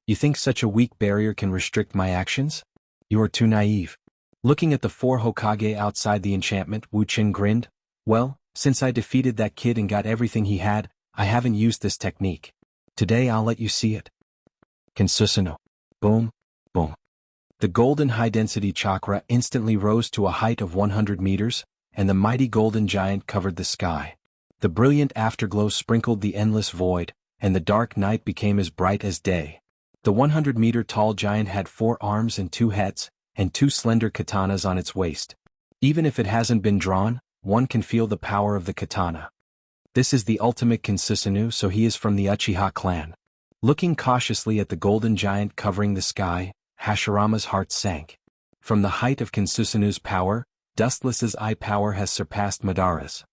Speaker 1: You think such a weak barrier can restrict my actions? You are too naive. Looking at the 4 Hokage outside the enchantment, Wuchin grinned. Well, since I defeated that kid and got everything he had, I haven't used this technique. Today I'll let you see it. Kensusuno. Boom, boom. The golden high-density chakra instantly rose to a height of 100 meters, and the mighty golden giant covered the sky. The brilliant afterglow sprinkled the endless void, and the dark night became as bright as day. The 100-meter-tall giant had 4 arms and 2 heads, and 2 slender katanas on its waist. Even if it hasn't been drawn, one can feel the power of the katana. This is the ultimate Kensusuno, so he is from the Uchiha clan. Looking cautiously at the golden giant covering the sky, Hashirama's heart sank. From the height of Kensusuno's power, Dustless's eye power has surpassed Madara's.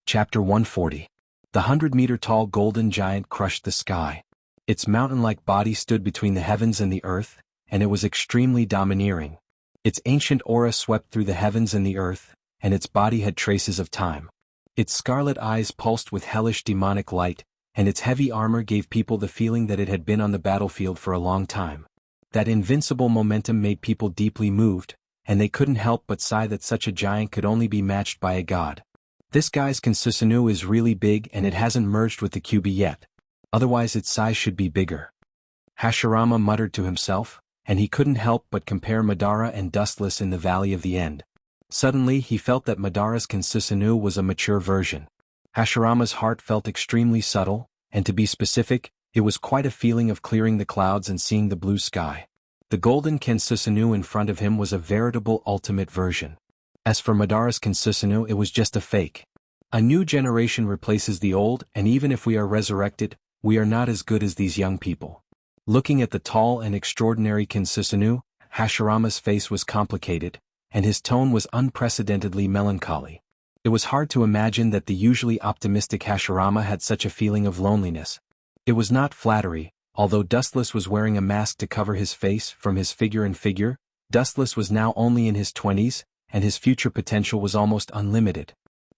Speaker 1: Chapter 140. The 100-meter-tall golden giant crushed the sky. Its mountain-like body stood between the heavens and the earth, and it was extremely domineering. Its ancient aura swept through the heavens and the earth, and its body had traces of time. Its scarlet eyes pulsed with hellish demonic light, and its heavy armor gave people the feeling that it had been on the battlefield for a long time. That invincible momentum made people deeply moved, and they couldn't help but sigh that such a giant could only be matched by a god. This guy's Kensusuno is really big and it hasn't merged with the Kyubi yet. Otherwise its size should be bigger. Hashirama muttered to himself, and he couldn't help but compare Madara and Dustless in the Valley of the End. Suddenly he felt that Madara's Kensusuno was a mature version. Hashirama's heart felt extremely subtle, and to be specific, it was quite a feeling of clearing the clouds and seeing the blue sky. The golden Kensusuno in front of him was a veritable ultimate version. As for Madara's Kensusuno, it was just a fake. A new generation replaces the old, and even if we are resurrected, we are not as good as these young people. Looking at the tall and extraordinary Kensusuno, Hashirama's face was complicated, and his tone was unprecedentedly melancholy. It was hard to imagine that the usually optimistic Hashirama had such a feeling of loneliness. It was not flattery, although Dustless was wearing a mask to cover his face from his figure and figure. Dustless was now only in his 20s, and his future potential was almost unlimited.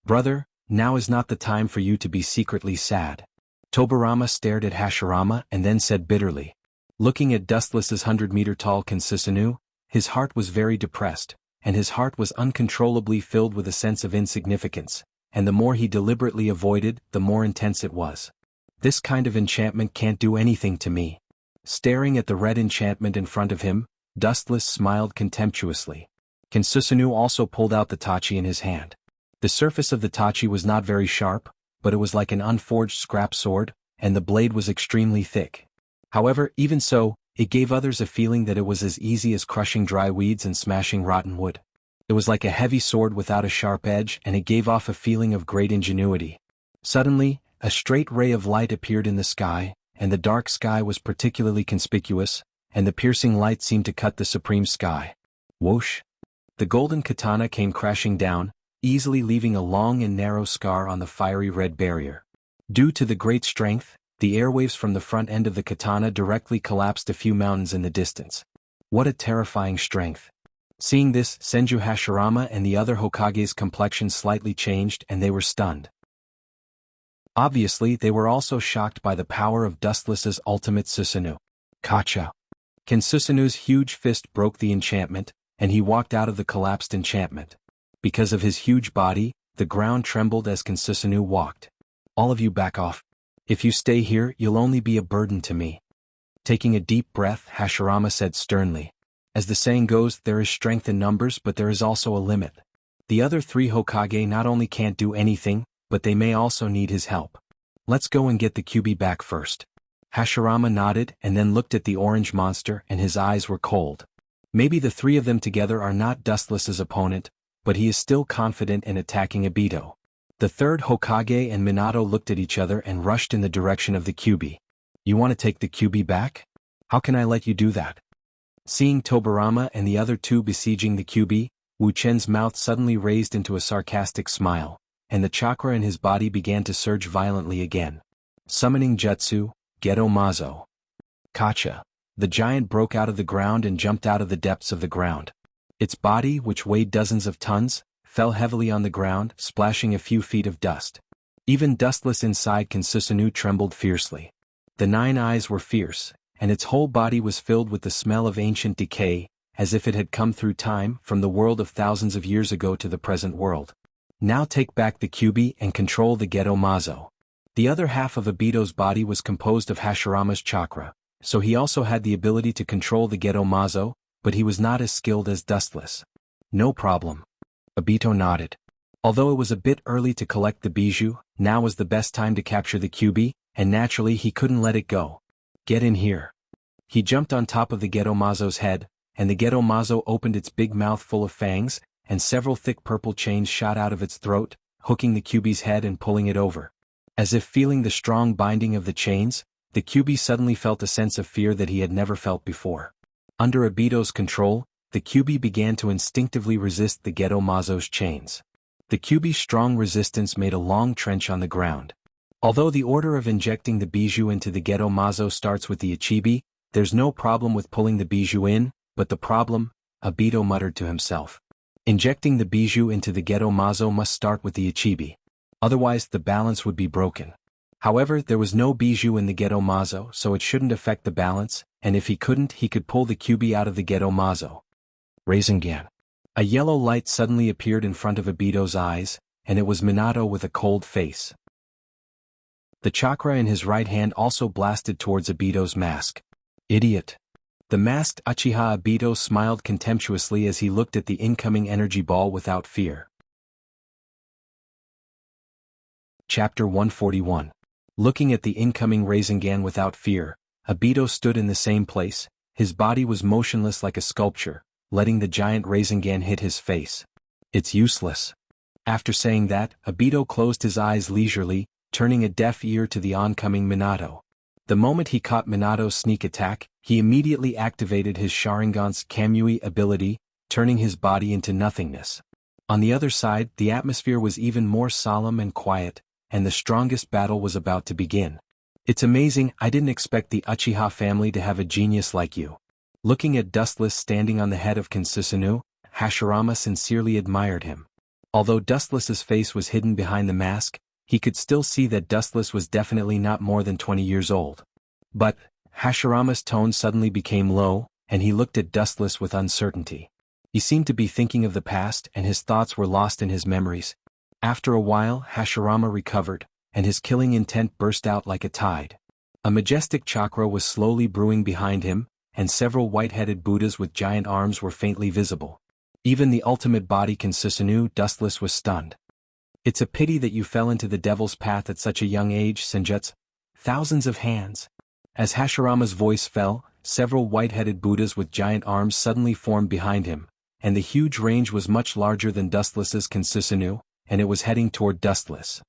Speaker 1: Brother, now is not the time for you to be secretly sad. Tobirama stared at Hashirama and then said bitterly. Looking at Dustless's 100-meter-tall Kensusuno, his heart was very depressed, and his heart was uncontrollably filled with a sense of insignificance, and the more he deliberately avoided, the more intense it was. This kind of enchantment can't do anything to me. Staring at the red enchantment in front of him, Dustless smiled contemptuously. Kensusuno also pulled out the tachi in his hand. The surface of the tachi was not very sharp, but it was like an unforged scrap sword, and the blade was extremely thick. However, even so, it gave others a feeling that it was as easy as crushing dry weeds and smashing rotten wood. It was like a heavy sword without a sharp edge, and it gave off a feeling of great ingenuity. Suddenly, a straight ray of light appeared in the sky, and the dark sky was particularly conspicuous, and the piercing light seemed to cut the supreme sky. Whoosh! The golden katana came crashing down, easily leaving a long and narrow scar on the fiery red barrier. Due to the great strength, the airwaves from the front end of the katana directly collapsed a few mountains in the distance. What a terrifying strength! Seeing this, Senju Hashirama and the other Hokage's complexion slightly changed and they were stunned. Obviously, they were also shocked by the power of Dustless's ultimate Susanoo. Kacha! Susanoo's huge fist broke the enchantment, and he walked out of the collapsed enchantment. Because of his huge body, the ground trembled as Susanoo walked. All of you back off. If you stay here, you'll only be a burden to me. Taking a deep breath, Hashirama said sternly. As the saying goes, there is strength in numbers, but there is also a limit. The other three Hokage not only can't do anything, but they may also need his help. Let's go and get the Kyuubi back first. Hashirama nodded and then looked at the orange monster and his eyes were cold. Maybe the three of them together are not Dustless's opponent, but he is still confident in attacking Obito. The third Hokage and Minato looked at each other and rushed in the direction of the Kyuubi. You want to take the Kyuubi back? How can I let you do that? Seeing Tobirama and the other two besieging the Kyuubi, Wu Chen's mouth suddenly raised into a sarcastic smile, and the chakra in his body began to surge violently again. Summoning Jutsu, Geto Mazo. Kacha. The giant broke out of the ground and jumped out of the depths of the ground. Its body, which weighed dozens of tons, fell heavily on the ground, splashing a few feet of dust. Even Dustless inside Susanoo trembled fiercely. The 9 eyes were fierce, and its whole body was filled with the smell of ancient decay, as if it had come through time from the world of thousands of years ago to the present world. Now take back the Kyuubi and control the Geto Mazo. The other half of Obito's body was composed of Hashirama's chakra, so he also had the ability to control the Geto Mazo, but he was not as skilled as Dustless. No problem. Obito nodded. Although it was a bit early to collect the bijou, now was the best time to capture the Kyuubi, and naturally he couldn't let it go. Get in here. He jumped on top of the Geto Mazo's head, and the Geto Mazo opened its big mouth full of fangs, and several thick purple chains shot out of its throat, hooking the Kyuubi's head and pulling it over. As if feeling the strong binding of the chains, the Kyuubi suddenly felt a sense of fear that he had never felt before. Under Obito's control, the Kyuubi began to instinctively resist the Geto Mazo's chains. The Kyuubi's strong resistance made a long trench on the ground. Although the order of injecting the bijou into the Geto Mazo starts with the Ichibi, there's no problem with pulling the bijou in, but the problem, Obito muttered to himself. Injecting the bijou into the Geto Mazo must start with the Ichibi. Otherwise the balance would be broken. However, there was no bijou in the Geto Mazo, so it shouldn't affect the balance, and if he couldn't, he could pull the Kyuubi out of the Geto Mazo. Rasengan. A yellow light suddenly appeared in front of Obito's eyes, and it was Minato with a cold face. The chakra in his right hand also blasted towards Obito's mask. Idiot. The masked Uchiha Obito smiled contemptuously as he looked at the incoming energy ball without fear. Chapter 141. Looking at the incoming Rasengan without fear, Obito stood in the same place, his body was motionless like a sculpture, letting the giant Rasengan hit his face. It's useless. After saying that, Obito closed his eyes leisurely, turning a deaf ear to the oncoming Minato. The moment he caught Minato's sneak attack, he immediately activated his Sharingan's Kamui ability, turning his body into nothingness. On the other side, the atmosphere was even more solemn and quiet, and the strongest battle was about to begin. It's amazing, I didn't expect the Uchiha family to have a genius like you. Looking at Dustless standing on the head of Susanoo, Hashirama sincerely admired him. Although Dustless's face was hidden behind the mask, he could still see that Dustless was definitely not more than 20 years old. But, Hashirama's tone suddenly became low, and he looked at Dustless with uncertainty. He seemed to be thinking of the past and his thoughts were lost in his memories. After a while, Hashirama recovered, and his killing intent burst out like a tide. A majestic chakra was slowly brewing behind him, and several white-headed Buddhas with giant arms were faintly visible. Even the ultimate body Susanoo, Dustless was stunned. It's a pity that you fell into the devil's path at such a young age, Senjutsu. Thousands of hands. As Hashirama's voice fell, several white-headed Buddhas with giant arms suddenly formed behind him, and the huge range was much larger than Dustless's Kansusunu, and it was heading toward Dustless.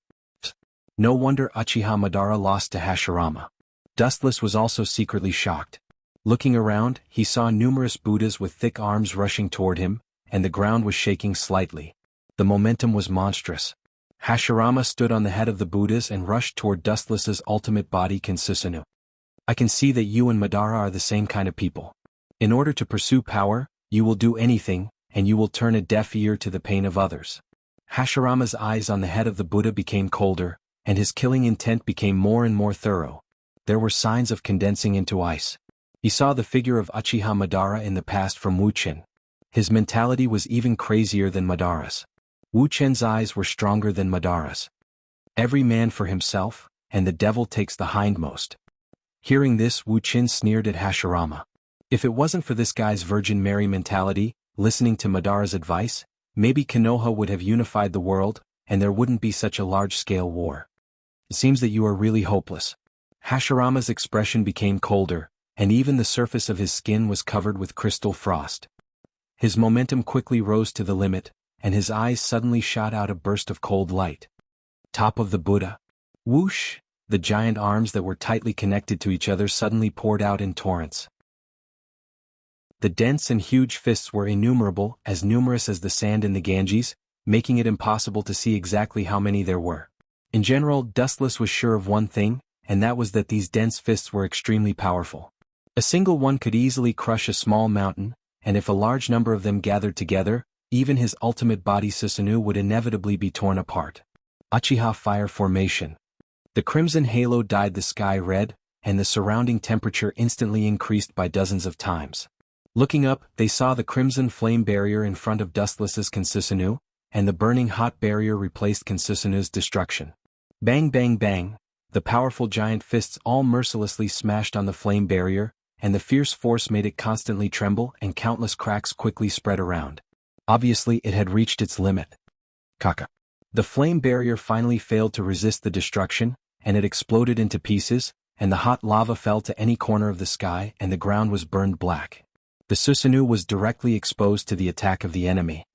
Speaker 1: No wonder Uchiha Madara lost to Hashirama. Dustless was also secretly shocked. Looking around, he saw numerous Buddhas with thick arms rushing toward him, and the ground was shaking slightly. The momentum was monstrous. Hashirama stood on the head of the Buddhas and rushed toward Dustless's ultimate body Kansusunu. I can see that you and Madara are the same kind of people. In order to pursue power, you will do anything, and you will turn a deaf ear to the pain of others. Hashirama's eyes on the head of the Buddha became colder, and his killing intent became more and more thorough. There were signs of condensing into ice. He saw the figure of Uchiha Madara in the past from Wuchen. His mentality was even crazier than Madara's. Wuchen's eyes were stronger than Madara's. Every man for himself, and the devil takes the hindmost. Hearing this, Wuchen sneered at Hashirama. If it wasn't for this guy's Virgin Mary mentality, listening to Madara's advice, maybe Konoha would have unified the world, and there wouldn't be such a large-scale war. It seems that you are really hopeless. Hashirama's expression became colder, and even the surface of his skin was covered with crystal frost. His momentum quickly rose to the limit, and his eyes suddenly shot out a burst of cold light. Top of the Buddha. Whoosh! The giant arms that were tightly connected to each other suddenly poured out in torrents. The dense and huge fists were innumerable, as numerous as the sand in the Ganges, making it impossible to see exactly how many there were. In general, Dustless was sure of one thing, and that was that these dense fists were extremely powerful. A single one could easily crush a small mountain, and if a large number of them gathered together, even his ultimate body Susanoo would inevitably be torn apart. Uchiha Fire Formation. The crimson halo dyed the sky red, and the surrounding temperature instantly increased by dozens of times. Looking up, they saw the crimson flame barrier in front of Dustless's Kansusunu, and the burning hot barrier replaced Kansusunu's destruction. Bang bang bang, the powerful giant fists all mercilessly smashed on the flame barrier, and the fierce force made it constantly tremble and countless cracks quickly spread around. Obviously it had reached its limit. Kaka. The flame barrier finally failed to resist the destruction, and it exploded into pieces, and the hot lava fell to any corner of the sky and the ground was burned black. The Susanoo was directly exposed to the attack of the enemy.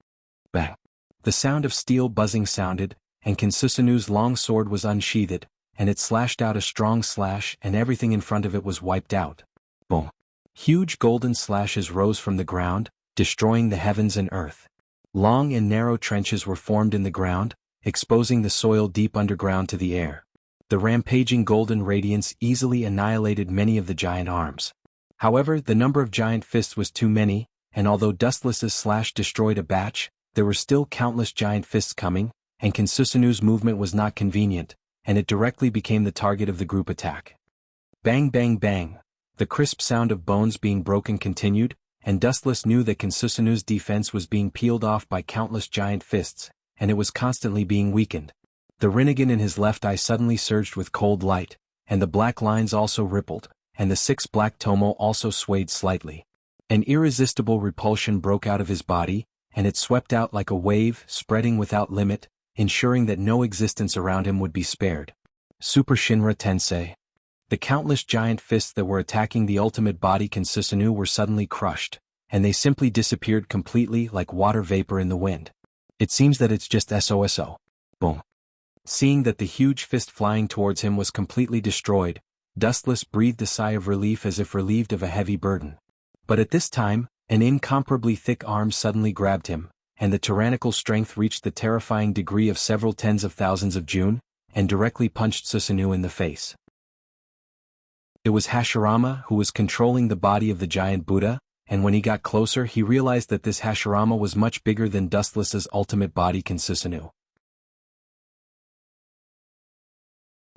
Speaker 1: Bang. The sound of steel buzzing sounded, and Kansusanu's long sword was unsheathed, and it slashed out a strong slash and everything in front of it was wiped out. Boom. Huge golden slashes rose from the ground, destroying the heavens and earth. Long and narrow trenches were formed in the ground, exposing the soil deep underground to the air. The rampaging golden radiance easily annihilated many of the giant arms. However, the number of giant fists was too many, and although Dustless's slash destroyed a batch, there were still countless giant fists coming, and Kansusanu's movement was not convenient, and it directly became the target of the group attack. Bang bang bang. The crisp sound of bones being broken continued, and Dustless knew that Kansusanu's defense was being peeled off by countless giant fists, and it was constantly being weakened. The Rinnegan in his left eye suddenly surged with cold light, and the black lines also rippled, and the 6 black tomo also swayed slightly. An irresistible repulsion broke out of his body, and it swept out like a wave, spreading without limit, ensuring that no existence around him would be spared. Super Shinra Tensei. The countless giant fists that were attacking the ultimate body Kansusanu were suddenly crushed, and they simply disappeared completely like water vapor in the wind. It seems that it's just SOSO. Boom. Seeing that the huge fist flying towards him was completely destroyed, Dustless breathed a sigh of relief as if relieved of a heavy burden. But at this time, an incomparably thick arm suddenly grabbed him, and the tyrannical strength reached the terrifying degree of several tens of thousands of June, and directly punched Susanoo in the face. It was Hashirama who was controlling the body of the giant Buddha, and when he got closer he realized that this Hashirama was much bigger than Dustless's ultimate body Kansusanoo.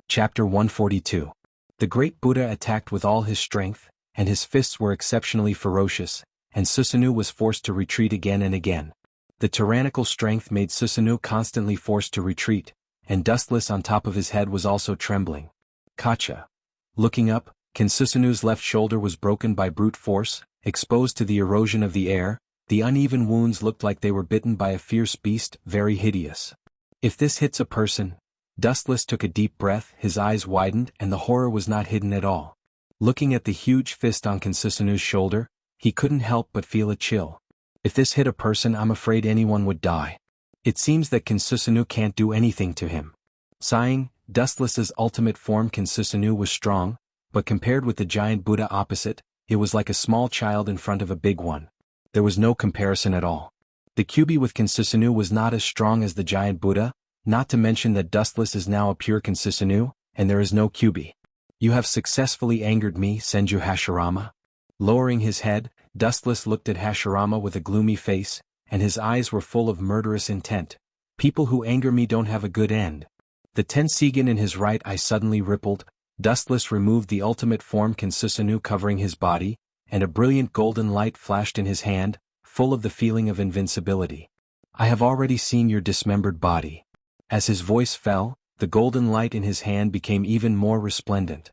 Speaker 1: Chapter 142. The great Buddha attacked with all his strength, and his fists were exceptionally ferocious, and Susanoo was forced to retreat again and again. The tyrannical strength made Susanoo constantly forced to retreat, and Dustless on top of his head was also trembling. Kacha. Looking up, Kansusanoo's left shoulder was broken by brute force, exposed to the erosion of the air. The uneven wounds looked like they were bitten by a fierce beast, very hideous. If this hits a person, Dustless took a deep breath, his eyes widened, and the horror was not hidden at all. Looking at the huge fist on Kansusanu's shoulder, he couldn't help but feel a chill. If this hit a person, I'm afraid anyone would die. It seems that Kansusanu can't do anything to him. Sighing, Dustless's ultimate form Kansusanu was strong, but compared with the giant Buddha opposite, it was like a small child in front of a big one. There was no comparison at all. The Kyubi with Kansusanu was not as strong as the giant Buddha, not to mention that Dustless is now a pure Kansusanu, and there is no Kyubi. You have successfully angered me, Senju Hashirama. Lowering his head, Dustless looked at Hashirama with a gloomy face, and his eyes were full of murderous intent. People who anger me don't have a good end. The Tensigin in his right eye suddenly rippled. Dustless removed the ultimate form Kansusanu covering his body, and a brilliant golden light flashed in his hand, full of the feeling of invincibility. I have already seen your dismembered body. As his voice fell, the golden light in his hand became even more resplendent.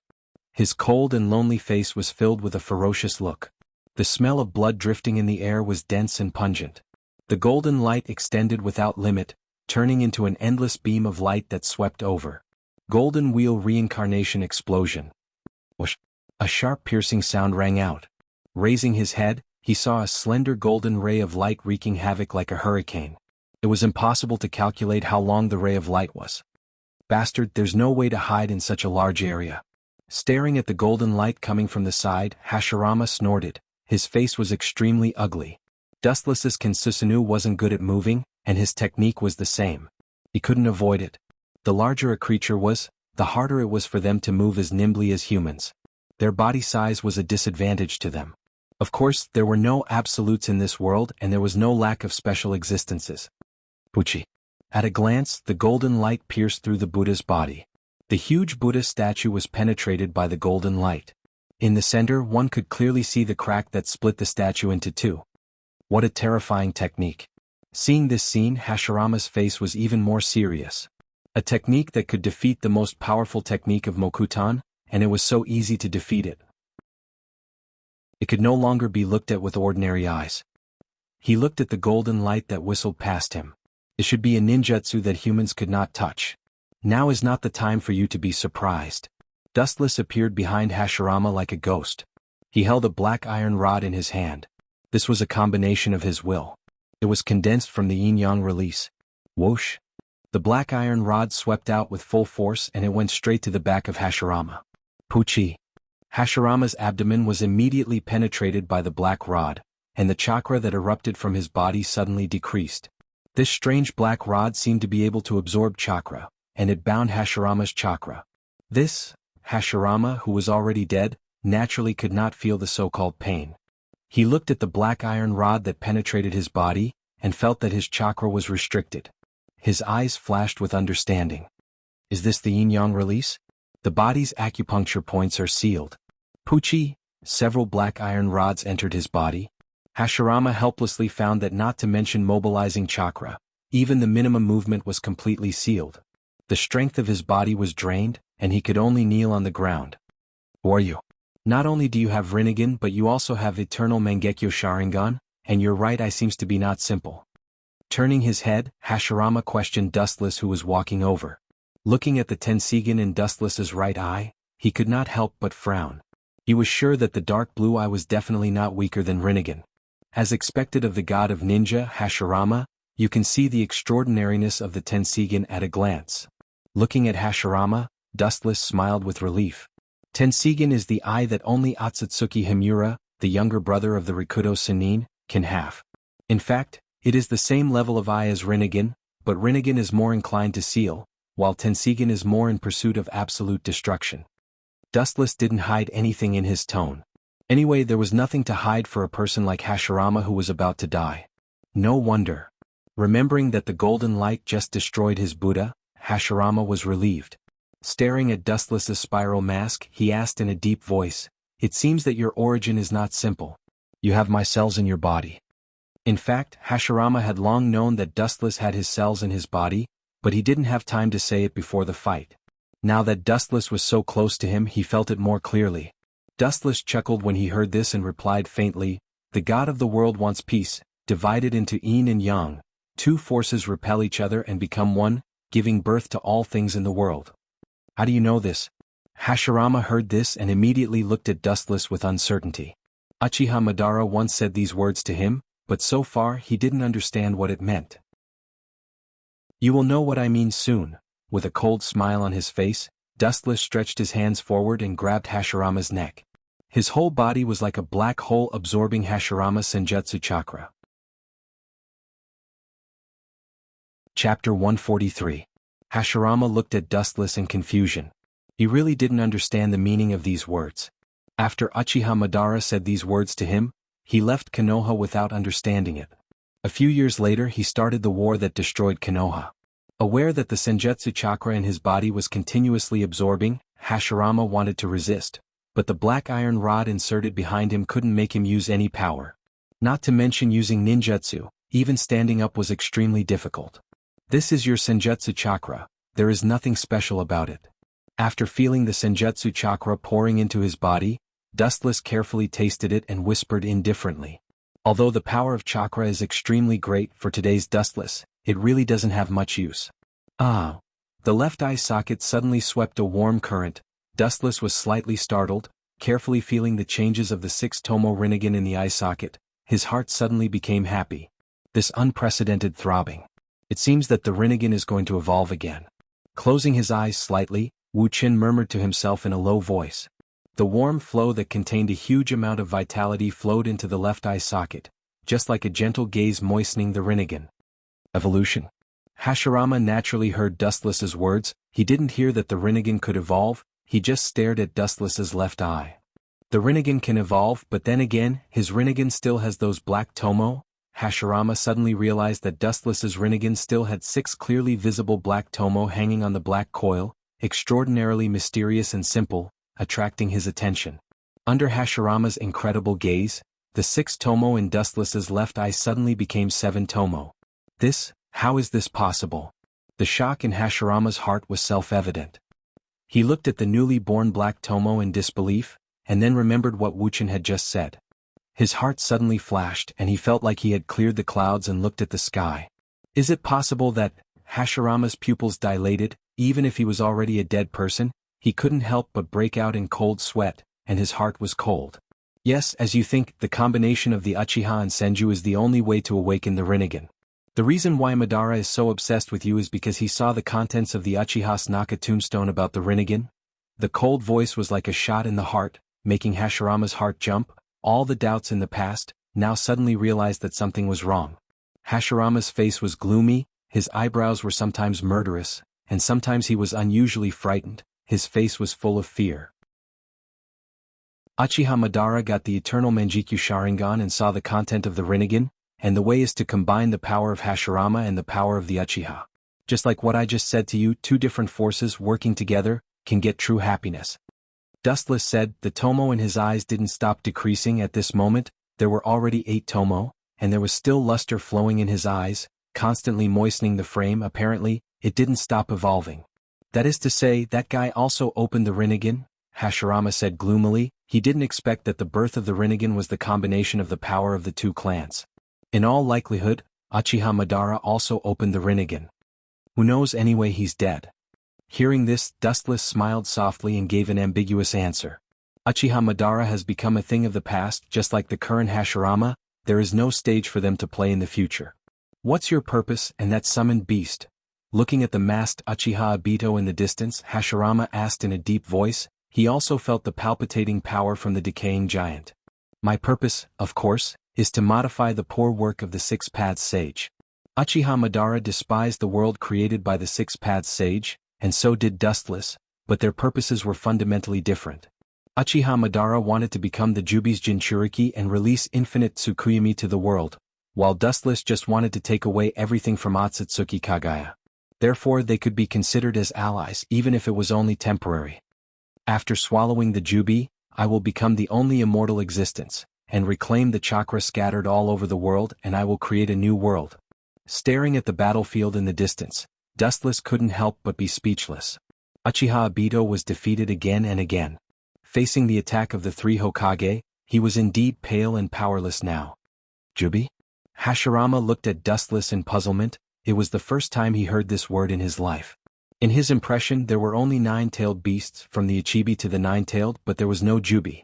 Speaker 1: His cold and lonely face was filled with a ferocious look. The smell of blood drifting in the air was dense and pungent. The golden light extended without limit, turning into an endless beam of light that swept over. Golden Wheel Reincarnation Explosion. Whoosh! A sharp piercing sound rang out. Raising his head, he saw a slender golden ray of light wreaking havoc like a hurricane. It was impossible to calculate how long the ray of light was. Bastard, there's no way to hide in such a large area. Staring at the golden light coming from the side, Hashirama snorted. His face was extremely ugly. Dustless's Kansusanu wasn't good at moving, and his technique was the same. He couldn't avoid it. The larger a creature was, the harder it was for them to move as nimbly as humans. Their body size was a disadvantage to them. Of course, there were no absolutes in this world, and there was no lack of special existences. Puchi. At a glance, the golden light pierced through the Buddha's body. The huge Buddha statue was penetrated by the golden light. In the center, one could clearly see the crack that split the statue into two. What a terrifying technique. Seeing this scene, Hashirama's face was even more serious. A technique that could defeat the most powerful technique of Mokutan, and it was so easy to defeat it. It could no longer be looked at with ordinary eyes. He looked at the golden light that whistled past him. It should be a ninjutsu that humans could not touch. Now is not the time for you to be surprised. Dustless appeared behind Hashirama like a ghost. He held a black iron rod in his hand. This was a combination of his will. It was condensed from the yin-yang release. Whoosh! The black iron rod swept out with full force and it went straight to the back of Hashirama. Puchi! Hashirama's abdomen was immediately penetrated by the black rod, and the chakra that erupted from his body suddenly decreased. This strange black rod seemed to be able to absorb chakra, and it bound Hashirama's chakra. This, Hashirama, who was already dead, naturally could not feel the so-called pain. He looked at the black iron rod that penetrated his body, and felt that his chakra was restricted. His eyes flashed with understanding. Is this the yin-yang release? The body's acupuncture points are sealed. Puchi, several black iron rods entered his body. Hashirama helplessly found that not to mention mobilizing chakra, even the minimum movement was completely sealed. The strength of his body was drained, and he could only kneel on the ground. Who are you? Not only do you have Rinnegan but you also have Eternal Mangekyo Sharingan, and your right eye seems to be not simple. Turning his head, Hashirama questioned Dustless who was walking over. Looking at the Tensigin in Dustless's right eye, he could not help but frown. He was sure that the dark blue eye was definitely not weaker than Rinnegan. As expected of the god of ninja, Hashirama, you can see the extraordinariness of the Tensigin at a glance. Looking at Hashirama, Dustless smiled with relief. Tensigin is the eye that only Otsutsuki Himura, the younger brother of the Rikudo Sannin, can have. In fact, it is the same level of eye as Rinnegan, but Rinnegan is more inclined to seal, while Tensigin is more in pursuit of absolute destruction. Dustless didn't hide anything in his tone. Anyway, there was nothing to hide for a person like Hashirama who was about to die. No wonder. Remembering that the golden light just destroyed his Buddha, Hashirama was relieved. Staring at Dustless's spiral mask, he asked in a deep voice, "It seems that your origin is not simple. You have my cells in your body." In fact, Hashirama had long known that Dustless had his cells in his body, but he didn't have time to say it before the fight. Now that Dustless was so close to him, he felt it more clearly. Dustless chuckled when he heard this and replied faintly, "The god of the world wants peace, divided into yin and yang. Two forces repel each other and become one, giving birth to all things in the world. How do you know this? Hashirama heard this and immediately looked at Dustless with uncertainty. Uchiha Madara once said these words to him, but so far he didn't understand what it meant. You will know what I mean soon. With a cold smile on his face, Dustless stretched his hands forward and grabbed Hashirama's neck. His whole body was like a black hole absorbing Hashirama's Senjutsu chakra. Chapter 143. Hashirama looked at Dustless in confusion. He really didn't understand the meaning of these words. After Uchiha Madara said these words to him, he left Konoha without understanding it. A few years later he started the war that destroyed Konoha. Aware that the Senjutsu chakra in his body was continuously absorbing, Hashirama wanted to resist, but the black iron rod inserted behind him couldn't make him use any power. Not to mention using ninjutsu, even standing up was extremely difficult. This is your Senjutsu chakra, there is nothing special about it. After feeling the Senjutsu chakra pouring into his body, Dustless carefully tasted it and whispered indifferently. Although the power of chakra is extremely great for today's Dustless, it really doesn't have much use. Ah! The left eye socket suddenly swept a warm current. Dustless was slightly startled, carefully feeling the changes of the 6 Tomo Rinnegan in the eye socket. His heart suddenly became happy. This unprecedented throbbing. It seems that the Rinnegan is going to evolve again. Closing his eyes slightly, Wu Qin murmured to himself in a low voice. The warm flow that contained a huge amount of vitality flowed into the left eye socket, just like a gentle gaze moistening the Rinnegan. Evolution. Hashirama naturally heard Dustless's words. He didn't hear that the Rinnegan could evolve, he just stared at Dustless's left eye. The Rinnegan can evolve, but then again, his Rinnegan still has those black Tomo. Hashirama suddenly realized that Dustless's Rinnegan still had 6 clearly visible black Tomo hanging on the black coil, extraordinarily mysterious and simple, attracting his attention. Under Hashirama's incredible gaze, the 6 Tomo in Dustless's left eye suddenly became 7 Tomo. How is this possible? The shock in Hashirama's heart was self-evident. He looked at the newly born black Tomo in disbelief, and then remembered what Wu Qin had just said. His heart suddenly flashed and he felt like he had cleared the clouds and looked at the sky. Is it possible that, Hashirama's pupils dilated, even if he was already a dead person, he couldn't help but break out in cold sweat, and his heart was cold. Yes, as you think, the combination of the Uchiha and Senju is the only way to awaken the Rinnegan. The reason why Madara is so obsessed with you is because he saw the contents of the Uchiha's Naka tombstone about the Rinnegan. The cold voice was like a shot in the heart, making Hashirama's heart jump. All the doubts in the past, now suddenly realized that something was wrong. Hashirama's face was gloomy, his eyebrows were sometimes murderous, and sometimes he was unusually frightened, his face was full of fear. Uchiha Madara got the eternal Manjikyu Sharingan and saw the content of the Rinnegan, and the way is to combine the power of Hashirama and the power of the Uchiha. Just like what I just said to you, 2 different forces working together can get true happiness. Dustless said. The Tomo in his eyes didn't stop decreasing at this moment. There were already 8 Tomo, and there was still luster flowing in his eyes, constantly moistening the frame. Apparently, it didn't stop evolving. That is to say, that guy also opened the Rinnegan, Hashirama said gloomily. He didn't expect that the birth of the Rinnegan was the combination of the power of the 2 clans. In all likelihood, Uchiha Madara also opened the Rinnegan. Who knows, anyway, he's dead. Hearing this, Dustless smiled softly and gave an ambiguous answer. Uchiha Madara has become a thing of the past, just like the current Hashirama. There is no stage for them to play in the future. What's your purpose and that summoned beast? Looking at the masked Uchiha Obito in the distance, Hashirama asked in a deep voice. He also felt the palpitating power from the decaying giant. My purpose, of course, is to modify the poor work of the 6 Paths Sage. Uchiha Madara despised the world created by the 6 Paths Sage, and so did Dustless, but their purposes were fundamentally different. Uchiha Madara wanted to become the Jubi's Jinchuriki and release infinite Tsukuyami to the world, while Dustless just wanted to take away everything from Otsutsuki Kagaya. Therefore they could be considered as allies even if it was only temporary. After swallowing the Jubi, I will become the only immortal existence, and reclaim the chakra scattered all over the world, and I will create a new world. Staring at the battlefield in the distance, Dustless couldn't help but be speechless. Uchiha Obito was defeated again and again. Facing the attack of the 3 Hokage, he was indeed pale and powerless now. Jubi? Hashirama looked at Dustless in puzzlement. It was the first time he heard this word in his life. In his impression there were only 9-tailed beasts from the Ichibi to the 9-tailed, but there was no Jubi.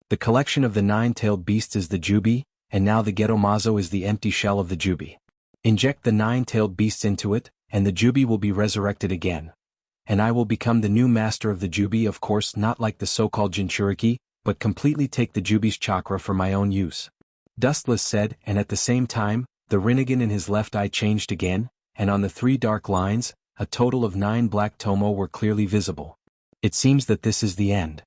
Speaker 1: The collection of the 9-tailed beasts is the Jubi, and now the Gedomazo is the empty shell of the Jubi. Inject the 9-tailed beasts into it, and the Jubi will be resurrected again. And I will become the new master of the Jubi, of course not like the so-called Jinchuriki, but completely take the Jubi's chakra for my own use. Dustless said, and at the same time, the Rinnegan in his left eye changed again, and on the 3 dark lines, a total of 9 black tomo were clearly visible. It seems that this is the end.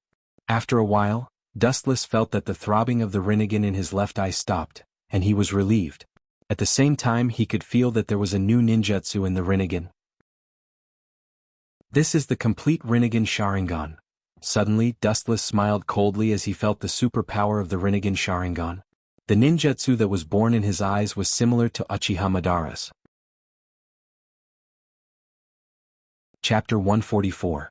Speaker 1: After a while, Dustless felt that the throbbing of the Rinnegan in his left eye stopped, and he was relieved. At the same time he could feel that there was a new ninjutsu in the Rinnegan. This is the complete Rinnegan Sharingan. Suddenly, Dustless smiled coldly as he felt the superpower of the Rinnegan Sharingan. The ninjutsu that was born in his eyes was similar to Uchiha Madara's. Chapter 144.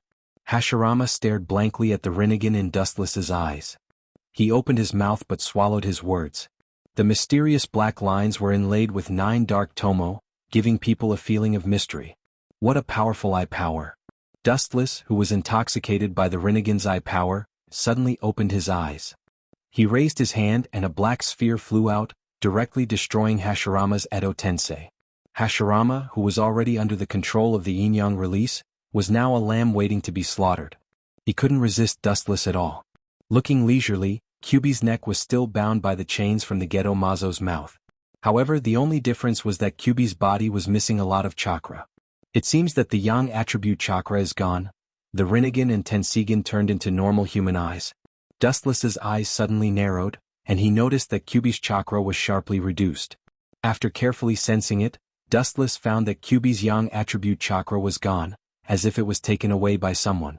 Speaker 1: Hashirama stared blankly at the Rinnegan in Dustless's eyes. He opened his mouth but swallowed his words. The mysterious black lines were inlaid with 9 dark tomo, giving people a feeling of mystery. What a powerful eye power. Dustless, who was intoxicated by the Rinnegan's eye power, suddenly opened his eyes. He raised his hand and a black sphere flew out, directly destroying Hashirama's Edo Tensei. Hashirama, who was already under the control of the yin-yang release, was now a lamb waiting to be slaughtered. He couldn't resist Dustless at all. Looking leisurely, Kyubi's neck was still bound by the chains from the Gedomazo's mouth. However, the only difference was that Kyubi's body was missing a lot of chakra. It seems that the yang attribute chakra is gone. The Rinnegan and Tensigan turned into normal human eyes. Dustless's eyes suddenly narrowed, and he noticed that Kyubi's chakra was sharply reduced. After carefully sensing it, Dustless found that Kyubi's yang attribute chakra was gone, as if it was taken away by someone.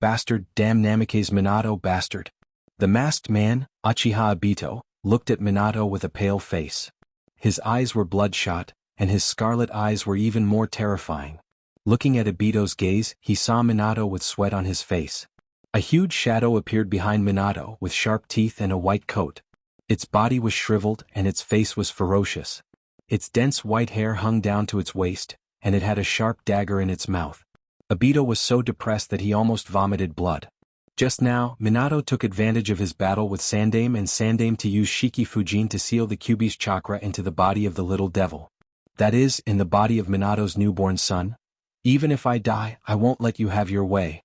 Speaker 1: Bastard, damn Namikaze Minato bastard. The masked man, Uchiha Obito, looked at Minato with a pale face. His eyes were bloodshot, and his scarlet eyes were even more terrifying. Looking at Obito's gaze, he saw Minato with sweat on his face. A huge shadow appeared behind Minato with sharp teeth and a white coat. Its body was shriveled and its face was ferocious. Its dense white hair hung down to its waist, and it had a sharp dagger in its mouth. Obito was so depressed that he almost vomited blood. Just now, Minato took advantage of his battle with Sandaime and Sandaime to use Shiki Fujin to seal the Kyubi's chakra into the body of the little devil. That is, in the body of Minato's newborn son. Even if I die, I won't let you have your way.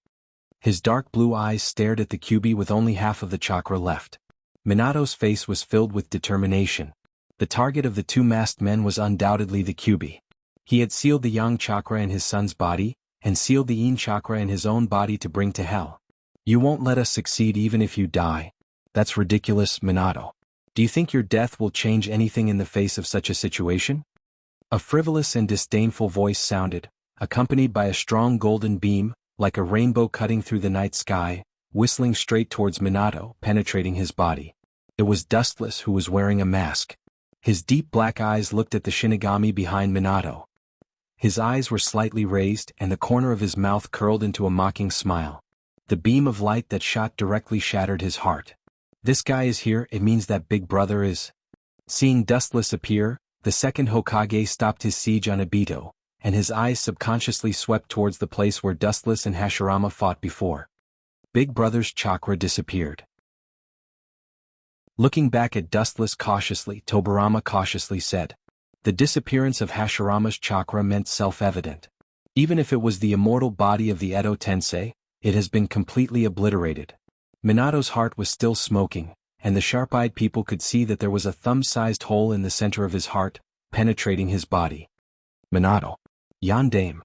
Speaker 1: His dark blue eyes stared at the Kyubi with only half of the chakra left. Minato's face was filled with determination. The target of the 2 masked men was undoubtedly the Kyubi. He had sealed the yang chakra in his son's body, and sealed the yin chakra in his own body to bring to hell. You won't let us succeed even if you die. That's ridiculous, Minato. Do you think your death will change anything in the face of such a situation? A frivolous and disdainful voice sounded, accompanied by a strong golden beam, like a rainbow cutting through the night sky, whistling straight towards Minato, penetrating his body. It was Dustless, who was wearing a mask. His deep black eyes looked at the Shinigami behind Minato. His eyes were slightly raised and the corner of his mouth curled into a mocking smile. The beam of light that shot directly shattered his heart. This guy is here, it means that Big Brother is. Seeing Dustless appear, the second Hokage stopped his siege on Obito, and his eyes subconsciously swept towards the place where Dustless and Hashirama fought before. Big Brother's chakra disappeared. Looking back at Dustless cautiously, Tobirama cautiously said. The disappearance of Hashirama's chakra meant self-evident. Even if it was the immortal body of the Edo Tensei, it has been completely obliterated. Minato's heart was still smoking, and the sharp-eyed people could see that there was a thumb-sized hole in the center of his heart, penetrating his body. Minato. Yondaime.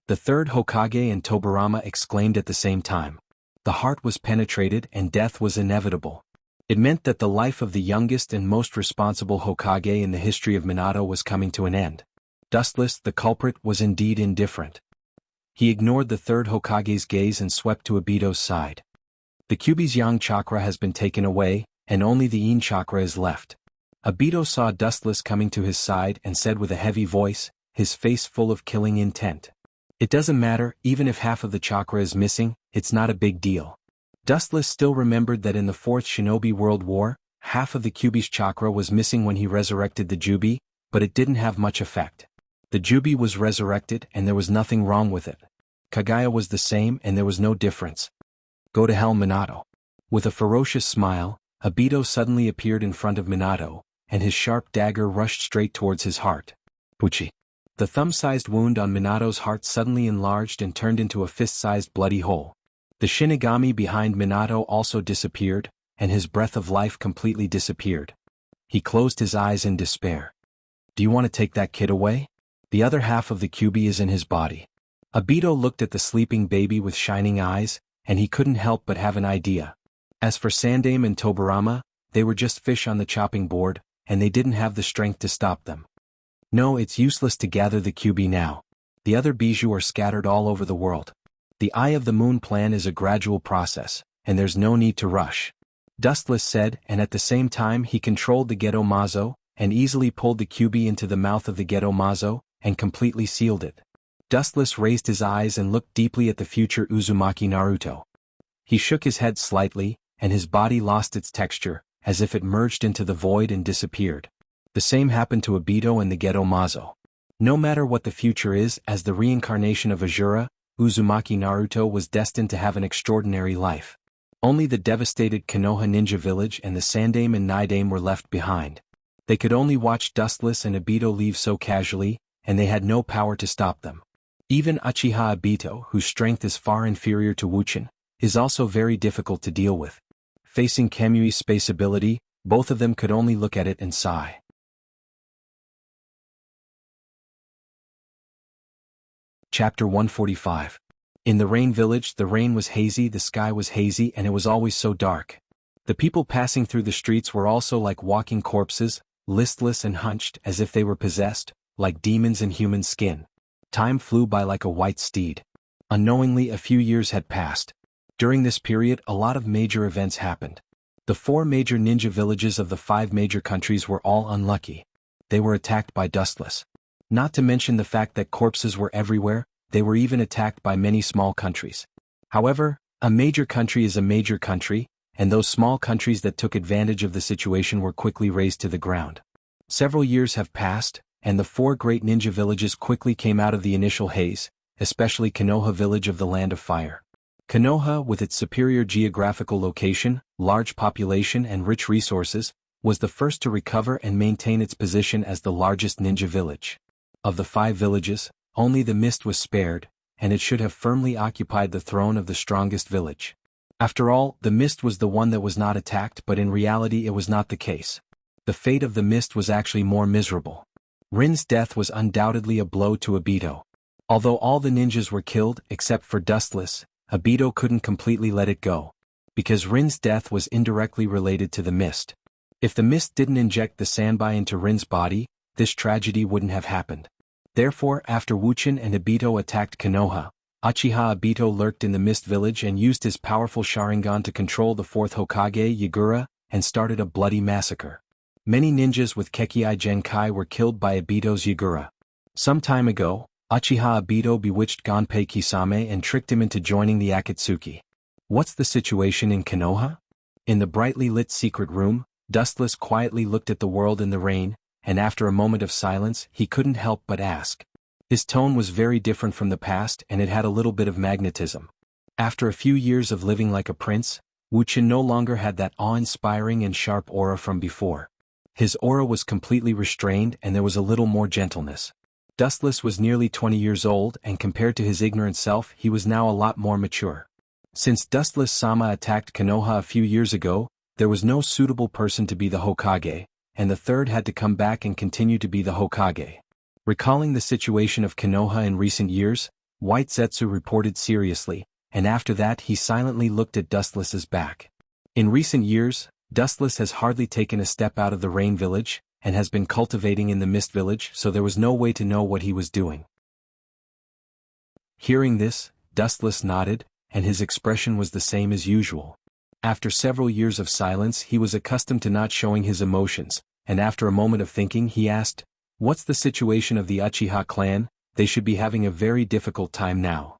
Speaker 1: The third Hokage and Tobirama exclaimed at the same time. The heart was penetrated and death was inevitable. It meant that the life of the youngest and most responsible Hokage in the history of Minato was coming to an end. Dustless, the culprit, was indeed indifferent. He ignored the third Hokage's gaze and swept to Obito's side. The Kyubi's yang chakra has been taken away, and only the yin chakra is left. Obito saw Dustless coming to his side and said with a heavy voice, his face full of killing intent. It doesn't matter, even if half of the chakra is missing, it's not a big deal. Dustless still remembered that in the Fourth Shinobi World War, half of the Kyubi's chakra was missing when he resurrected the Jubi, but it didn't have much effect. The Jubi was resurrected and there was nothing wrong with it. Kaguya was the same and there was no difference. Go to hell, Minato. With a ferocious smile, Obito suddenly appeared in front of Minato, and his sharp dagger rushed straight towards his heart. Puchi. The thumb-sized wound on Minato's heart suddenly enlarged and turned into a fist-sized bloody hole. The Shinigami behind Minato also disappeared, and his breath of life completely disappeared. He closed his eyes in despair. Do you want to take that kid away? The other half of the Kyuubi is in his body. Obito looked at the sleeping baby with shining eyes, and he couldn't help but have an idea. As for Sandaime and Tobirama, they were just fish on the chopping board, and they didn't have the strength to stop them. No, it's useless to gather the Kyuubi now. The other bijou are scattered all over the world. The Eye of the Moon plan is a gradual process, and there's no need to rush. Dustless said, and at the same time he controlled the Geto Mazo, and easily pulled the Kyuubi into the mouth of the Geto Mazo, and completely sealed it. Dustless raised his eyes and looked deeply at the future Uzumaki Naruto. He shook his head slightly, and his body lost its texture, as if it merged into the void and disappeared. The same happened to Obito and the Geto Mazo. No matter what the future is, as the reincarnation of Azura, Uzumaki Naruto was destined to have an extraordinary life. Only the devastated Konoha ninja village and the Sandaime and Nidaime were left behind. They could only watch Dustless and Obito leave so casually, and they had no power to stop them. Even Uchiha Obito, whose strength is far inferior to Wuchin, is also very difficult to deal with. Facing Kamui's space ability, both of them could only look at it and sigh. Chapter 145. In the Rain Village, the rain was hazy, the sky was hazy, and it was always so dark. The people passing through the streets were also like walking corpses, listless and hunched as if they were possessed, like demons in human skin. Time flew by like a white steed. Unknowingly, a few years had passed. During this period, a lot of major events happened. The 4 major ninja villages of the 5 major countries were all unlucky. They were attacked by Dustless. Not to mention the fact that corpses were everywhere, they were even attacked by many small countries. However, a major country is a major country, and those small countries that took advantage of the situation were quickly razed to the ground. Several years have passed, and the 4 great ninja villages quickly came out of the initial haze, especially Konoha village of the Land of Fire. Konoha, with its superior geographical location, large population and rich resources, was the first to recover and maintain its position as the largest ninja village. Of the 5 villages, only the Mist was spared, and it should have firmly occupied the throne of the strongest village. After all, the Mist was the one that was not attacked, but in reality it was not the case. The fate of the Mist was actually more miserable. Rin's death was undoubtedly a blow to Obito. Although all the ninjas were killed except for Dustless, Obito couldn't completely let it go. Because Rin's death was indirectly related to the Mist. If the Mist didn't inject the Sanbai into Rin's body, this tragedy wouldn't have happened. Therefore, after Wuchin and Obito attacked Konoha, Uchiha Obito lurked in the Mist Village and used his powerful Sharingan to control the 4th Hokage, Yagura, and started a bloody massacre. Many ninjas with Kekkei Genkai were killed by Obito's Yagura. Some time ago, Uchiha Obito bewitched Gonpei Kisame and tricked him into joining the Akatsuki. What's the situation in Konoha? In the brightly lit secret room, Dustless quietly looked at the world in the rain, and after a moment of silence, he couldn't help but ask. His tone was very different from the past and it had a little bit of magnetism. After a few years of living like a prince, Wuchin no longer had that awe-inspiring and sharp aura from before. His aura was completely restrained and there was a little more gentleness. Dustless was nearly 20 years old and compared to his ignorant self he was now a lot more mature. Since Dustless-sama attacked Konoha a few years ago, there was no suitable person to be the Hokage, and the 3rd had to come back and continue to be the Hokage. Recalling the situation of Konoha in recent years, White Zetsu reported seriously, and after that he silently looked at Dustless's back. In recent years, Dustless has hardly taken a step out of the Rain Village, and has been cultivating in the Mist Village, so there was no way to know what he was doing. Hearing this, Dustless nodded, and his expression was the same as usual. After several years of silence he was accustomed to not showing his emotions, and after a moment of thinking he asked, "What's the situation of the Uchiha clan? They should be having a very difficult time now."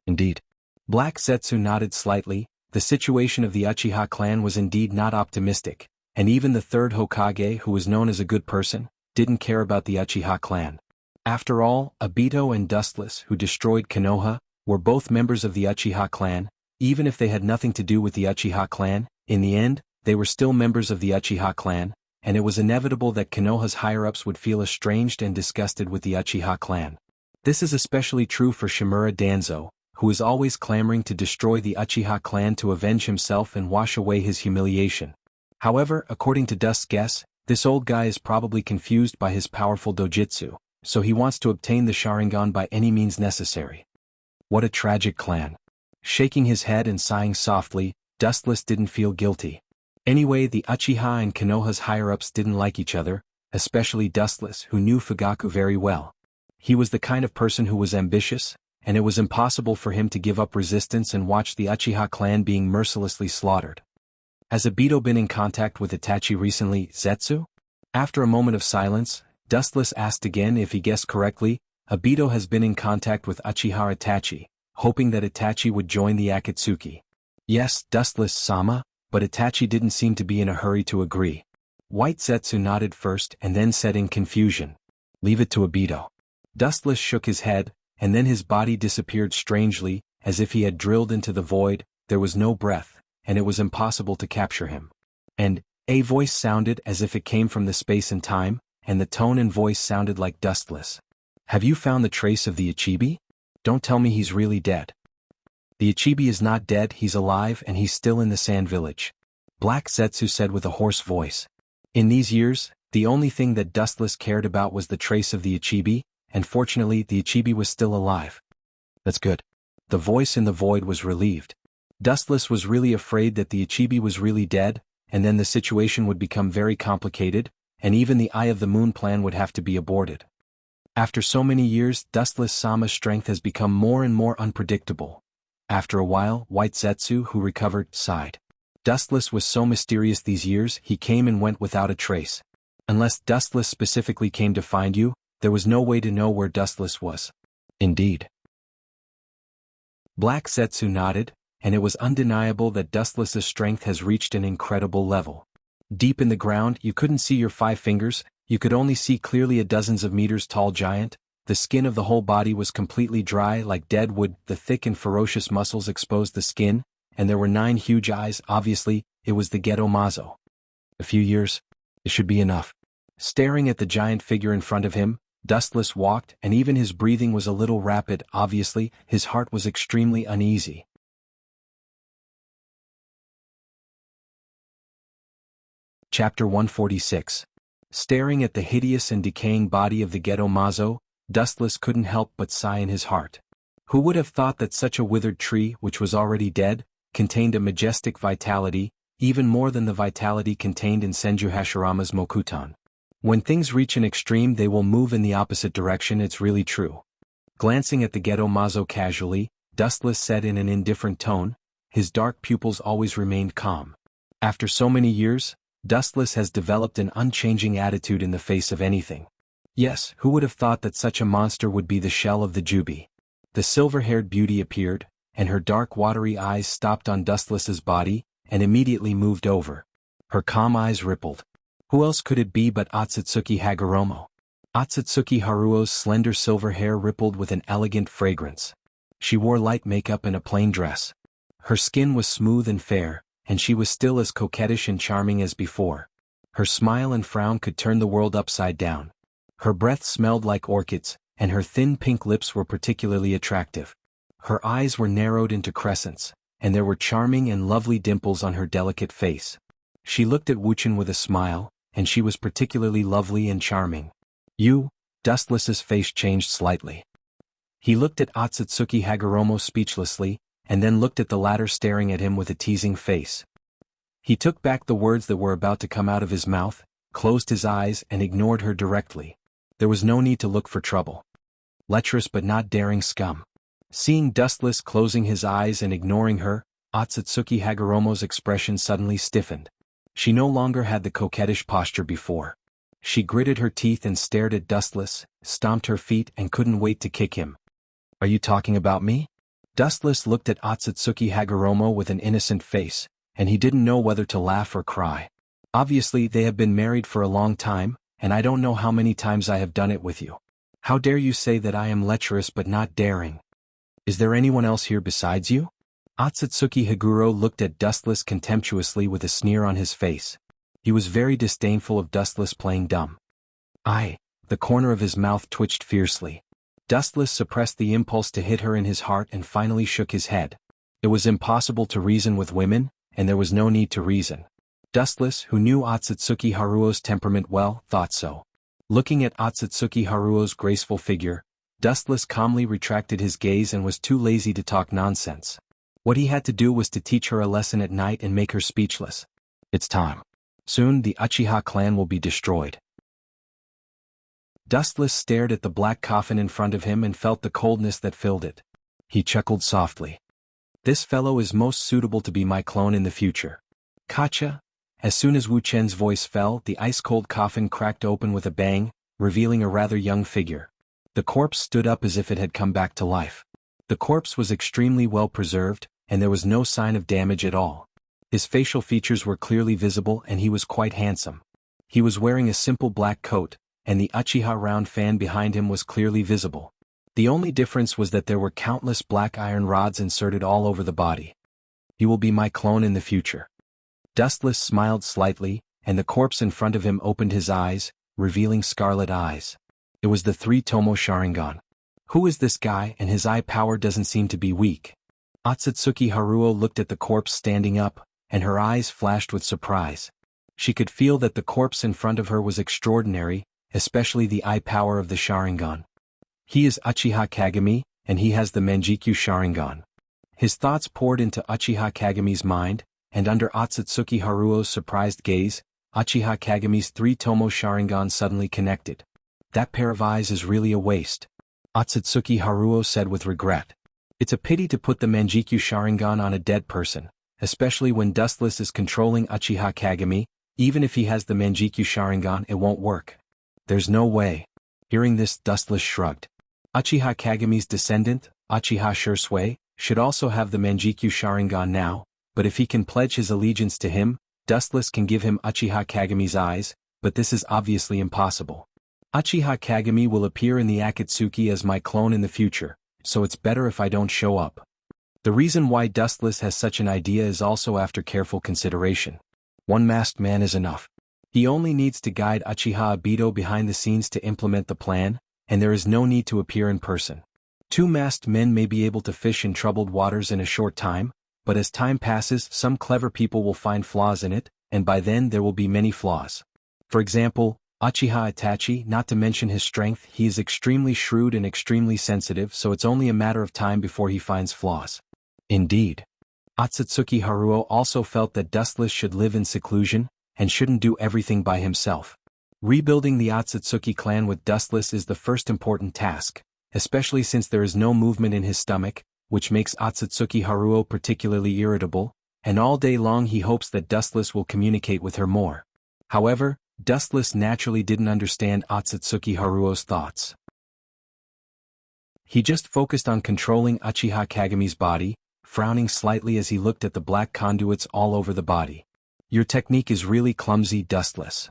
Speaker 1: Indeed. Black Zetsu nodded slightly. The situation of the Uchiha clan was indeed not optimistic, and even the 3rd Hokage, who was known as a good person, didn't care about the Uchiha clan. After all, Obito and Dustless, who destroyed Konoha, were both members of the Uchiha clan. Even if they had nothing to do with the Uchiha clan, in the end, they were still members of the Uchiha clan, and it was inevitable that Konoha's higher-ups would feel estranged and disgusted with the Uchiha clan. This is especially true for Shimura Danzo, who is always clamoring to destroy the Uchiha clan to avenge himself and wash away his humiliation. However, according to Dust's guess, this old guy is probably confused by his powerful dojutsu, so he wants to obtain the Sharingan by any means necessary. What a tragic clan. Shaking his head and sighing softly, Dustless didn't feel guilty. Anyway, the Uchiha and Konoha's higher-ups didn't like each other, especially Dustless, who knew Fugaku very well. He was the kind of person who was ambitious, and it was impossible for him to give up resistance and watch the Uchiha clan being mercilessly slaughtered. Has Obito been in contact with Itachi recently, Zetsu? After a moment of silence, Dustless asked again. If he guessed correctly, Obito has been in contact with Uchiha Itachi, hoping that Itachi would join the Akatsuki. Yes, Dustless-sama, but Itachi didn't seem to be in a hurry to agree. White Zetsu nodded first and then said in confusion, "Leave it to Obito." Dustless shook his head, and then his body disappeared strangely, as if he had drilled into the void. There was no breath, and it was impossible to capture him. And a voice sounded as if it came from the space and time, and the tone and voice sounded like Dustless. "Have you found the trace of the Ichibi? Don't tell me he's really dead." "The Ichibi is not dead, he's alive and he's still in the Sand Village," Black Zetsu said with a hoarse voice. In these years, the only thing that Dustless cared about was the trace of the Ichibi, and fortunately the Ichibi was still alive. "That's good." The voice in the void was relieved. Dustless was really afraid that the Ichibi was really dead, and then the situation would become very complicated, and even the Eye of the Moon plan would have to be aborted. After so many years, Dustless-sama's strength has become more and more unpredictable. After a while, White Zetsu, who recovered, sighed. Dustless was so mysterious these years, he came and went without a trace. Unless Dustless specifically came to find you, there was no way to know where Dustless was. Indeed. Black Zetsu nodded, and it was undeniable that Dustless's strength has reached an incredible level. Deep in the ground, you couldn't see your 5 fingers, you could only see clearly a dozens of meters tall giant. The skin of the whole body was completely dry like dead wood, the thick and ferocious muscles exposed the skin, and there were 9 huge eyes. Obviously, it was the Geto Mazo. A few years, it should be enough. Staring at the giant figure in front of him, Dustless walked, and even his breathing was a little rapid. Obviously, his heart was extremely uneasy. Chapter 146. Staring at the hideous and decaying body of the Geto Mazo, Dustless couldn't help but sigh in his heart. Who would have thought that such a withered tree, which was already dead, contained a majestic vitality, even more than the vitality contained in Senju Hashirama's Mokuton. When things reach an extreme, they will move in the opposite direction. It's really true. Glancing at the Geto Mazo casually, Dustless said in an indifferent tone, his dark pupils always remained calm. After so many years, Dustless has developed an unchanging attitude in the face of anything. Yes, who would have thought that such a monster would be the shell of the Jubi? The silver-haired beauty appeared, and her dark watery eyes stopped on Dustless's body, and immediately moved over. Her calm eyes rippled. Who else could it be but Otsutsuki Hagoromo? Otsutsuki Haruo's slender silver hair rippled with an elegant fragrance. She wore light makeup and a plain dress. Her skin was smooth and fair, and she was still as coquettish and charming as before. Her smile and frown could turn the world upside down. Her breath smelled like orchids, and her thin pink lips were particularly attractive. Her eyes were narrowed into crescents, and there were charming and lovely dimples on her delicate face. She looked at Wuchen with a smile, and she was particularly lovely and charming. "You?" Dustless's face changed slightly. He looked at Otsutsuki Hagoromo speechlessly, and then looked at the latter staring at him with a teasing face. He took back the words that were about to come out of his mouth, closed his eyes and ignored her directly. There was no need to look for trouble. Lecherous but not daring scum. Seeing Dustless closing his eyes and ignoring her, Otsutsuki Hagoromo's expression suddenly stiffened. She no longer had the coquettish posture before. She gritted her teeth and stared at Dustless, stomped her feet and couldn't wait to kick him. "Are you talking about me?" Dustless looked at Otsutsuki Hagoromo with an innocent face, and he didn't know whether to laugh or cry. Obviously they have been married for a long time, and I don't know how many times I have done it with you. How dare you say that I am lecherous but not daring? Is there anyone else here besides you? Otsutsuki Higuro looked at Dustless contemptuously with a sneer on his face. He was very disdainful of Dustless playing dumb. The corner of his mouth twitched fiercely. Dustless suppressed the impulse to hit her in his heart and finally shook his head. It was impossible to reason with women, and there was no need to reason. Dustless, who knew Otsutsuki Haruo's temperament well, thought so. Looking at Otsutsuki Haruo's graceful figure, Dustless calmly retracted his gaze and was too lazy to talk nonsense. What he had to do was to teach her a lesson at night and make her speechless. It's time. Soon the Uchiha clan will be destroyed. Dustless stared at the black coffin in front of him and felt the coldness that filled it. He chuckled softly. This fellow is most suitable to be my clone in the future. Kacha? As soon as Wu Chen's voice fell, the ice-cold coffin cracked open with a bang, revealing a rather young figure. The corpse stood up as if it had come back to life. The corpse was extremely well preserved, and there was no sign of damage at all. His facial features were clearly visible and he was quite handsome. He was wearing a simple black coat, and the Uchiha round fan behind him was clearly visible. The only difference was that there were countless black iron rods inserted all over the body. He will be my clone in the future. Dustless smiled slightly, and the corpse in front of him opened his eyes, revealing scarlet eyes. It was the three-tomo Sharingan. Who is this guy, and his eye power doesn't seem to be weak? Otsutsuki Haruo looked at the corpse standing up, and her eyes flashed with surprise. She could feel that the corpse in front of her was extraordinary, especially the eye power of the Sharingan. He is Uchiha Kagami, and he has the Manjikyu Sharingan. His thoughts poured into Uchiha Kagami's mind, and under Otsutsuki Haruo's surprised gaze, Uchiha Kagami's three-tomo Sharingan suddenly connected. That pair of eyes is really a waste. Otsutsuki Haruo said with regret. It's a pity to put the Manjikyu Sharingan on a dead person, especially when Dustless is controlling Uchiha Kagami. Even if he has the Manjikyu Sharingan, it won't work. There's no way. Hearing this, Dustless shrugged. Uchiha Kagami's descendant, Uchiha Shursui, should also have the Manjikyu Sharingan now, but if he can pledge his allegiance to him, Dustless can give him Uchiha Kagami's eyes, but this is obviously impossible. Uchiha Kagami will appear in the Akatsuki as my clone in the future, so it's better if I don't show up. The reason why Dustless has such an idea is also after careful consideration. One masked man is enough. He only needs to guide Uchiha Obito behind the scenes to implement the plan, and there is no need to appear in person. Two masked men may be able to fish in troubled waters in a short time, but as time passes, some clever people will find flaws in it, and by then there will be many flaws. For example, Uchiha Itachi, not to mention his strength, he is extremely shrewd and extremely sensitive, so it's only a matter of time before he finds flaws. Indeed. Otsutsuki Haruo also felt that Dustless should live in seclusion, and shouldn't do everything by himself. Rebuilding the Otsutsuki clan with Dustless is the first important task, especially since there is no movement in his stomach, which makes Otsutsuki Haruo particularly irritable, and all day long he hopes that Dustless will communicate with her more. However, Dustless naturally didn't understand Otsutsuki Haruo's thoughts. He just focused on controlling Uchiha Kagami's body, frowning slightly as he looked at the black conduits all over the body. Your technique is really clumsy, Dustless.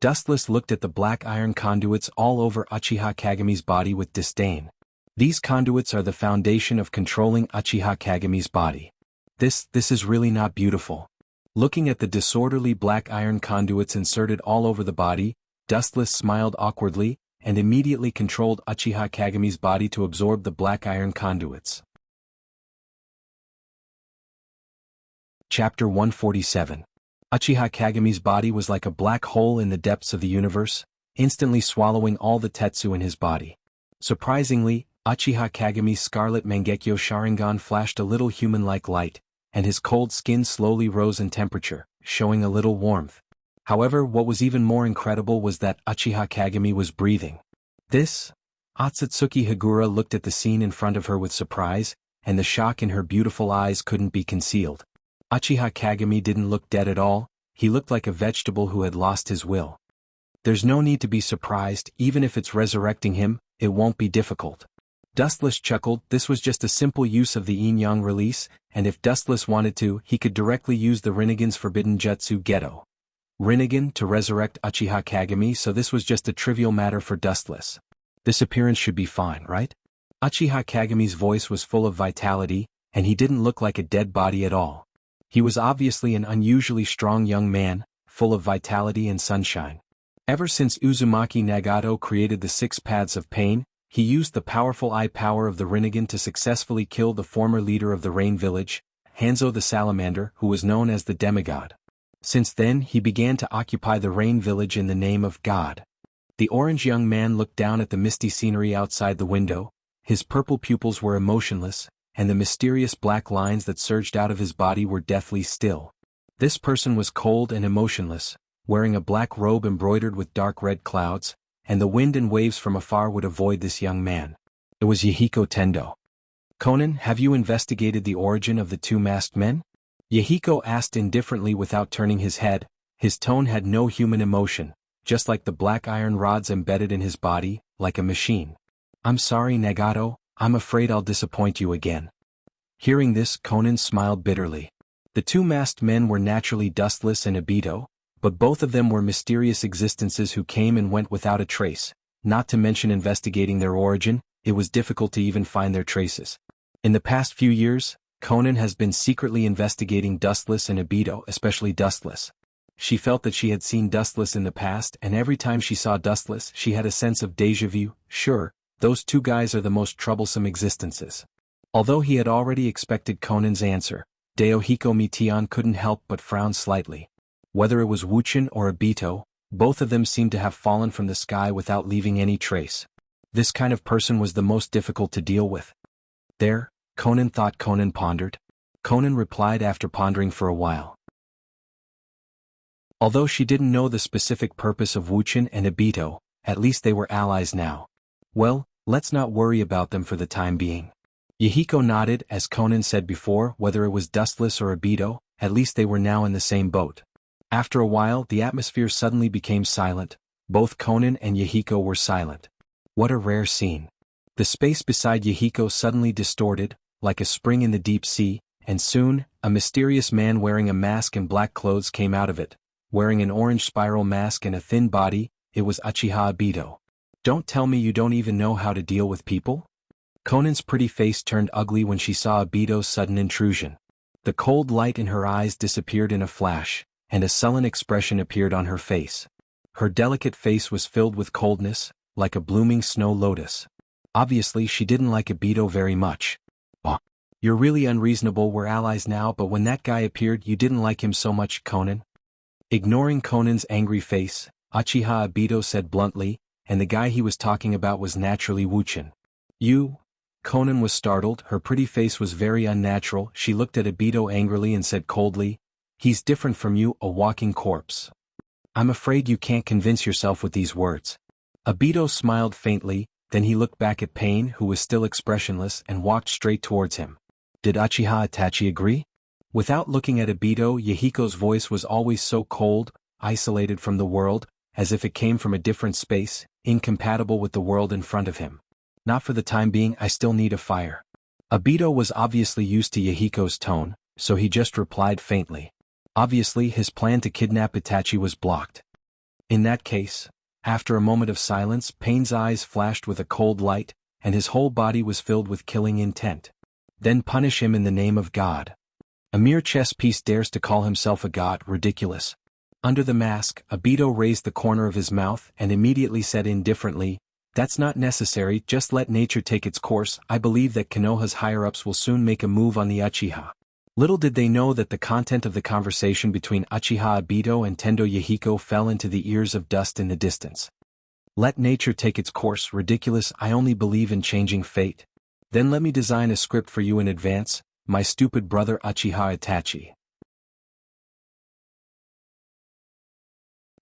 Speaker 1: Dustless looked at the black iron conduits all over Uchiha Kagami's body with disdain. These conduits are the foundation of controlling Uchiha Kagami's body. This is really not beautiful. Looking at the disorderly black iron conduits inserted all over the body, Dustless smiled awkwardly, and immediately controlled Uchiha Kagami's body to absorb the black iron conduits. Chapter 147. Uchiha Kagami's body was like a black hole in the depths of the universe, instantly swallowing all the Tetsu in his body. Surprisingly, Uchiha Kagami's scarlet Mangekyo Sharingan flashed a little human-like light, and his cold skin slowly rose in temperature, showing a little warmth. However, what was even more incredible was that Uchiha Kagami was breathing. Otsutsuki Higuro looked at the scene in front of her with surprise, and the shock in her beautiful eyes couldn't be concealed. Uchiha Kagami didn't look dead at all, he looked like a vegetable who had lost his will. There's no need to be surprised, even if it's resurrecting him, it won't be difficult. Dustless chuckled, this was just a simple use of the Yin-Yang release, and if Dustless wanted to, he could directly use the Rinnegan's forbidden jutsu Geto Rinnegan to resurrect Uchiha Kagami, so this was just a trivial matter for Dustless. This appearance should be fine, right? Uchiha Kagami's voice was full of vitality, and he didn't look like a dead body at all. He was obviously an unusually strong young man, full of vitality and sunshine. Ever since Uzumaki Nagato created the 6 paths of pain, he used the powerful eye power of the Rinnegan to successfully kill the former leader of the Rain Village, Hanzo the Salamander, who was known as the demigod. Since then he began to occupy the Rain Village in the name of God. The orange young man looked down at the misty scenery outside the window. His purple pupils were emotionless, and the mysterious black lines that surged out of his body were deathly still. This person was cold and emotionless, wearing a black robe embroidered with dark red clouds, and the wind and waves from afar would avoid this young man. It was Yahiko Tendo. Conan, have you investigated the origin of the 2 masked men? Yahiko asked indifferently without turning his head. His tone had no human emotion, just like the black iron rods embedded in his body, like a machine. I'm sorry, Nagato, I'm afraid I'll disappoint you again. Hearing this, Conan smiled bitterly. The 2 masked men were naturally Dustless and Obito, but both of them were mysterious existences who came and went without a trace. Not to mention investigating their origin, it was difficult to even find their traces. In the past few years, Conan has been secretly investigating Dustless and Obito, especially Dustless. She felt that she had seen Dustless in the past, and every time she saw Dustless she had a sense of déjà vu. Sure, those 2 guys are the most troublesome existences. Although he had already expected Conan's answer, Daohiko Mitian couldn't help but frown slightly. Whether it was Wuchin or Obito, both of them seemed to have fallen from the sky without leaving any trace. This kind of person was the most difficult to deal with. There, Conan thought. Conan pondered. Conan replied after pondering for a while. Although she didn't know the specific purpose of Wuchin and Obito, at least they were allies now. Well, let's not worry about them for the time being. Yahiko nodded as Conan said before. Whether it was Dustless or Obito, at least they were now in the same boat. After a while the atmosphere suddenly became silent. Both Conan and Yahiko were silent. What a rare scene. The space beside Yahiko suddenly distorted, like a spring in the deep sea, and soon, a mysterious man wearing a mask and black clothes came out of it. Wearing an orange spiral mask and a thin body, it was Uchiha Obito. Don't tell me you don't even know how to deal with people? Conan's pretty face turned ugly when she saw Obito's sudden intrusion. The cold light in her eyes disappeared in a flash, and a sullen expression appeared on her face. Her delicate face was filled with coldness, like a blooming snow lotus. Obviously she didn't like Obito very much. Oh, you're really unreasonable. We're allies now, but when that guy appeared you didn't like him so much, Conan? Ignoring Conan's angry face, Uchiha Obito said bluntly, and the guy he was talking about was naturally Wuchin. You? Conan was startled. Her pretty face was very unnatural. She looked at Obito angrily and said coldly, he's different from you, a walking corpse. I'm afraid you can't convince yourself with these words. Obito smiled faintly, then he looked back at Pain, who was still expressionless, and walked straight towards him. Did Uchiha Itachi agree? Without looking at Obito, Yahiko's voice was always so cold, isolated from the world, as if it came from a different space, incompatible with the world in front of him. Not for the time being, I still need a fire. Obito was obviously used to Yahiko's tone, so he just replied faintly. Obviously his plan to kidnap Itachi was blocked. In that case, after a moment of silence, Pain's eyes flashed with a cold light, and his whole body was filled with killing intent. Then punish him in the name of God. A mere chess piece dares to call himself a god, ridiculous. Under the mask, Obito raised the corner of his mouth and immediately said indifferently, that's not necessary, just let nature take its course. I believe that Konoha's higher-ups will soon make a move on the Uchiha. Little did they know that the content of the conversation between Uchiha Obito and Tendo Yahiko fell into the ears of dust in the distance. Let nature take its course, ridiculous, I only believe in changing fate. Then let me design a script for you in advance, my stupid brother Uchiha Itachi.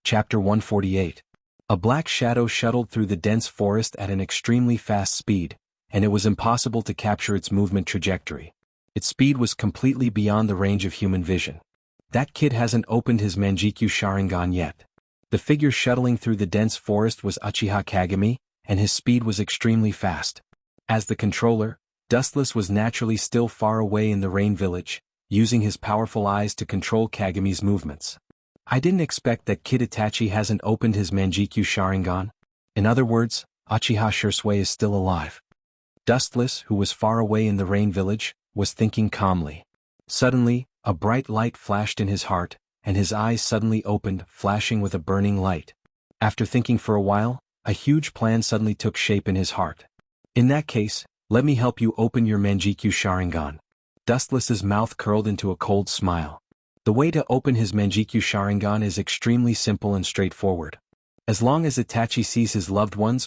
Speaker 1: Chapter 148. A black shadow shuttled through the dense forest at an extremely fast speed, and it was impossible to capture its movement trajectory. Its speed was completely beyond the range of human vision. That kid hasn't opened his Manjikyu Sharingan yet. The figure shuttling through the dense forest was Uchiha Kagami, and his speed was extremely fast. As the controller, Dustless was naturally still far away in the Rain Village, using his powerful eyes to control Kagami's movements. I didn't expect that Kid Itachi hasn't opened his Manjikyu Sharingan. In other words, Uchiha Shisui is still alive. Dustless, who was far away in the rain village, was thinking calmly. Suddenly, a bright light flashed in his heart, and his eyes suddenly opened, flashing with a burning light. After thinking for a while, a huge plan suddenly took shape in his heart. In that case, let me help you open your Manjikyu Sharingan. Dustless's mouth curled into a cold smile. The way to open his Manjikyu Sharingan is extremely simple and straightforward. As long as Itachi sees his loved ones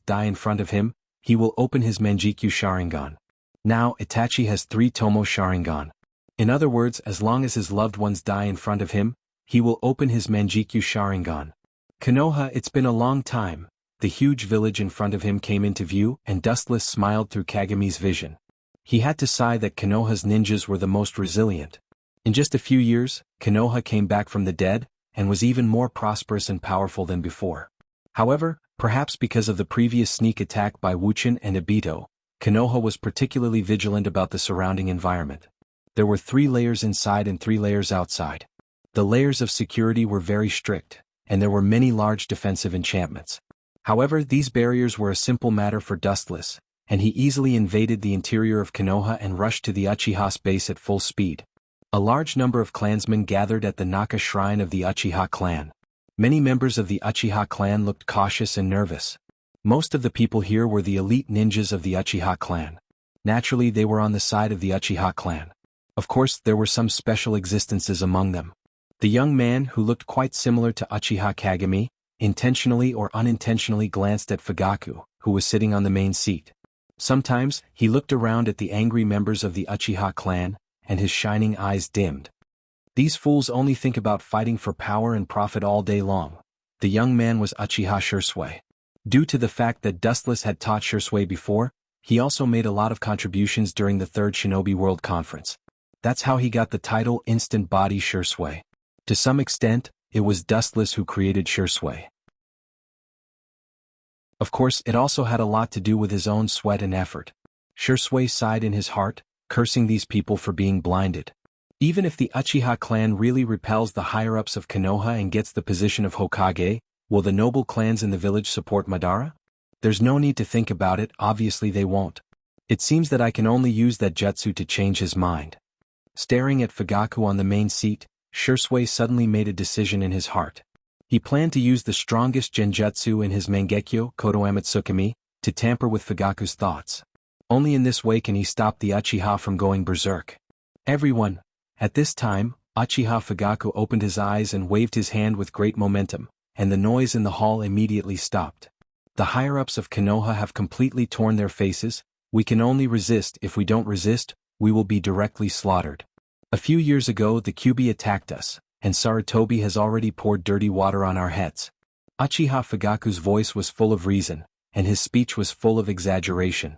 Speaker 1: die in front of him, he will open his Manjikyu Sharingan. Now Itachi has 3 Tomo Sharingan. In other words, as long as his loved ones die in front of him, he will open his Manjikyu Sharingan. Konoha, it's been a long time. The huge village in front of him came into view, and Dustless smiled through Kagami's vision. He had to sigh that Konoha's ninjas were the most resilient. In just a few years, Konoha came back from the dead, and was even more prosperous and powerful than before. However, perhaps because of the previous sneak attack by Wuchin and Obito, Konoha was particularly vigilant about the surrounding environment. There were 3 layers inside and 3 layers outside. The layers of security were very strict, and there were many large defensive enchantments. However, these barriers were a simple matter for Dustless, and he easily invaded the interior of Konoha and rushed to the Uchiha's base at full speed. A large number of clansmen gathered at the Naka shrine of the Uchiha clan. Many members of the Uchiha clan looked cautious and nervous. Most of the people here were the elite ninjas of the Uchiha clan. Naturally, they were on the side of the Uchiha clan. Of course, there were some special existences among them. The young man, who looked quite similar to Uchiha Kagami, intentionally or unintentionally glanced at Fugaku, who was sitting on the main seat. Sometimes, he looked around at the angry members of the Uchiha clan, and his shining eyes dimmed. These fools only think about fighting for power and profit all day long. The young man was Uchiha Shisui. Due to the fact that Dustless had taught Shisui before, he also made a lot of contributions during the 3rd Shinobi World Conference. That's how he got the title Instant Body Shisui. To some extent, it was Dustless who created Shisui. Of course, it also had a lot to do with his own sweat and effort. Shisui sighed in his heart, cursing these people for being blinded. Even if the Uchiha clan really repels the higher-ups of Konoha and gets the position of Hokage, will the noble clans in the village support Madara? There's no need to think about it, obviously they won't. It seems that I can only use that jutsu to change his mind. Staring at Fugaku on the main seat, Shisui suddenly made a decision in his heart. He planned to use the strongest genjutsu in his Mangekyo Kodoamatsukami to tamper with Fugaku's thoughts. Only in this way can he stop the Uchiha from going berserk. Everyone. At this time, Uchiha Fugaku opened his eyes and waved his hand with great momentum, and the noise in the hall immediately stopped. The higher-ups of Konoha have completely torn their faces. We can only resist. If we don't resist, we will be directly slaughtered. A few years ago the Kyuubi attacked us, and Sarutobi has already poured dirty water on our heads. Uchiha Fugaku's voice was full of reason, and his speech was full of exaggeration.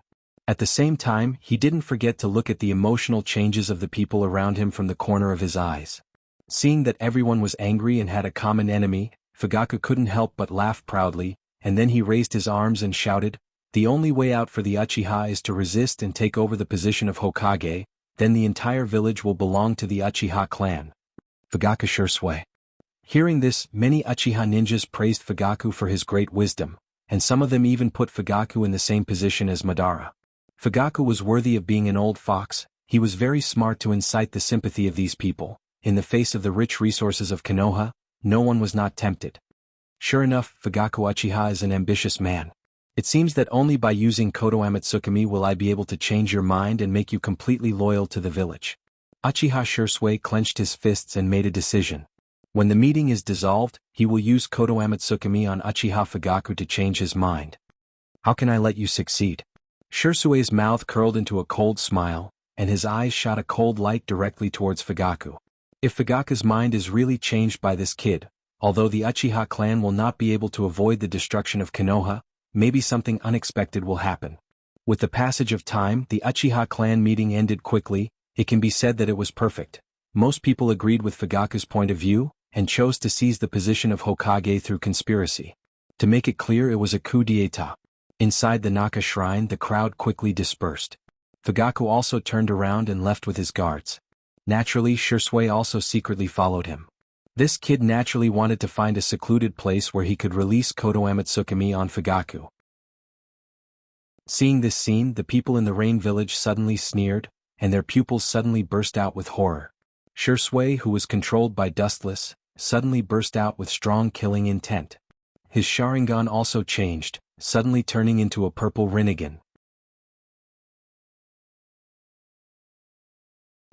Speaker 1: At the same time, he didn't forget to look at the emotional changes of the people around him from the corner of his eyes. Seeing that everyone was angry and had a common enemy, Fugaku couldn't help but laugh proudly, and then he raised his arms and shouted, "The only way out for the Uchiha is to resist and take over the position of Hokage, then the entire village will belong to the Uchiha clan." Fugaku Shisui. Hearing this, many Uchiha ninjas praised Fugaku for his great wisdom, and some of them even put Fugaku in the same position as Madara. Fugaku was worthy of being an old fox. He was very smart to incite the sympathy of these people. In the face of the rich resources of Konoha, no one was not tempted. Sure enough, Fugaku Uchiha is an ambitious man. It seems that only by using Kodoamatsukami will I be able to change your mind and make you completely loyal to the village. Uchiha Shisui clenched his fists and made a decision. When the meeting is dissolved, he will use Kodoamatsukami on Uchiha Fugaku to change his mind. How can I let you succeed? Shisui's mouth curled into a cold smile, and his eyes shot a cold light directly towards Fugaku. If Fugaku's mind is really changed by this kid, although the Uchiha clan will not be able to avoid the destruction of Konoha, maybe something unexpected will happen. With the passage of time, the Uchiha clan meeting ended quickly. It can be said that it was perfect. Most people agreed with Fugaku's point of view, and chose to seize the position of Hokage through conspiracy. To make it clear, it was a coup d'état. Inside the Naka shrine, the crowd quickly dispersed. Fugaku also turned around and left with his guards. Naturally, Shisui also secretly followed him. This kid naturally wanted to find a secluded place where he could release Kodoamatsukami on Fugaku. Seeing this scene, the people in the rain village suddenly sneered, and their pupils suddenly burst out with horror. Shui, who was controlled by Dustless, suddenly burst out with strong killing intent. His Sharingan also changed, suddenly turning into a purple Rinnegan.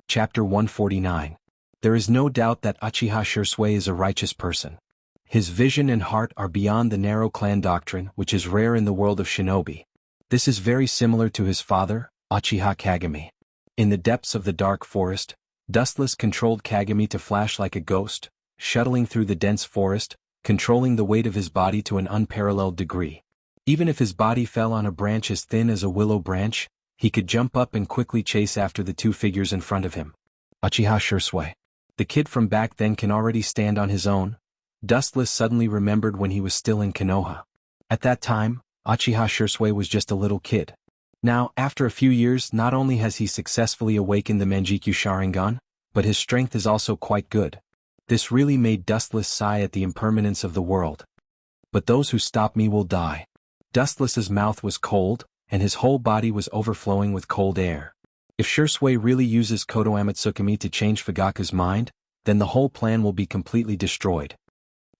Speaker 1: Chapter 149. There is no doubt that Uchiha Shui is a righteous person. His vision and heart are beyond the narrow clan doctrine, which is rare in the world of shinobi. This is very similar to his father, Uchiha Kagami. In the depths of the dark forest, Dustless controlled Kagami to flash like a ghost, shuttling through the dense forest, controlling the weight of his body to an unparalleled degree. Even if his body fell on a branch as thin as a willow branch, he could jump up and quickly chase after the two figures in front of him. Uchiha Shui. The kid from back then can already stand on his own. Dustless suddenly remembered when he was still in Konoha. At that time, Uchiha Shui was just a little kid. Now, after a few years, not only has he successfully awakened the Manjikyu Sharingan, but his strength is also quite good. This really made Dustless sigh at the impermanence of the world. But those who stop me will die. Dustless's mouth was cold, and his whole body was overflowing with cold air. If Shui really uses Kodo Amatsukami to change Fugaku's mind, then the whole plan will be completely destroyed.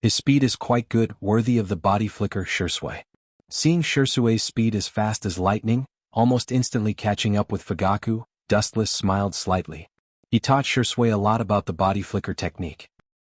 Speaker 1: His speed is quite good, worthy of the body flicker Shui. Seeing Shui's speed as fast as lightning, almost instantly catching up with Fugaku, Dustless smiled slightly. He taught Shui a lot about the body flicker technique.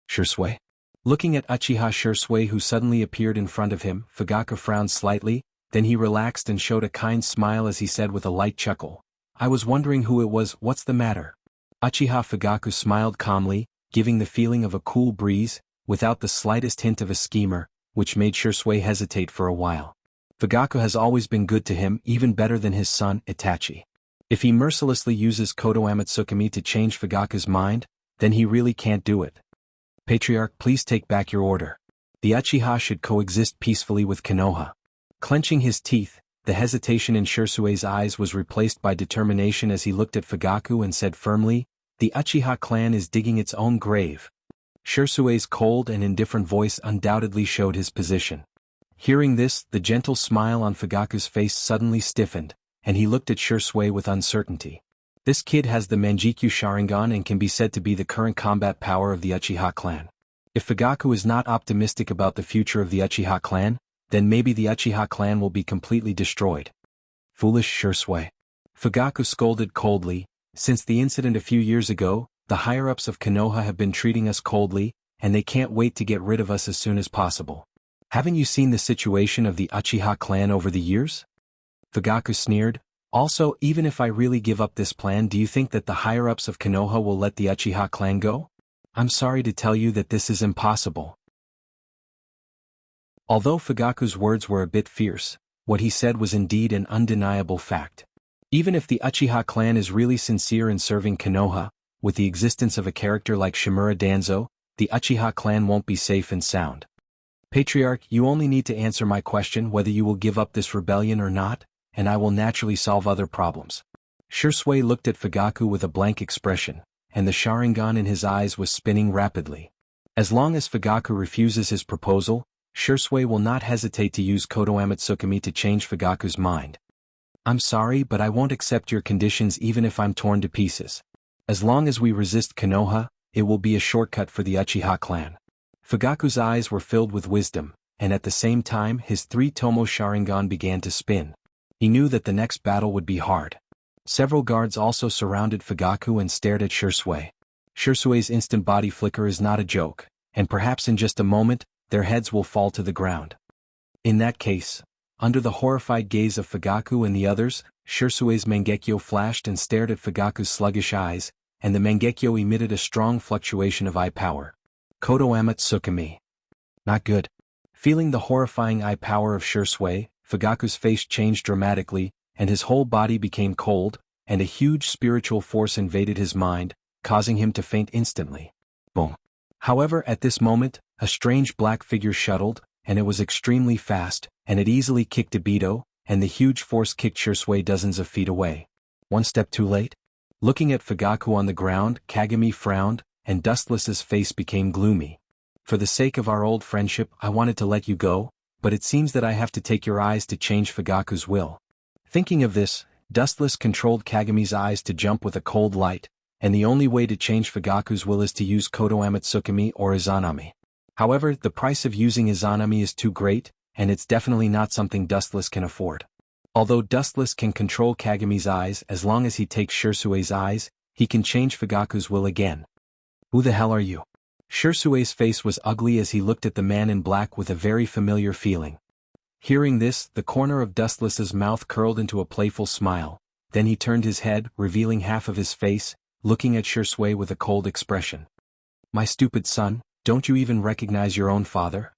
Speaker 1: Shui? Looking at Uchiha Shui who suddenly appeared in front of him, Fugaku frowned slightly, then he relaxed and showed a kind smile as he said with a light chuckle, "I was wondering who it was, what's the matter?" Uchiha Fugaku smiled calmly, giving the feeling of a cool breeze, without the slightest hint of a schemer, which made Shui hesitate for a while. Fugaku has always been good to him, even better than his son, Itachi. If he mercilessly uses Kodo Amatsukami to change Fugaku's mind, then he really can't do it. Patriarch, please take back your order. The Uchiha should coexist peacefully with Konoha. Clenching his teeth, the hesitation in Shui's eyes was replaced by determination as he looked at Fugaku and said firmly, "The Uchiha clan is digging its own grave." Shui's cold and indifferent voice undoubtedly showed his position. Hearing this, the gentle smile on Fugaku's face suddenly stiffened, and he looked at Shui with uncertainty. This kid has the Manjikyu Sharingan and can be said to be the current combat power of the Uchiha clan. If Fugaku is not optimistic about the future of the Uchiha clan, then maybe the Uchiha clan will be completely destroyed. Foolish Shui. Fugaku scolded coldly. Since the incident a few years ago, the higher-ups of Konoha have been treating us coldly, and they can't wait to get rid of us as soon as possible. Haven't you seen the situation of the Uchiha clan over the years? Fugaku sneered. Also, even if I really give up this plan, do you think that the higher-ups of Konoha will let the Uchiha clan go? I'm sorry to tell you that this is impossible. Although Fugaku's words were a bit fierce, what he said was indeed an undeniable fact. Even if the Uchiha clan is really sincere in serving Konoha, with the existence of a character like Shimura Danzo, the Uchiha clan won't be safe and sound. Patriarch, you only need to answer my question whether you will give up this rebellion or not, and I will naturally solve other problems. Shui looked at Fugaku with a blank expression, and the Sharingan in his eyes was spinning rapidly. As long as Fugaku refuses his proposal, Shui will not hesitate to use Kodo Amatsukami to change Fugaku's mind. I'm sorry, but I won't accept your conditions even if I'm torn to pieces. As long as we resist Konoha, it will be a shortcut for the Uchiha clan. Fugaku's eyes were filled with wisdom, and at the same time his three Tomo Sharingan began to spin. He knew that the next battle would be hard. Several guards also surrounded Fugaku and stared at Shui. Shui's instant body flicker is not a joke, and perhaps in just a moment, their heads will fall to the ground. In that case, under the horrified gaze of Fugaku and the others, Shui's Mangekyo flashed and stared at Fugaku's sluggish eyes, and the Mangekyo emitted a strong fluctuation of eye power. Kodo Amatsukami. Not good. Feeling the horrifying eye power of Shui, Fugaku's face changed dramatically, and his whole body became cold, and a huge spiritual force invaded his mind, causing him to faint instantly. Boom. However, at this moment, a strange black figure shuttled, and it was extremely fast, and it easily kicked Ibito, and the huge force kicked Shui dozens of feet away. One step too late? Looking at Fugaku on the ground, Kagami frowned, and Dustless's face became gloomy. For the sake of our old friendship, I wanted to let you go, but it seems that I have to take your eyes to change Fugaku's will. Thinking of this, Dustless controlled Kagami's eyes to jump with a cold light, and the only way to change Fugaku's will is to use Kodo Amatsukami or Izanami. However, the price of using Izanami is too great, and it's definitely not something Dustless can afford. Although Dustless can control Kagami's eyes as long as he takes Shirsue's eyes, he can change Fugaku's will again. Who the hell are you? Shirsue's face was ugly as he looked at the man in black with a very familiar feeling. Hearing this, the corner of Dustless's mouth curled into a playful smile, then he turned his head, revealing half of his face, looking at Shirsue with a cold expression. My stupid son, don't you even recognize your own father?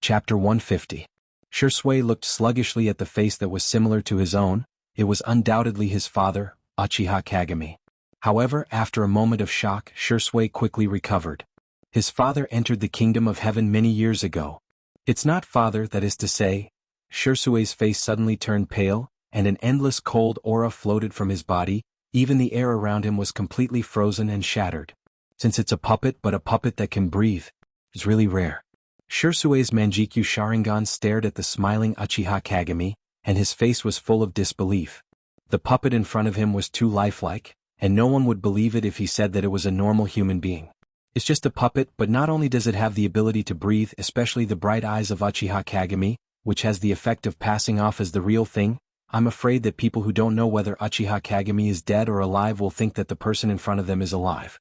Speaker 1: Chapter 150. Shirsue looked sluggishly at the face that was similar to his own. It was undoubtedly his father, Uchiha Kagami. However, after a moment of shock, Shirsue quickly recovered. His father entered the kingdom of heaven many years ago. It's not father, that is to say. Shirsue's face suddenly turned pale, and an endless cold aura floated from his body. Even the air around him was completely frozen and shattered. Since it's a puppet, but a puppet that can breathe, is really rare. Shirsue's Manjikyu Sharingan stared at the smiling Uchiha Kagami, and his face was full of disbelief. The puppet in front of him was too lifelike, and no one would believe it if he said that it was a normal human being. It's just a puppet, but not only does it have the ability to breathe, especially the bright eyes of Uchiha Kagami, which has the effect of passing off as the real thing. I'm afraid that people who don't know whether Uchiha Kagami is dead or alive will think that the person in front of them is alive.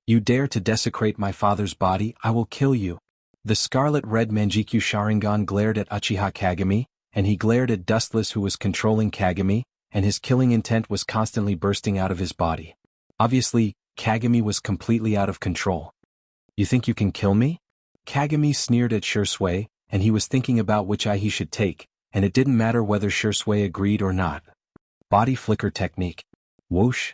Speaker 1: You dare to desecrate my father's body, I will kill you. The scarlet-red Manjikyu Sharingan glared at Uchiha Kagami, and he glared at Dustless who was controlling Kagami, and his killing intent was constantly bursting out of his body. Obviously, Kagami was completely out of control. You think you can kill me? Kagami sneered at Shirsue, and he was thinking about which eye he should take, and it didn't matter whether Shirsue agreed or not. Body flicker technique. Whoosh.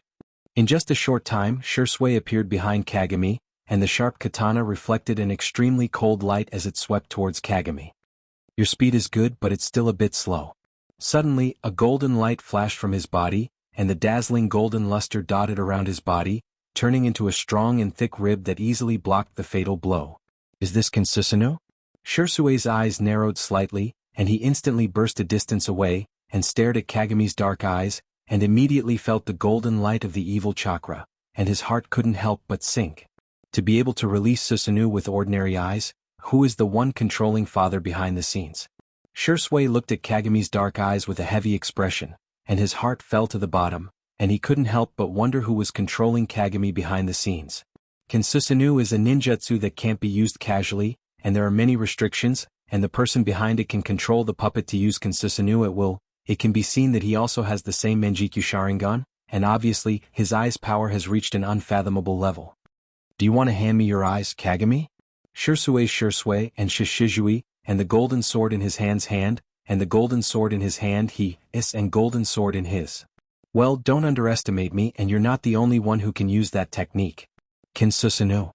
Speaker 1: In just a short time, Shirsue appeared behind Kagami, and the sharp katana reflected an extremely cold light as it swept towards Kagami. Your speed is good, but it's still a bit slow. Suddenly, a golden light flashed from his body, and the dazzling golden luster dotted around his body, turning into a strong and thick rib that easily blocked the fatal blow. Is this Kinsusanoo? Shirsue's eyes narrowed slightly, and he instantly burst a distance away, and stared at Kagami's dark eyes, and immediately felt the golden light of the evil chakra, and his heart couldn't help but sink. To be able to release Susanoo with ordinary eyes, who is the one controlling father behind the scenes? Shirsue looked at Kagami's dark eyes with a heavy expression, and his heart fell to the bottom, and he couldn't help but wonder who was controlling Kagami behind the scenes. Kinsusanoo is a ninjutsu that can't be used casually, and there are many restrictions, and the person behind it can control the puppet to use Kinsusanoo at will. It can be seen that he also has the same Manjikyu Sharingan, and obviously, his eye's power has reached an unfathomable level. Do you want to hand me your eyes, Kagami? Shirsue and Shishizui, and the golden sword in his hand, and the golden sword in his hand and golden sword in his. Well, don't underestimate me, and you're not the only one who can use that technique. Kinsusanoo.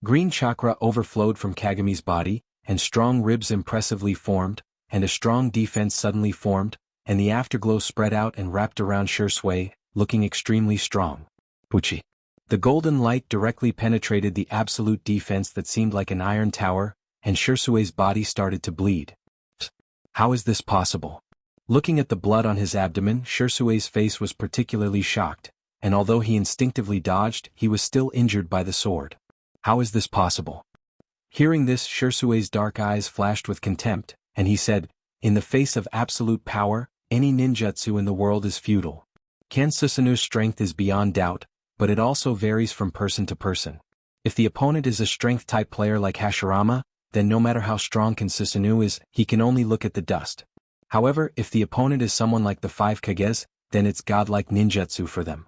Speaker 1: Green chakra overflowed from Kagami's body, and strong ribs impressively formed, and a strong defense suddenly formed, and the afterglow spread out and wrapped around Shirsue, looking extremely strong. Puchi. The golden light directly penetrated the absolute defense that seemed like an iron tower, and Shirsue's body started to bleed. How is this possible? Looking at the blood on his abdomen, Shirsue's face was particularly shocked, and although he instinctively dodged, he was still injured by the sword. How is this possible? Hearing this, Shirsue's dark eyes flashed with contempt, and he said, in the face of absolute power, any ninjutsu in the world is futile. Kinsusanoo's strength is beyond doubt, but it also varies from person to person. If the opponent is a strength-type player like Hashirama, then no matter how strong Kinsusanoo is, he can only look at the dust. However, if the opponent is someone like the 5 Kages, then it's godlike ninjutsu for them.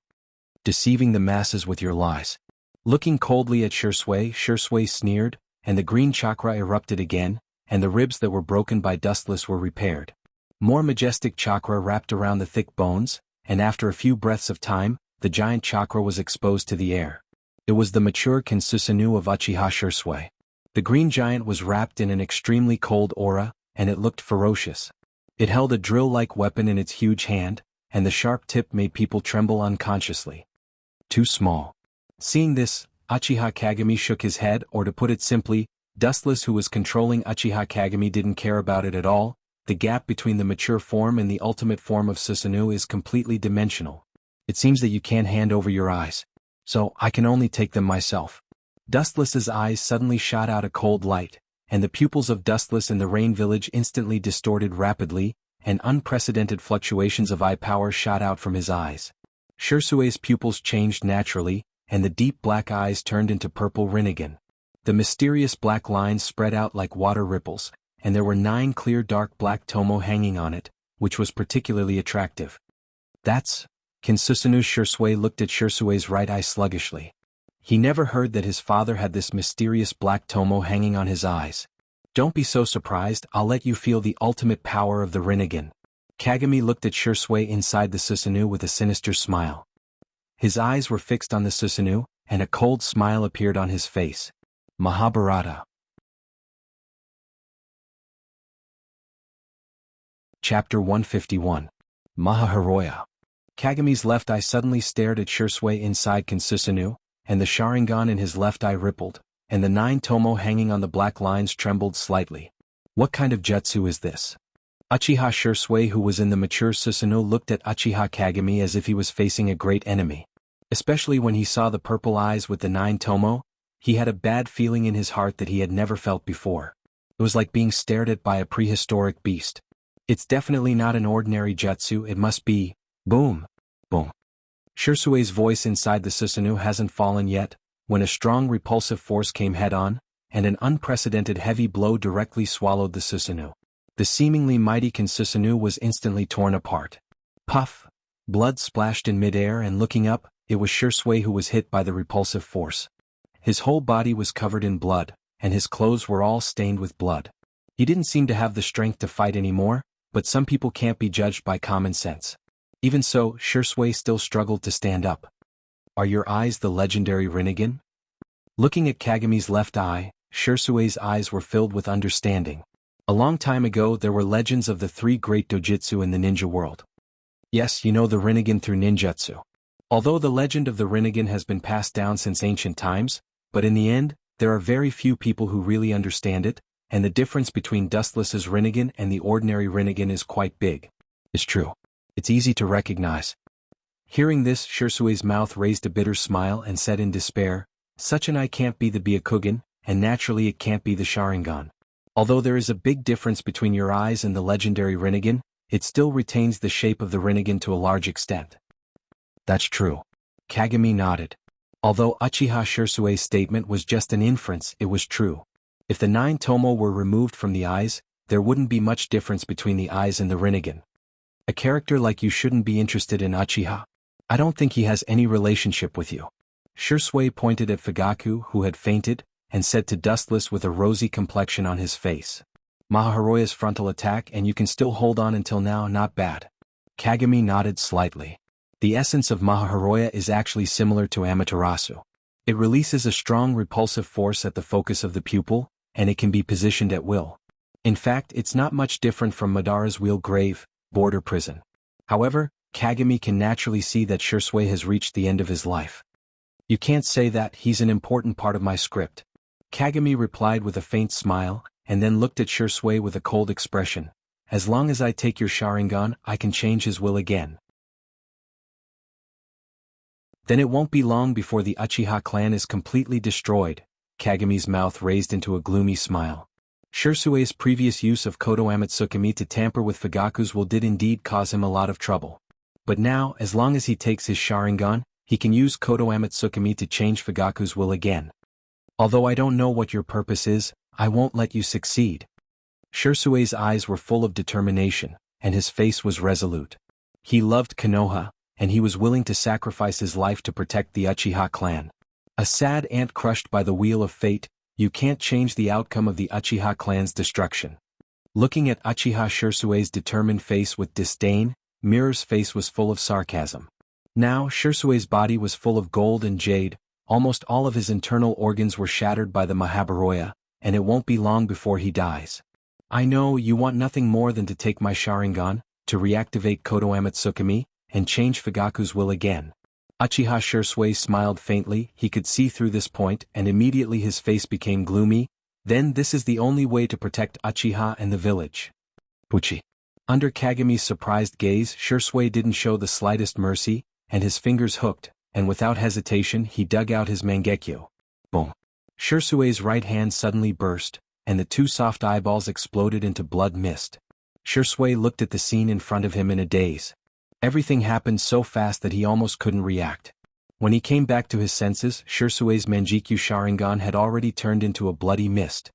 Speaker 1: Deceiving the masses with your lies. Looking coldly at Shirsue sneered, and the green chakra erupted again, and the ribs that were broken by Dustless were repaired. More majestic chakra wrapped around the thick bones, and after a few breaths of time, the giant chakra was exposed to the air. It was the mature Kinsusanoo of Uchiha Shirsue. The green giant was wrapped in an extremely cold aura, and it looked ferocious. It held a drill-like weapon in its huge hand, and the sharp tip made people tremble unconsciously. Too small. Seeing this, Uchiha Kagami shook his head, or to put it simply, Dustless, who was controlling Uchiha Kagami, didn't care about it at all. The gap between the mature form and the ultimate form of Susanoo is completely dimensional. It seems that you can't hand over your eyes. So, I can only take them myself. Dustless's eyes suddenly shot out a cold light, and the pupils of Dustless in the Rain Village instantly distorted rapidly, and unprecedented fluctuations of eye power shot out from his eyes. Shirsue's pupils changed naturally, and the deep black eyes turned into purple Rinnegan. The mysterious black lines spread out like water ripples, and there were 9 clear dark black tomo hanging on it, which was particularly attractive. That's... Susanoo. Shirsue looked at Shirsue's right eye sluggishly. He never heard that his father had this mysterious black tomo hanging on his eyes. Don't be so surprised, I'll let you feel the ultimate power of the Rinnegan. Kagami looked at Shirsue inside the Susanoo with a sinister smile. His eyes were fixed on the Susanoo, and a cold smile appeared on his face. Mahabharata. Chapter 151. Mahaharoya. Kagami's left eye suddenly stared at Shirsue inside Susanoo, and the Sharingan in his left eye rippled, and the 9 tomo hanging on the black lines trembled slightly. What kind of jutsu is this? Uchiha Shirsue, who was in the mature Susanoo, looked at Uchiha Kagami as if he was facing a great enemy. Especially when he saw the purple eyes with the 9 tomo, he had a bad feeling in his heart that he had never felt before. It was like being stared at by a prehistoric beast. It's definitely not an ordinary jutsu, it must be... Boom! Boom! Shirsue's voice inside the Susanoo hasn't fallen yet, when a strong repulsive force came head-on, and an unprecedented heavy blow directly swallowed the Susanoo. The seemingly mighty Susanoo was instantly torn apart. Puff! Blood splashed in midair, and looking up, it was Shirsue who was hit by the repulsive force. His whole body was covered in blood, and his clothes were all stained with blood. He didn't seem to have the strength to fight anymore, but some people can't be judged by common sense. Even so, Shirsue still struggled to stand up. Are your eyes the legendary Rinnegan? Looking at Kagami's left eye, Shirsue's eyes were filled with understanding. A long time ago there were legends of the 3 great dojutsu in the ninja world. Yes, you know the Rinnegan through ninjutsu. Although the legend of the Rinnegan has been passed down since ancient times, but in the end, there are very few people who really understand it, and the difference between Dustless's Rinnegan and the ordinary Rinnegan is quite big. It's true. It's easy to recognize. Hearing this, Shirsue's mouth raised a bitter smile and said in despair, such an eye can't be the Byakugan, and naturally it can't be the Sharingan. Although there is a big difference between your eyes and the legendary Rinnegan, it still retains the shape of the Rinnegan to a large extent. That's true. Kagami nodded. Although Uchiha Shirsue's statement was just an inference, it was true. If the 9 tomo were removed from the eyes, there wouldn't be much difference between the eyes and the Rinnegan. A character like you shouldn't be interested in Uchiha. I don't think he has any relationship with you. Shirsue pointed at Fugaku, who had fainted, and said to Dustless with a rosy complexion on his face. Mahaharoya's frontal attack, and you can still hold on until now, not bad. Kagami nodded slightly. The essence of Mahaharoya is actually similar to Amaterasu. It releases a strong repulsive force at the focus of the pupil, and it can be positioned at will. In fact, it's not much different from Madara's wheel grave, border prison. However, Kagami can naturally see that Shirsue has reached the end of his life. You can't say that, he's an important part of my script. Kagami replied with a faint smile, and then looked at Shirsue with a cold expression. As long as I take your Sharingan, I can change his will again. Then it won't be long before the Uchiha clan is completely destroyed. Kagami's mouth raised into a gloomy smile. Shirsue's previous use of Kodo Amatsukami to tamper with Fugaku's will did indeed cause him a lot of trouble. But now, as long as he takes his Sharingan, he can use Kodo Amatsukami to change Fugaku's will again. Although I don't know what your purpose is, I won't let you succeed. Shirsue's eyes were full of determination, and his face was resolute. He loved Konoha, and he was willing to sacrifice his life to protect the Uchiha clan. A sad ant crushed by the wheel of fate, you can't change the outcome of the Uchiha clan's destruction. Looking at Uchiha Shirsue's determined face with disdain, Mirror's face was full of sarcasm. Now Shirsue's body was full of gold and jade, almost all of his internal organs were shattered by the Mahabharata, and it won't be long before he dies. I know you want nothing more than to take my Sharingan, to reactivate Kodo Amatsukami, and change Fugaku's will again. Uchiha Shisui smiled faintly. He could see through this point, and immediately his face became gloomy. Then this is the only way to protect Uchiha and the village. Puchi. Under Kagami's surprised gaze, Shisui didn't show the slightest mercy, and his fingers hooked, and without hesitation he dug out his mangekyo. Boom. Shisui's right hand suddenly burst, and the two soft eyeballs exploded into blood mist. Shisui looked at the scene in front of him in a daze. Everything happened so fast that he almost couldn't react. When he came back to his senses, Shisui's Mangekyo Sharingan had already turned into a bloody mist.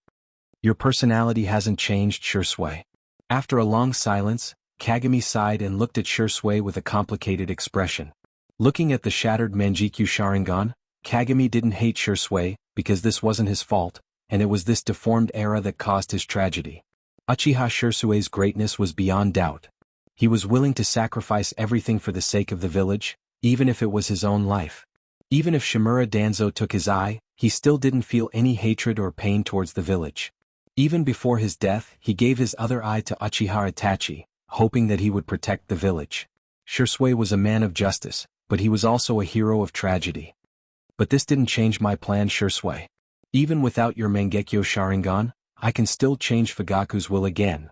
Speaker 1: Your personality hasn't changed, Shisui. After a long silence, Kagami sighed and looked at Shisui with a complicated expression. Looking at the shattered Mangekyo Sharingan, Kagami didn't hate Shisui, because this wasn't his fault, and it was this deformed era that caused his tragedy. Uchiha Shisui's greatness was beyond doubt. He was willing to sacrifice everything for the sake of the village, even if it was his own life. Even if Shimura Danzo took his eye, he still didn't feel any hatred or pain towards the village. Even before his death, he gave his other eye to Uchiha Itachi, hoping that he would protect the village. Shisui was a man of justice, but he was also a hero of tragedy. But this didn't change my plan, Shisui. Even without your Mangekyo Sharingan, I can still change Fugaku's will again.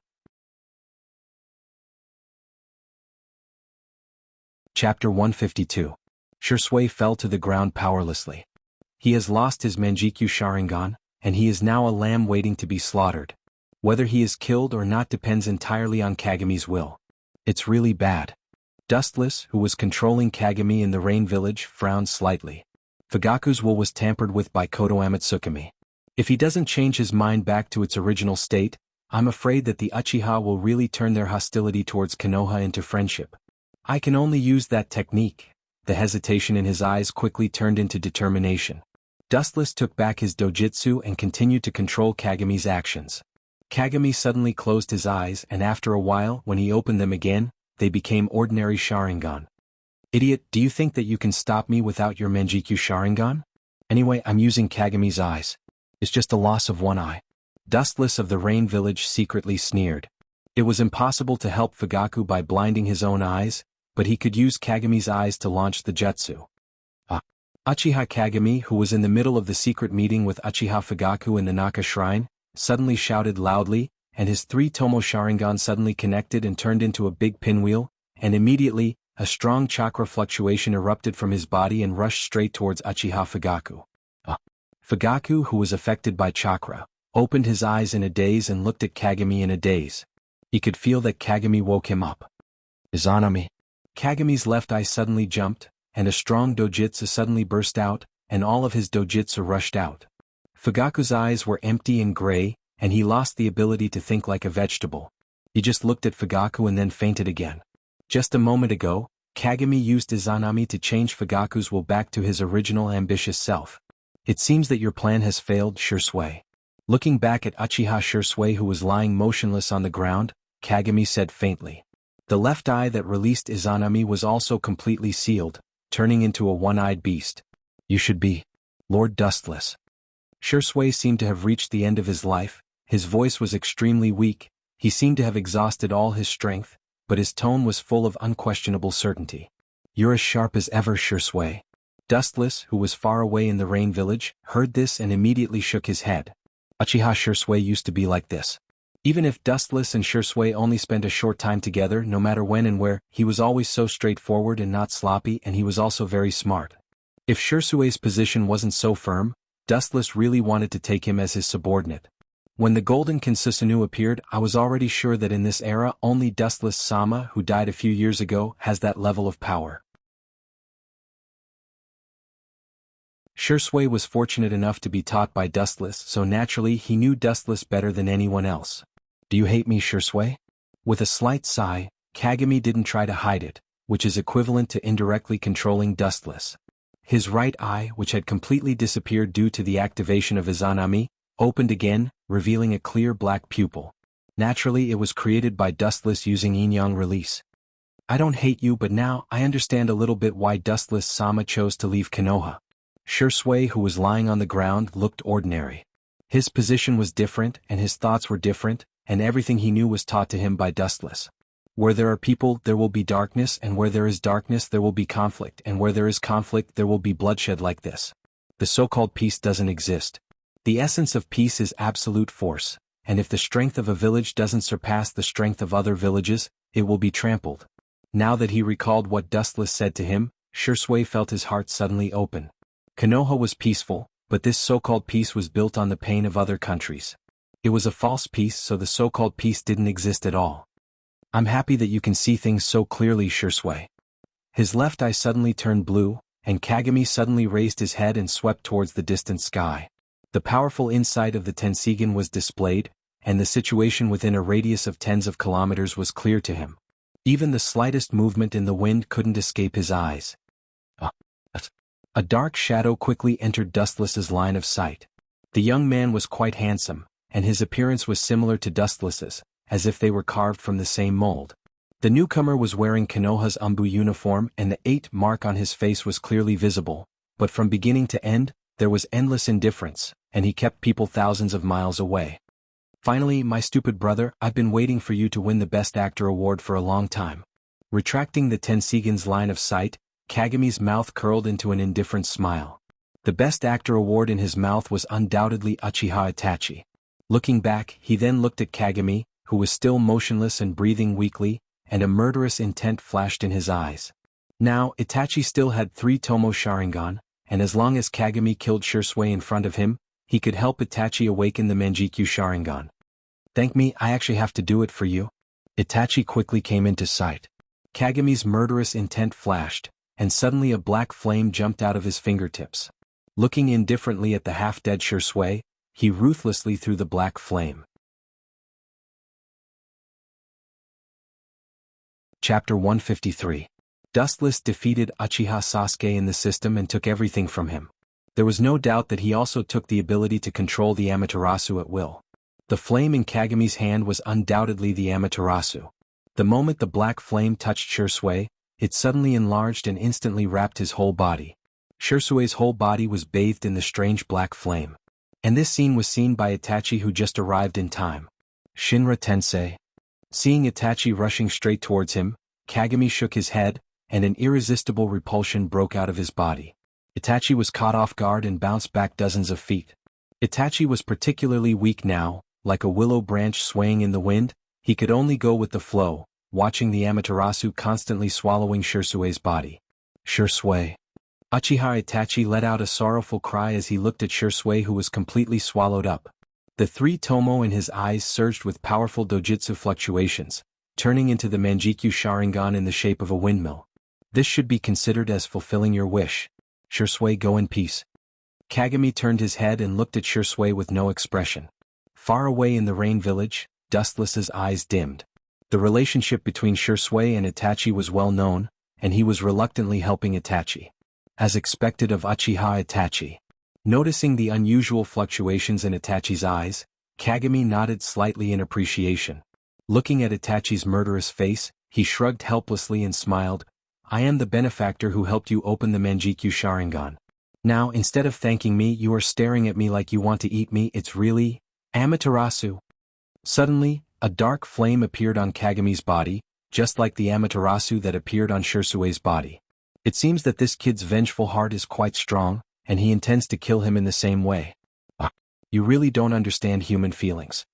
Speaker 1: Chapter 152. Shisui fell to the ground powerlessly. He has lost his Mangekyo Sharingan, and he is now a lamb waiting to be slaughtered. Whether he is killed or not depends entirely on Kagami's will. It's really bad. Dustless, who was controlling Kagami in the Rain Village, frowned slightly. Fugaku's will was tampered with by Koto Amatsukami. If he doesn't change his mind back to its original state, I'm afraid that the Uchiha will really turn their hostility towards Konoha into friendship. I can only use that technique. The hesitation in his eyes quickly turned into determination. Dustless took back his dojutsu and continued to control Kagami's actions. Kagami suddenly closed his eyes, and after a while, when he opened them again, they became ordinary Sharingan. Idiot, do you think that you can stop me without your Mangekyo Sharingan? Anyway, I'm using Kagami's eyes. It's just a loss of one eye. Dustless of the Rain Village secretly sneered. It was impossible to help Fugaku by blinding his own eyes, but he could use Kagami's eyes to launch the jutsu. Uchiha Kagami, who was in the middle of the secret meeting with Uchiha Fugaku in the Naka Shrine, suddenly shouted loudly, and his three Tomo Sharingan suddenly connected and turned into a big pinwheel, and immediately, a strong chakra fluctuation erupted from his body and rushed straight towards Uchiha Fugaku. Fugaku, who was affected by chakra, opened his eyes in a daze and looked at Kagami in a daze. He could feel that Kagami woke him up. Izanami. Kagami's left eye suddenly jumped, and a strong dojutsu suddenly burst out, and all of his dojutsu rushed out. Fugaku's eyes were empty and gray, and he lost the ability to think like a vegetable. He just looked at Fugaku and then fainted again. Just a moment ago, Kagami used Izanami to change Fugaku's will back to his original ambitious self. It seems that your plan has failed, Shisui. Looking back at Uchiha Shisui, who was lying motionless on the ground, Kagami said faintly. The left eye that released Izanami was also completely sealed, turning into a one-eyed beast. You should be Lord Dustless. Shisui seemed to have reached the end of his life. His voice was extremely weak. He seemed to have exhausted all his strength, but his tone was full of unquestionable certainty. You're as sharp as ever, Shisui. Dustless, who was far away in the Rain Village, heard this and immediately shook his head. Uchiha Shisui used to be like this. Even if Dustless and Shisui only spent a short time together, no matter when and where, he was always so straightforward and not sloppy, and he was also very smart. If Shisui's position wasn't so firm, Dustless really wanted to take him as his subordinate. When the Golden Kinsusanu appeared, I was already sure that in this era only Dustless Sama, who died a few years ago, has that level of power. Shisui was fortunate enough to be taught by Dustless, so naturally he knew Dustless better than anyone else. Do you hate me, Shisui? With a slight sigh, Kagami didn't try to hide it, which is equivalent to indirectly controlling Dustless. His right eye, which had completely disappeared due to the activation of Izanami, opened again, revealing a clear black pupil. Naturally, it was created by Dustless using yin-yang release. I don't hate you, but now I understand a little bit why Dustless Sama chose to leave Konoha. Shisui, who was lying on the ground, looked ordinary. His position was different, and his thoughts were different, and everything he knew was taught to him by Dustless. Where there are people, there will be darkness, and where there is darkness, there will be conflict, and where there is conflict, there will be bloodshed like this. The so-called peace doesn't exist. The essence of peace is absolute force, and if the strength of a village doesn't surpass the strength of other villages, it will be trampled. Now that he recalled what Dustless said to him, Shui felt his heart suddenly open. Konoha was peaceful, but this so-called peace was built on the pain of other countries. It was a false peace, so the so-called peace didn't exist at all. I'm happy that you can see things so clearly, Shui. His left eye suddenly turned blue, and Kagami suddenly raised his head and swept towards the distant sky. The powerful insight of the Tensigan was displayed, and the situation within a radius of tens of kilometers was clear to him. Even the slightest movement in the wind couldn't escape his eyes. A dark shadow quickly entered Dustless's line of sight. The young man was quite handsome, and his appearance was similar to Dustless's, as if they were carved from the same mold. The newcomer was wearing Konoha's Umbu uniform, and the 8 mark on his face was clearly visible, but from beginning to end, there was endless indifference, and he kept people thousands of miles away. Finally, my stupid brother, I've been waiting for you to win the Best Actor award for a long time. Retracting the Tensigan's line of sight, Kagami's mouth curled into an indifferent smile. The Best Actor award in his mouth was undoubtedly Uchiha Itachi. Looking back, he then looked at Kagami, who was still motionless and breathing weakly, and a murderous intent flashed in his eyes. Now, Itachi still had 3 Tomo Sharingan, and as long as Kagami killed Shui in front of him, he could help Itachi awaken the Manjikyu Sharingan. Thank me, I actually have to do it for you. Itachi quickly came into sight. Kagami's murderous intent flashed, and suddenly a black flame jumped out of his fingertips. Looking indifferently at the half-dead Shui, he ruthlessly threw the black flame. Chapter 153. Dustless defeated Uchiha Sasuke in the system and took everything from him. There was no doubt that he also took the ability to control the Amaterasu at will. The flame in Kagami's hand was undoubtedly the Amaterasu. The moment the black flame touched Shui, it suddenly enlarged and instantly wrapped his whole body. Shui's whole body was bathed in the strange black flame. And this scene was seen by Itachi, who just arrived in time. Shinra Tensei. Seeing Itachi rushing straight towards him, Kagami shook his head, and an irresistible repulsion broke out of his body. Itachi was caught off guard and bounced back dozens of feet. Itachi was particularly weak now, like a willow branch swaying in the wind. He could only go with the flow, watching the Amaterasu constantly swallowing Shui's body. Shui. Uchiha Itachi let out a sorrowful cry as he looked at Shui, who was completely swallowed up. The 3 Tomo in his eyes surged with powerful dojutsu fluctuations, turning into the Manjikyu Sharingan in the shape of a windmill. This should be considered as fulfilling your wish. Shui, go in peace. Kagami turned his head and looked at Shui with no expression. Far away in the rain village, Dustless's eyes dimmed. The relationship between Shui and Itachi was well known, and he was reluctantly helping Itachi. As expected of Uchiha Itachi. Noticing the unusual fluctuations in Itachi's eyes, Kagami nodded slightly in appreciation. Looking at Itachi's murderous face, he shrugged helplessly and smiled. I am the benefactor who helped you open the Manjikyu Sharingan. Now, instead of thanking me, you are staring at me like you want to eat me. It's really Amaterasu. Suddenly, a dark flame appeared on Kagami's body, just like the Amaterasu that appeared on Shui's body. It seems that this kid's vengeful heart is quite strong, and he intends to kill him in the same way. You really don't understand human feelings.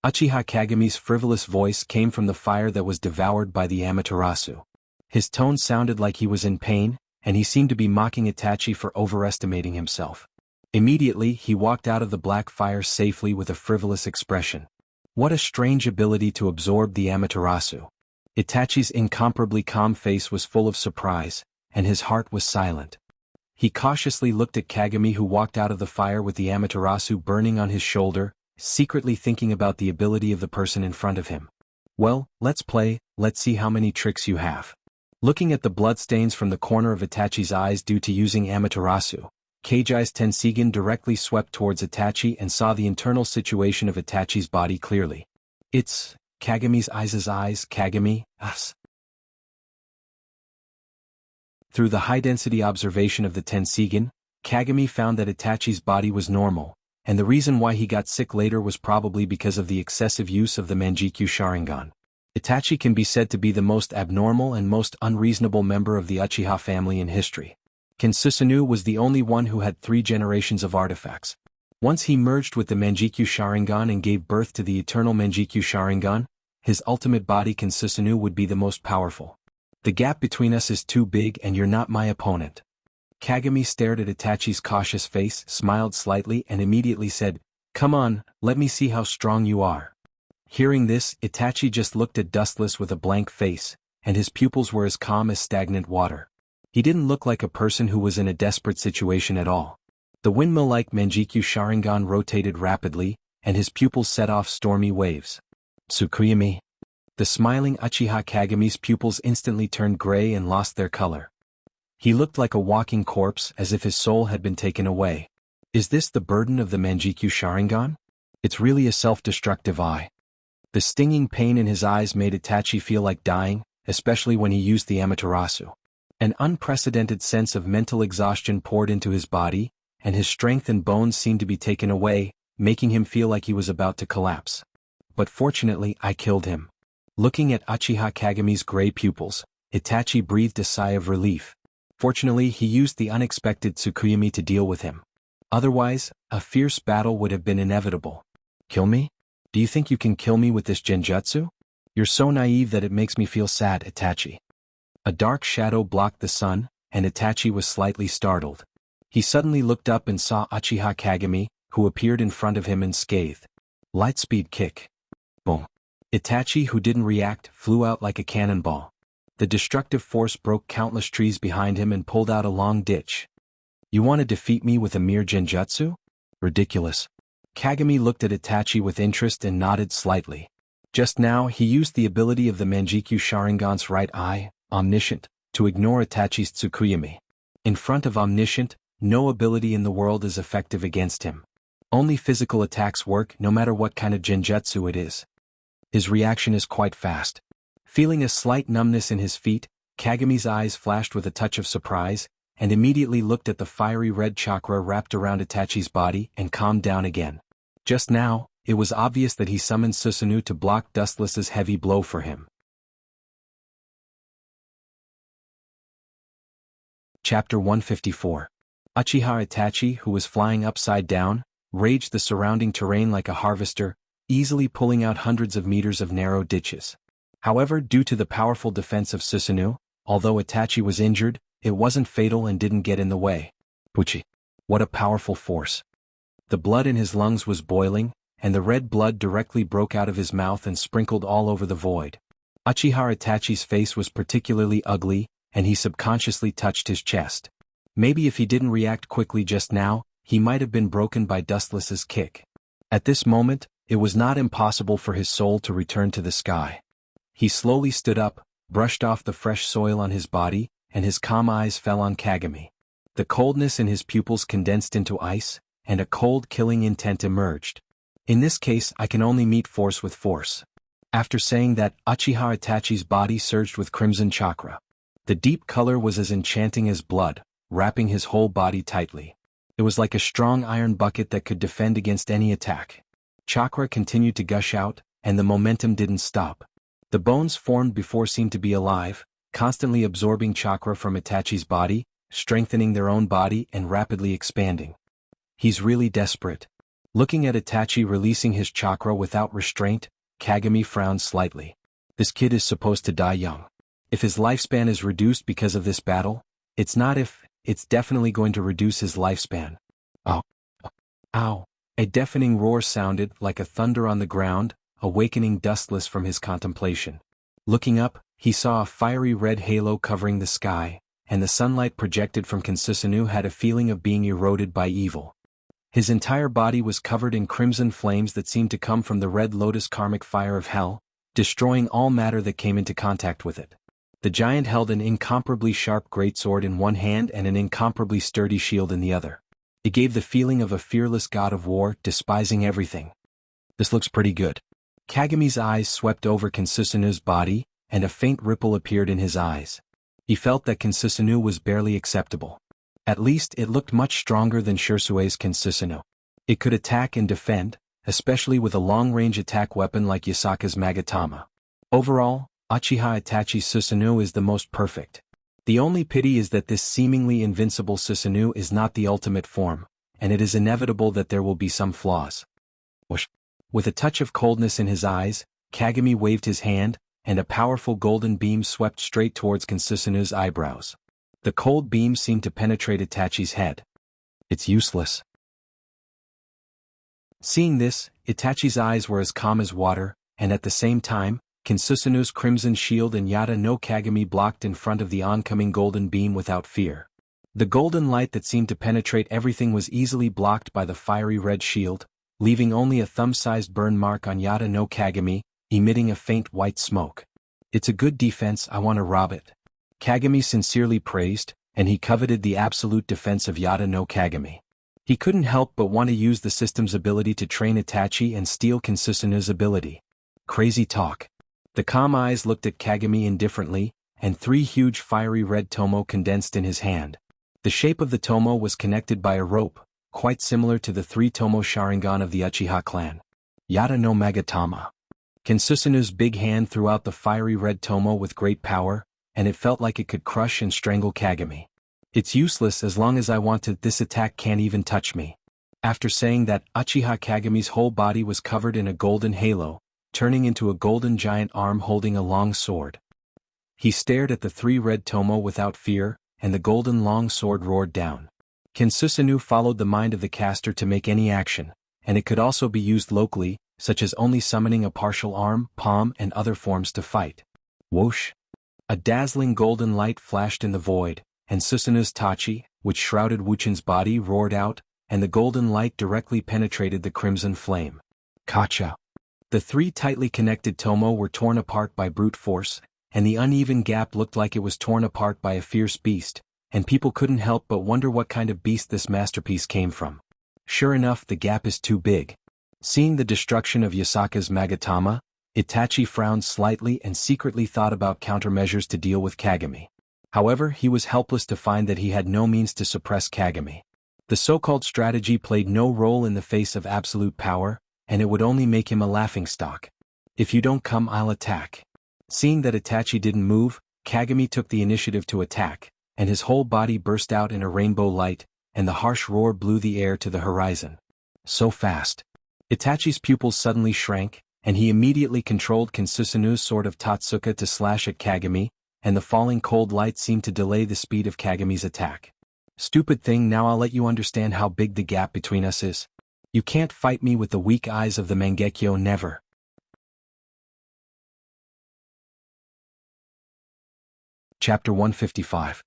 Speaker 1: Uchiha Kagami's frivolous voice came from the fire that was devoured by the Amaterasu. His tone sounded like he was in pain, and he seemed to be mocking Itachi for overestimating himself. Immediately, he walked out of the black fire safely with a frivolous expression. What a strange ability to absorb the Amaterasu. Itachi's incomparably calm face was full of surprise, and his heart was silent. He cautiously looked at Kagami, who walked out of the fire with the Amaterasu burning on his shoulder, secretly thinking about the ability of the person in front of him. Well, let's play, let's see how many tricks you have. Looking at the bloodstains from the corner of Itachi's eyes due to using Amaterasu, Kagai's Tensigan directly swept towards Itachi and saw the internal situation of Itachi's body clearly. It's Kagami's eyes, Kagami, us. Through the high-density observation of the Tensigan, Kagami found that Itachi's body was normal, and the reason why he got sick later was probably because of the excessive use of the Manjikyu Sharingan. Itachi can be said to be the most abnormal and most unreasonable member of the Uchiha family in history. Kin Susanoo was the only one who had 3 generations of artifacts. Once he merged with the Manjikyu Sharingan and gave birth to the eternal Manjikyu Sharingan, his ultimate body Kin Susanoo would be the most powerful. The gap between us is too big and you're not my opponent. Kagami stared at Itachi's cautious face, smiled slightly and immediately said, "Come on, let me see how strong you are." Hearing this, Itachi just looked at Dustless with a blank face, and his pupils were as calm as stagnant water. He didn't look like a person who was in a desperate situation at all. The windmill-like Manjikyu Sharingan rotated rapidly, and his pupils set off stormy waves. Tsukuyami. The smiling Uchiha Kagami's pupils instantly turned gray and lost their color. He looked like a walking corpse, as if his soul had been taken away. Is this the burden of the Manjikyu Sharingan? It's really a self-destructive eye. The stinging pain in his eyes made Itachi feel like dying, especially when he used the Amaterasu. An unprecedented sense of mental exhaustion poured into his body, and his strength and bones seemed to be taken away, making him feel like he was about to collapse. But fortunately, I killed him. Looking at Uchiha Kagami's gray pupils, Itachi breathed a sigh of relief. Fortunately, he used the unexpected Tsukuyami to deal with him. Otherwise, a fierce battle would have been inevitable. Kill me? Do you think you can kill me with this genjutsu? You're so naive that it makes me feel sad, Itachi. A dark shadow blocked the sun, and Itachi was slightly startled. He suddenly looked up and saw Uchiha Kagami, who appeared in front of him and scathed. Lightspeed kick. Boom. Itachi, who didn't react, flew out like a cannonball. The destructive force broke countless trees behind him and pulled out a long ditch. You want to defeat me with a mere genjutsu? Ridiculous. Kagami looked at Itachi with interest and nodded slightly. Just now he used the ability of the Manjikyu Sharingan's right eye, Omniscient, to ignore Itachi's Tsukuyami. In front of Omniscient, no ability in the world is effective against him. Only physical attacks work no matter what kind of genjutsu it is. His reaction is quite fast. Feeling a slight numbness in his feet, Kagami's eyes flashed with a touch of surprise, and immediately looked at the fiery red chakra wrapped around Itachi's body and calmed down again. Just now, it was obvious that he summoned Susanoo to block Dustless's heavy blow for him. Chapter 154. Uchiha Itachi, who was flying upside down, raged the surrounding terrain like a harvester, easily pulling out hundreds of meters of narrow ditches. However, due to the powerful defense of Susanoo, although Itachi was injured, it wasn't fatal and didn't get in the way. Puchi. What a powerful force. The blood in his lungs was boiling, and the red blood directly broke out of his mouth and sprinkled all over the void. Uchiha Itachi's face was particularly ugly, and he subconsciously touched his chest. Maybe if he didn't react quickly just now, he might have been broken by Dustless's kick. At this moment, it was not impossible for his soul to return to the sky. He slowly stood up, brushed off the fresh soil on his body, and his calm eyes fell on Kagami. The coldness in his pupils condensed into ice, and a cold killing intent emerged. In this case, I can only meet force with force. After saying that, Uchiha Itachi's body surged with crimson chakra. The deep color was as enchanting as blood, wrapping his whole body tightly. It was like a strong iron bucket that could defend against any attack. Chakra continued to gush out, and the momentum didn't stop. The bones formed before seemed to be alive, constantly absorbing chakra from Itachi's body, strengthening their own body and rapidly expanding. He's really desperate. Looking at Itachi releasing his chakra without restraint, Kagami frowned slightly. This kid is supposed to die young. If his lifespan is reduced because of this battle, it's definitely going to reduce his lifespan. Oh. Ow. A deafening roar sounded like a thunder on the ground, awakening Dustless from his contemplation. Looking up, he saw a fiery red halo covering the sky, and the sunlight projected from Kin Susanoo had a feeling of being eroded by evil. His entire body was covered in crimson flames that seemed to come from the red lotus karmic fire of hell, destroying all matter that came into contact with it. The giant held an incomparably sharp greatsword in one hand and an incomparably sturdy shield in the other. It gave the feeling of a fearless god of war, despising everything. This looks pretty good. Kagami's eyes swept over Kin Susanoo's body, and a faint ripple appeared in his eyes. He felt that Kin Susanoo was barely acceptable. At least it looked much stronger than Shirsue's Kin Susanoo. It could attack and defend, especially with a long-range attack weapon like Yasaka's Magatama. Overall, Uchiha Itachi Susanoo is the most perfect. The only pity is that this seemingly invincible Susanoo is not the ultimate form, and it is inevitable that there will be some flaws. Whoosh. With a touch of coldness in his eyes, Kagami waved his hand, and a powerful golden beam swept straight towards Susanoo's eyebrows. The cold beam seemed to penetrate Itachi's head. It's useless. Seeing this, Itachi's eyes were as calm as water, and at the same time, Susanoo's crimson shield and Yata no Kagami blocked in front of the oncoming golden beam without fear. The golden light that seemed to penetrate everything was easily blocked by the fiery red shield, leaving only a thumb-sized burn mark on Yata no Kagami, emitting a faint white smoke. It's a good defense, I want to rob it. Kagami sincerely praised, and he coveted the absolute defense of Yata no Kagami. He couldn't help but want to use the system's ability to train Itachi and steal Susanoo's ability. Crazy talk. The calm eyes looked at Kagami indifferently, and 3 huge fiery red tomo condensed in his hand. The shape of the tomo was connected by a rope, quite similar to the 3 tomo Sharingan of the Uchiha clan. Yata no Magatama. Susanoo's big hand threw out the fiery red tomo with great power, and it felt like it could crush and strangle Kagami. It's useless as long as I want to, this attack can't even touch me. After saying that, Uchiha Kagami's whole body was covered in a golden halo, turning into a golden giant arm holding a long sword. He stared at the 3 red tomo without fear, and the golden long sword roared down. Susanoo followed the mind of the caster to make any action, and it could also be used locally, such as only summoning a partial arm, palm and other forms to fight. Whoosh! A dazzling golden light flashed in the void, and Susanoo's tachi, which shrouded Wuchan's body, roared out, and the golden light directly penetrated the crimson flame. Kacha! The 3 tightly connected tomo were torn apart by brute force, and the uneven gap looked like it was torn apart by a fierce beast, and people couldn't help but wonder what kind of beast this masterpiece came from. Sure enough, the gap is too big. Seeing the destruction of Yasaka's Magatama, Itachi frowned slightly and secretly thought about countermeasures to deal with Kagami. However, he was helpless to find that he had no means to suppress Kagami. The so-called strategy played no role in the face of absolute power, and it would only make him a laughingstock. If you don't come, I'll attack. Seeing that Itachi didn't move, Kagami took the initiative to attack, and his whole body burst out in a rainbow light, and the harsh roar blew the air to the horizon. So fast. Itachi's pupils suddenly shrank, and he immediately controlled Susanoo's sword of Tatsuka to slash at Kagami, and the falling cold light seemed to delay the speed of Kagami's attack. Stupid thing, now I'll let you understand how big the gap between us is. You can't fight me with the weak eyes of the Mangekyo, never. Chapter 155.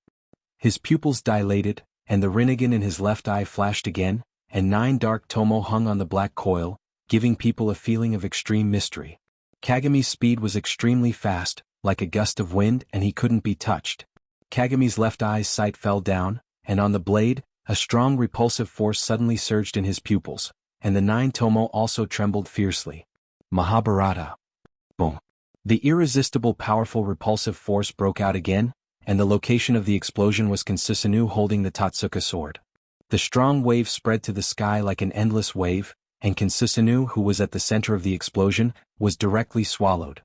Speaker 1: His pupils dilated, and the Rinnegan in his left eye flashed again, and 9 dark tomo hung on the black coil, giving people a feeling of extreme mystery. Kagami's speed was extremely fast, like a gust of wind, and he couldn't be touched. Kagami's left eye's sight fell down, and on the blade, a strong repulsive force suddenly surged in his pupils, and the 9 tomo also trembled fiercely. Mahabharata. Boom. The irresistible powerful repulsive force broke out again, and the location of the explosion was Susanoo holding the Tatsuka sword. The strong wave spread to the sky like an endless wave, and Susanoo, who was at the center of the explosion, was directly swallowed.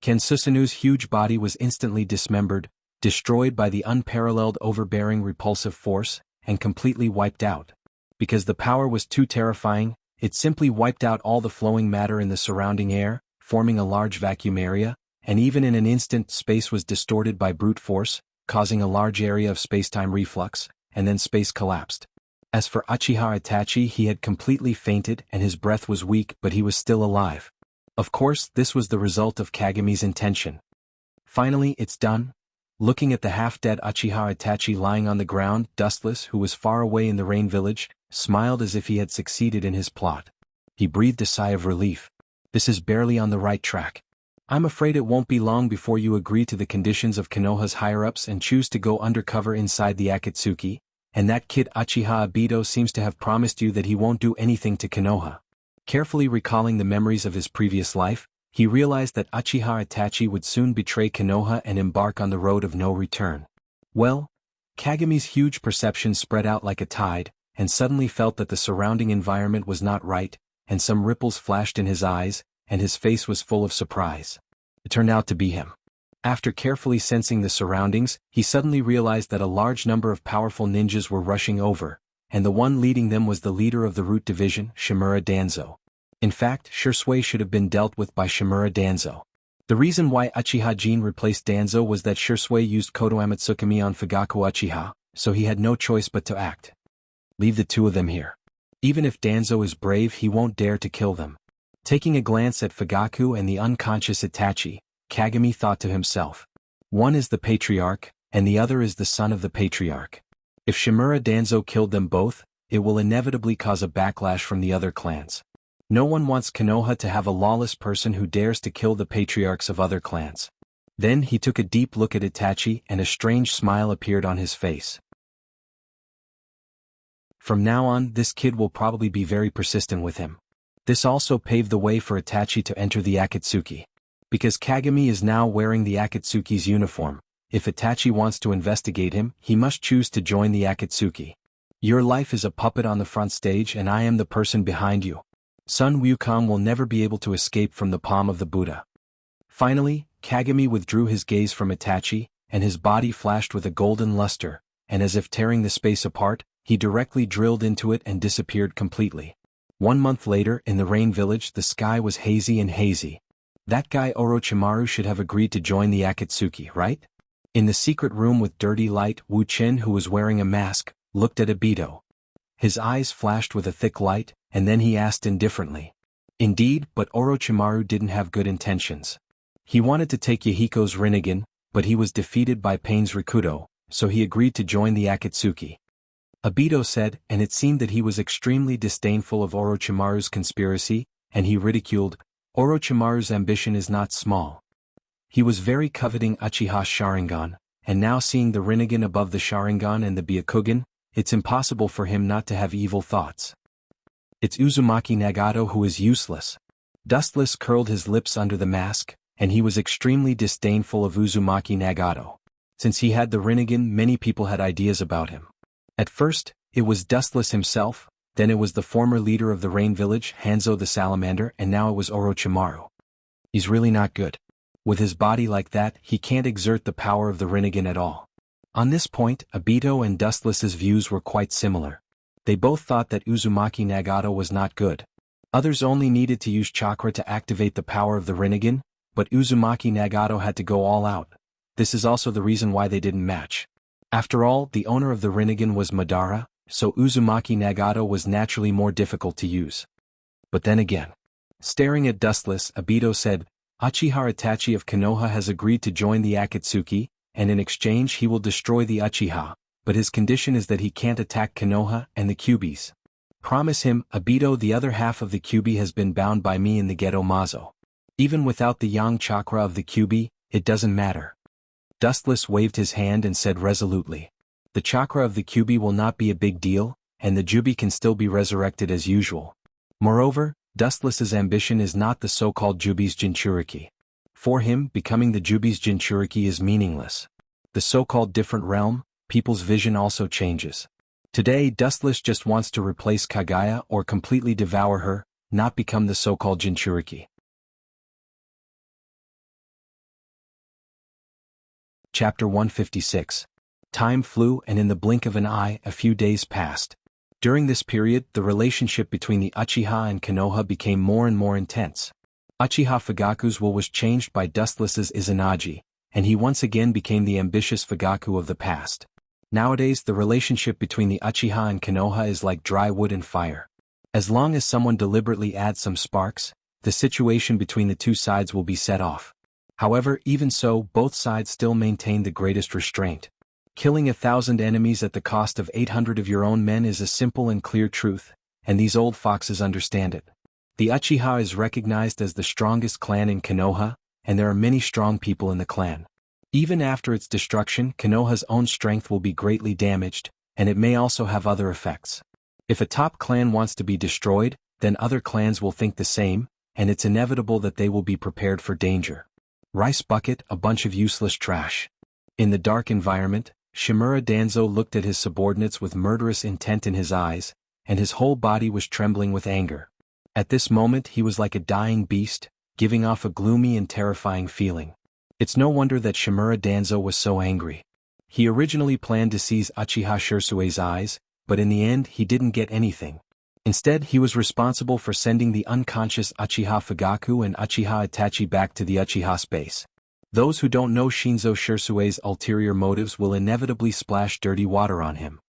Speaker 1: Susanoo's huge body was instantly dismembered, destroyed by the unparalleled overbearing repulsive force, and completely wiped out. Because the power was too terrifying, it simply wiped out all the flowing matter in the surrounding air, forming a large vacuum area, and even in an instant space was distorted by brute force, causing a large area of space-time reflux, and then space collapsed. As for Uchiha Itachi, he had completely fainted and his breath was weak, but he was still alive. Of course, this was the result of Kagami's intention. Finally, it's done. Looking at the half-dead Uchiha Itachi lying on the ground, Dustless, who was far away in the rain village, smiled as if he had succeeded in his plot. He breathed a sigh of relief. This is barely on the right track. I'm afraid it won't be long before you agree to the conditions of Konoha's higher-ups and choose to go undercover inside the Akatsuki, and that kid Uchiha Obito seems to have promised you that he won't do anything to Konoha. Carefully recalling the memories of his previous life, he realized that Uchiha Itachi would soon betray Konoha and embark on the road of no return. Well, Kagami's huge perception spread out like a tide, and suddenly felt that the surrounding environment was not right, and some ripples flashed in his eyes, and his face was full of surprise. It turned out to be him. After carefully sensing the surroundings, he suddenly realized that a large number of powerful ninjas were rushing over, and the one leading them was the leader of the Root Division, Shimura Danzo. In fact, Shursui should have been dealt with by Shimura Danzo. The reason why Uchiha Jin replaced Danzo was that Shursui used Koto Amatsukami on Fugaku Uchiha, so he had no choice but to act. Leave the two of them here. Even if Danzo is brave, he won't dare to kill them. Taking a glance at Fugaku and the unconscious Itachi, Kagami thought to himself. One is the patriarch, and the other is the son of the patriarch. If Shimura Danzo killed them both, it will inevitably cause a backlash from the other clans. No one wants Konoha to have a lawless person who dares to kill the patriarchs of other clans. Then he took a deep look at Itachi and a strange smile appeared on his face. From now on, this kid will probably be very persistent with him. This also paved the way for Itachi to enter the Akatsuki. Because Kagami is now wearing the Akatsuki's uniform, if Itachi wants to investigate him, he must choose to join the Akatsuki. Your life is a puppet on the front stage and I am the person behind you. Sun Wukong will never be able to escape from the palm of the Buddha. Finally, Kagami withdrew his gaze from Itachi, and his body flashed with a golden luster, and as if tearing the space apart, he directly drilled into it and disappeared completely. 1 month later, in the Rain Village, the sky was hazy and hazy. That guy Orochimaru should have agreed to join the Akatsuki, right? In the secret room with dirty light, Wu Qin, who was wearing a mask, looked at Obito. His eyes flashed with a thick light, and then he asked indifferently. Indeed, but Orochimaru didn't have good intentions. He wanted to take Yahiko's Rinnegan, but he was defeated by Pain's Rikudo, so he agreed to join the Akatsuki. Obito said, and it seemed that he was extremely disdainful of Orochimaru's conspiracy, and he ridiculed, Orochimaru's ambition is not small. He was very coveting Uchiha's Sharingan, and now seeing the Rinnegan above the Sharingan and the Byakugan, it's impossible for him not to have evil thoughts. It's Uzumaki Nagato who is useless. Dustless curled his lips under the mask, and he was extremely disdainful of Uzumaki Nagato. Since he had the Rinnegan, many people had ideas about him. At first, it was Dustless himself, then it was the former leader of the Rain Village, Hanzo the Salamander, and now it was Orochimaru. He's really not good. With his body like that, he can't exert the power of the Rinnegan at all. On this point, Obito and Dustless's views were quite similar. They both thought that Uzumaki Nagato was not good. Others only needed to use chakra to activate the power of the Rinnegan, but Uzumaki Nagato had to go all out. This is also the reason why they didn't match. After all, the owner of the Rinnegan was Madara, so Uzumaki Nagato was naturally more difficult to use. But then again, staring at Dustless, Obito said, Uchiha Itachi of Konoha has agreed to join the Akatsuki, and in exchange he will destroy the Uchiha, but his condition is that he can't attack Konoha and the Kyubis. Promise him, Obito, the other half of the Kyubi has been bound by me in the Geto Mazo. Even without the Yang chakra of the Kyubi, it doesn't matter. Dustless waved his hand and said resolutely, the chakra of the Kyubi will not be a big deal, and the Jubi can still be resurrected as usual. Moreover, Dustless's ambition is not the so-called Jubi's Jinchuriki. For him, becoming the Jubi's Jinchuriki is meaningless. The so-called different realm, people's vision also changes. Today, Dustless just wants to replace Kagaya or completely devour her, not become the so-called Jinchuriki. Chapter 156. Time flew, and in the blink of an eye, a few days passed. During this period, the relationship between the Uchiha and Konoha became more and more intense. Uchiha Fugaku's will was changed by Dustless's Izanagi, and he once again became the ambitious Fugaku of the past. Nowadays, the relationship between the Uchiha and Konoha is like dry wood and fire. As long as someone deliberately adds some sparks, the situation between the two sides will be set off. However, even so, both sides still maintain the greatest restraint. Killing 1,000 enemies at the cost of 800 of your own men is a simple and clear truth, and these old foxes understand it. The Uchiha is recognized as the strongest clan in Konoha, and there are many strong people in the clan. Even after its destruction, Konoha's own strength will be greatly damaged, and it may also have other effects. If a top clan wants to be destroyed, then other clans will think the same, and it's inevitable that they will be prepared for danger. Rice bucket, a bunch of useless trash. In the dark environment, Shimura Danzo looked at his subordinates with murderous intent in his eyes, and his whole body was trembling with anger. At this moment he was like a dying beast, giving off a gloomy and terrifying feeling. It's no wonder that Shimura Danzo was so angry. He originally planned to seize Uchiha Shirsue's eyes, but in the end he didn't get anything. Instead, he was responsible for sending the unconscious Uchiha Fugaku and Uchiha Itachi back to the Uchiha space. Those who don't know Shinzo Shirsue's ulterior motives will inevitably splash dirty water on him.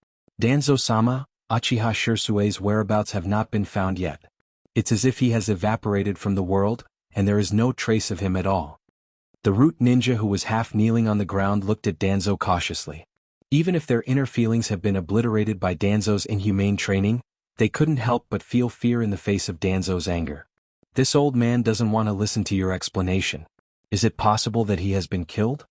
Speaker 1: Danzo-sama, Uchiha Shirsue's whereabouts have not been found yet. It's as if he has evaporated from the world, and there is no trace of him at all. The root ninja who was half kneeling on the ground looked at Danzo cautiously. Even if their inner feelings have been obliterated by Danzo's inhumane training, they couldn't help but feel fear in the face of Danzo's anger. This old man doesn't want to listen to your explanation. Is it possible that he has been killed?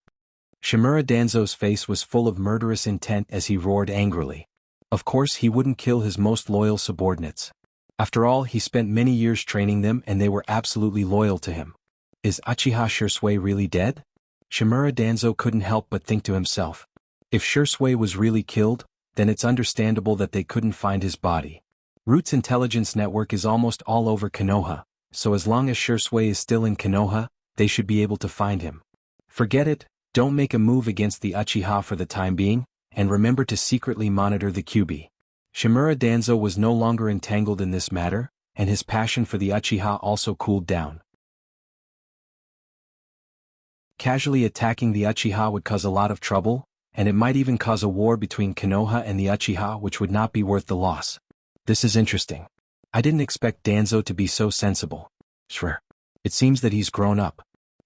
Speaker 1: Shimura Danzo's face was full of murderous intent as he roared angrily. Of course he wouldn't kill his most loyal subordinates. After all, he spent many years training them and they were absolutely loyal to him. Is Uchiha Shirsue really dead? Shimura Danzo couldn't help but think to himself. If Shirsue was really killed, then it's understandable that they couldn't find his body. Root's intelligence network is almost all over Konoha, so as long as Shirsue is still in Konoha, they should be able to find him. Forget it, don't make a move against the Uchiha for the time being, and remember to secretly monitor the Kyuubi. Shimura Danzo was no longer entangled in this matter, and his passion for the Uchiha also cooled down. Casually attacking the Uchiha would cause a lot of trouble, and it might even cause a war between Konoha and the Uchiha which would not be worth the loss. This is interesting. I didn't expect Danzo to be so sensible. Sure. It seems that he's grown up.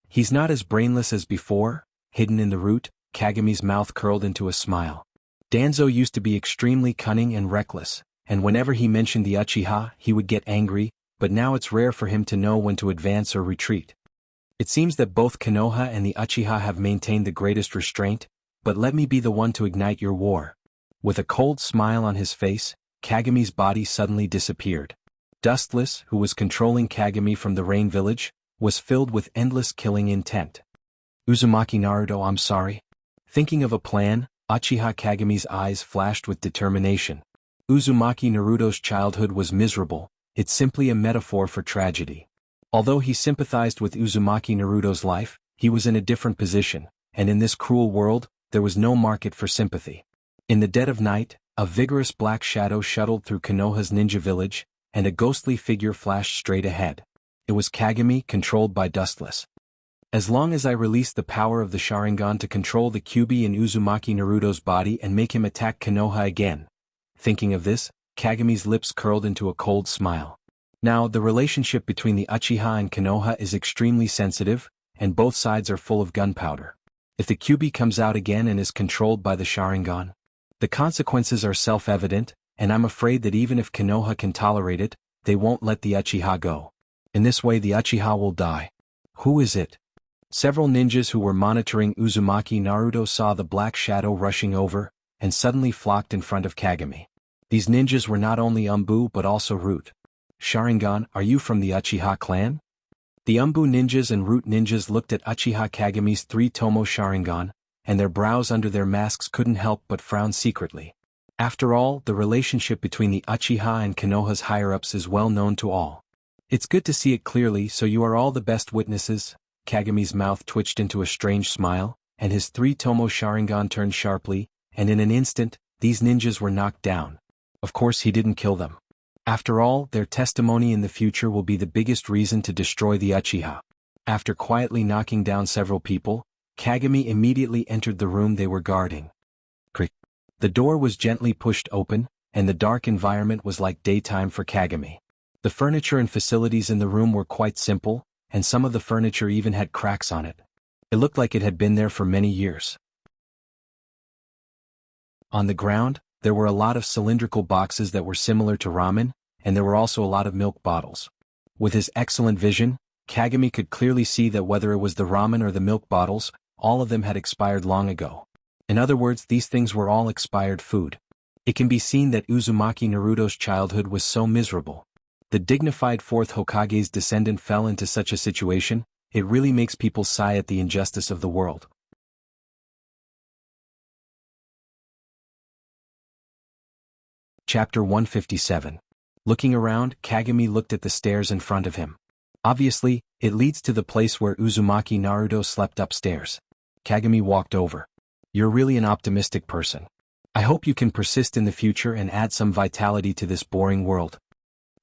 Speaker 1: He's not as brainless as before. Hidden in the root, Kagami's mouth curled into a smile. Danzo used to be extremely cunning and reckless, and whenever he mentioned the Uchiha, he would get angry, but now it's rare for him to know when to advance or retreat. It seems that both Konoha and the Uchiha have maintained the greatest restraint, but let me be the one to ignite your war. With a cold smile on his face, Kagami's body suddenly disappeared. Dustless, who was controlling Kagami from the Rain Village, was filled with endless killing intent. Uzumaki Naruto, I'm sorry. Thinking of a plan, Uchiha Kagami's eyes flashed with determination. Uzumaki Naruto's childhood was miserable, it's simply a metaphor for tragedy. Although he sympathized with Uzumaki Naruto's life, he was in a different position, and in this cruel world, there was no market for sympathy. In the dead of night, a vigorous black shadow shuttled through Konoha's ninja village, and a ghostly figure flashed straight ahead. It was Kagami, controlled by Dustless. As long as I release the power of the Sharingan to control the Kyuubi in Uzumaki Naruto's body and make him attack Konoha again. Thinking of this, Kagami's lips curled into a cold smile. Now, the relationship between the Uchiha and Konoha is extremely sensitive, and both sides are full of gunpowder. If the Kyuubi comes out again and is controlled by the Sharingan, the consequences are self-evident, and I'm afraid that even if Konoha can tolerate it, they won't let the Uchiha go. In this way the Uchiha will die. Who is it? Several ninjas who were monitoring Uzumaki Naruto saw the black shadow rushing over, and suddenly flocked in front of Kagami. These ninjas were not only Umbu but also Root. Sharingan, are you from the Uchiha clan? The Umbu ninjas and Root ninjas looked at Uchiha Kagami's 3-tomo Sharingan, and their brows under their masks couldn't help but frown secretly. After all, the relationship between the Uchiha and Konoha's higher-ups is well known to all. It's good to see it clearly, so you are all the best witnesses. Kagami's mouth twitched into a strange smile, and his 3-tomo Sharingan turned sharply, and in an instant, these ninjas were knocked down. Of course he didn't kill them. After all, their testimony in the future will be the biggest reason to destroy the Uchiha. After quietly knocking down several people, Kagami immediately entered the room they were guarding. Click. The door was gently pushed open, and the dark environment was like daytime for Kagami. The furniture and facilities in the room were quite simple, and some of the furniture even had cracks on it. It looked like it had been there for many years. On the ground, there were a lot of cylindrical boxes that were similar to ramen, and there were also a lot of milk bottles. With his excellent vision, Kagami could clearly see that whether it was the ramen or the milk bottles, all of them had expired long ago. In other words, these things were all expired food. It can be seen that Uzumaki Naruto's childhood was so miserable. The dignified 4th Hokage's descendant fell into such a situation, it really makes people sigh at the injustice of the world. Chapter 157. Looking around, Kagami looked at the stairs in front of him. Obviously, it leads to the place where Uzumaki Naruto slept upstairs. Kagami walked over. You're really an optimistic person. I hope you can persist in the future and add some vitality to this boring world.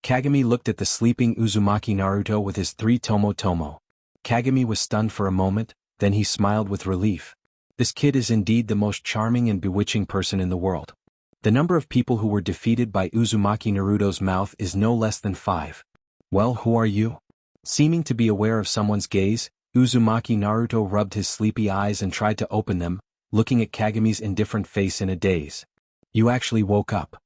Speaker 1: Kagami looked at the sleeping Uzumaki Naruto with his 3 tomo. Kagami was stunned for a moment, then he smiled with relief. This kid is indeed the most charming and bewitching person in the world. The number of people who were defeated by Uzumaki Naruto's mouth is no less than 5. Well, who are you? Seeming to be aware of someone's gaze, Uzumaki Naruto rubbed his sleepy eyes and tried to open them, looking at Kagami's indifferent face in a daze. You actually woke up.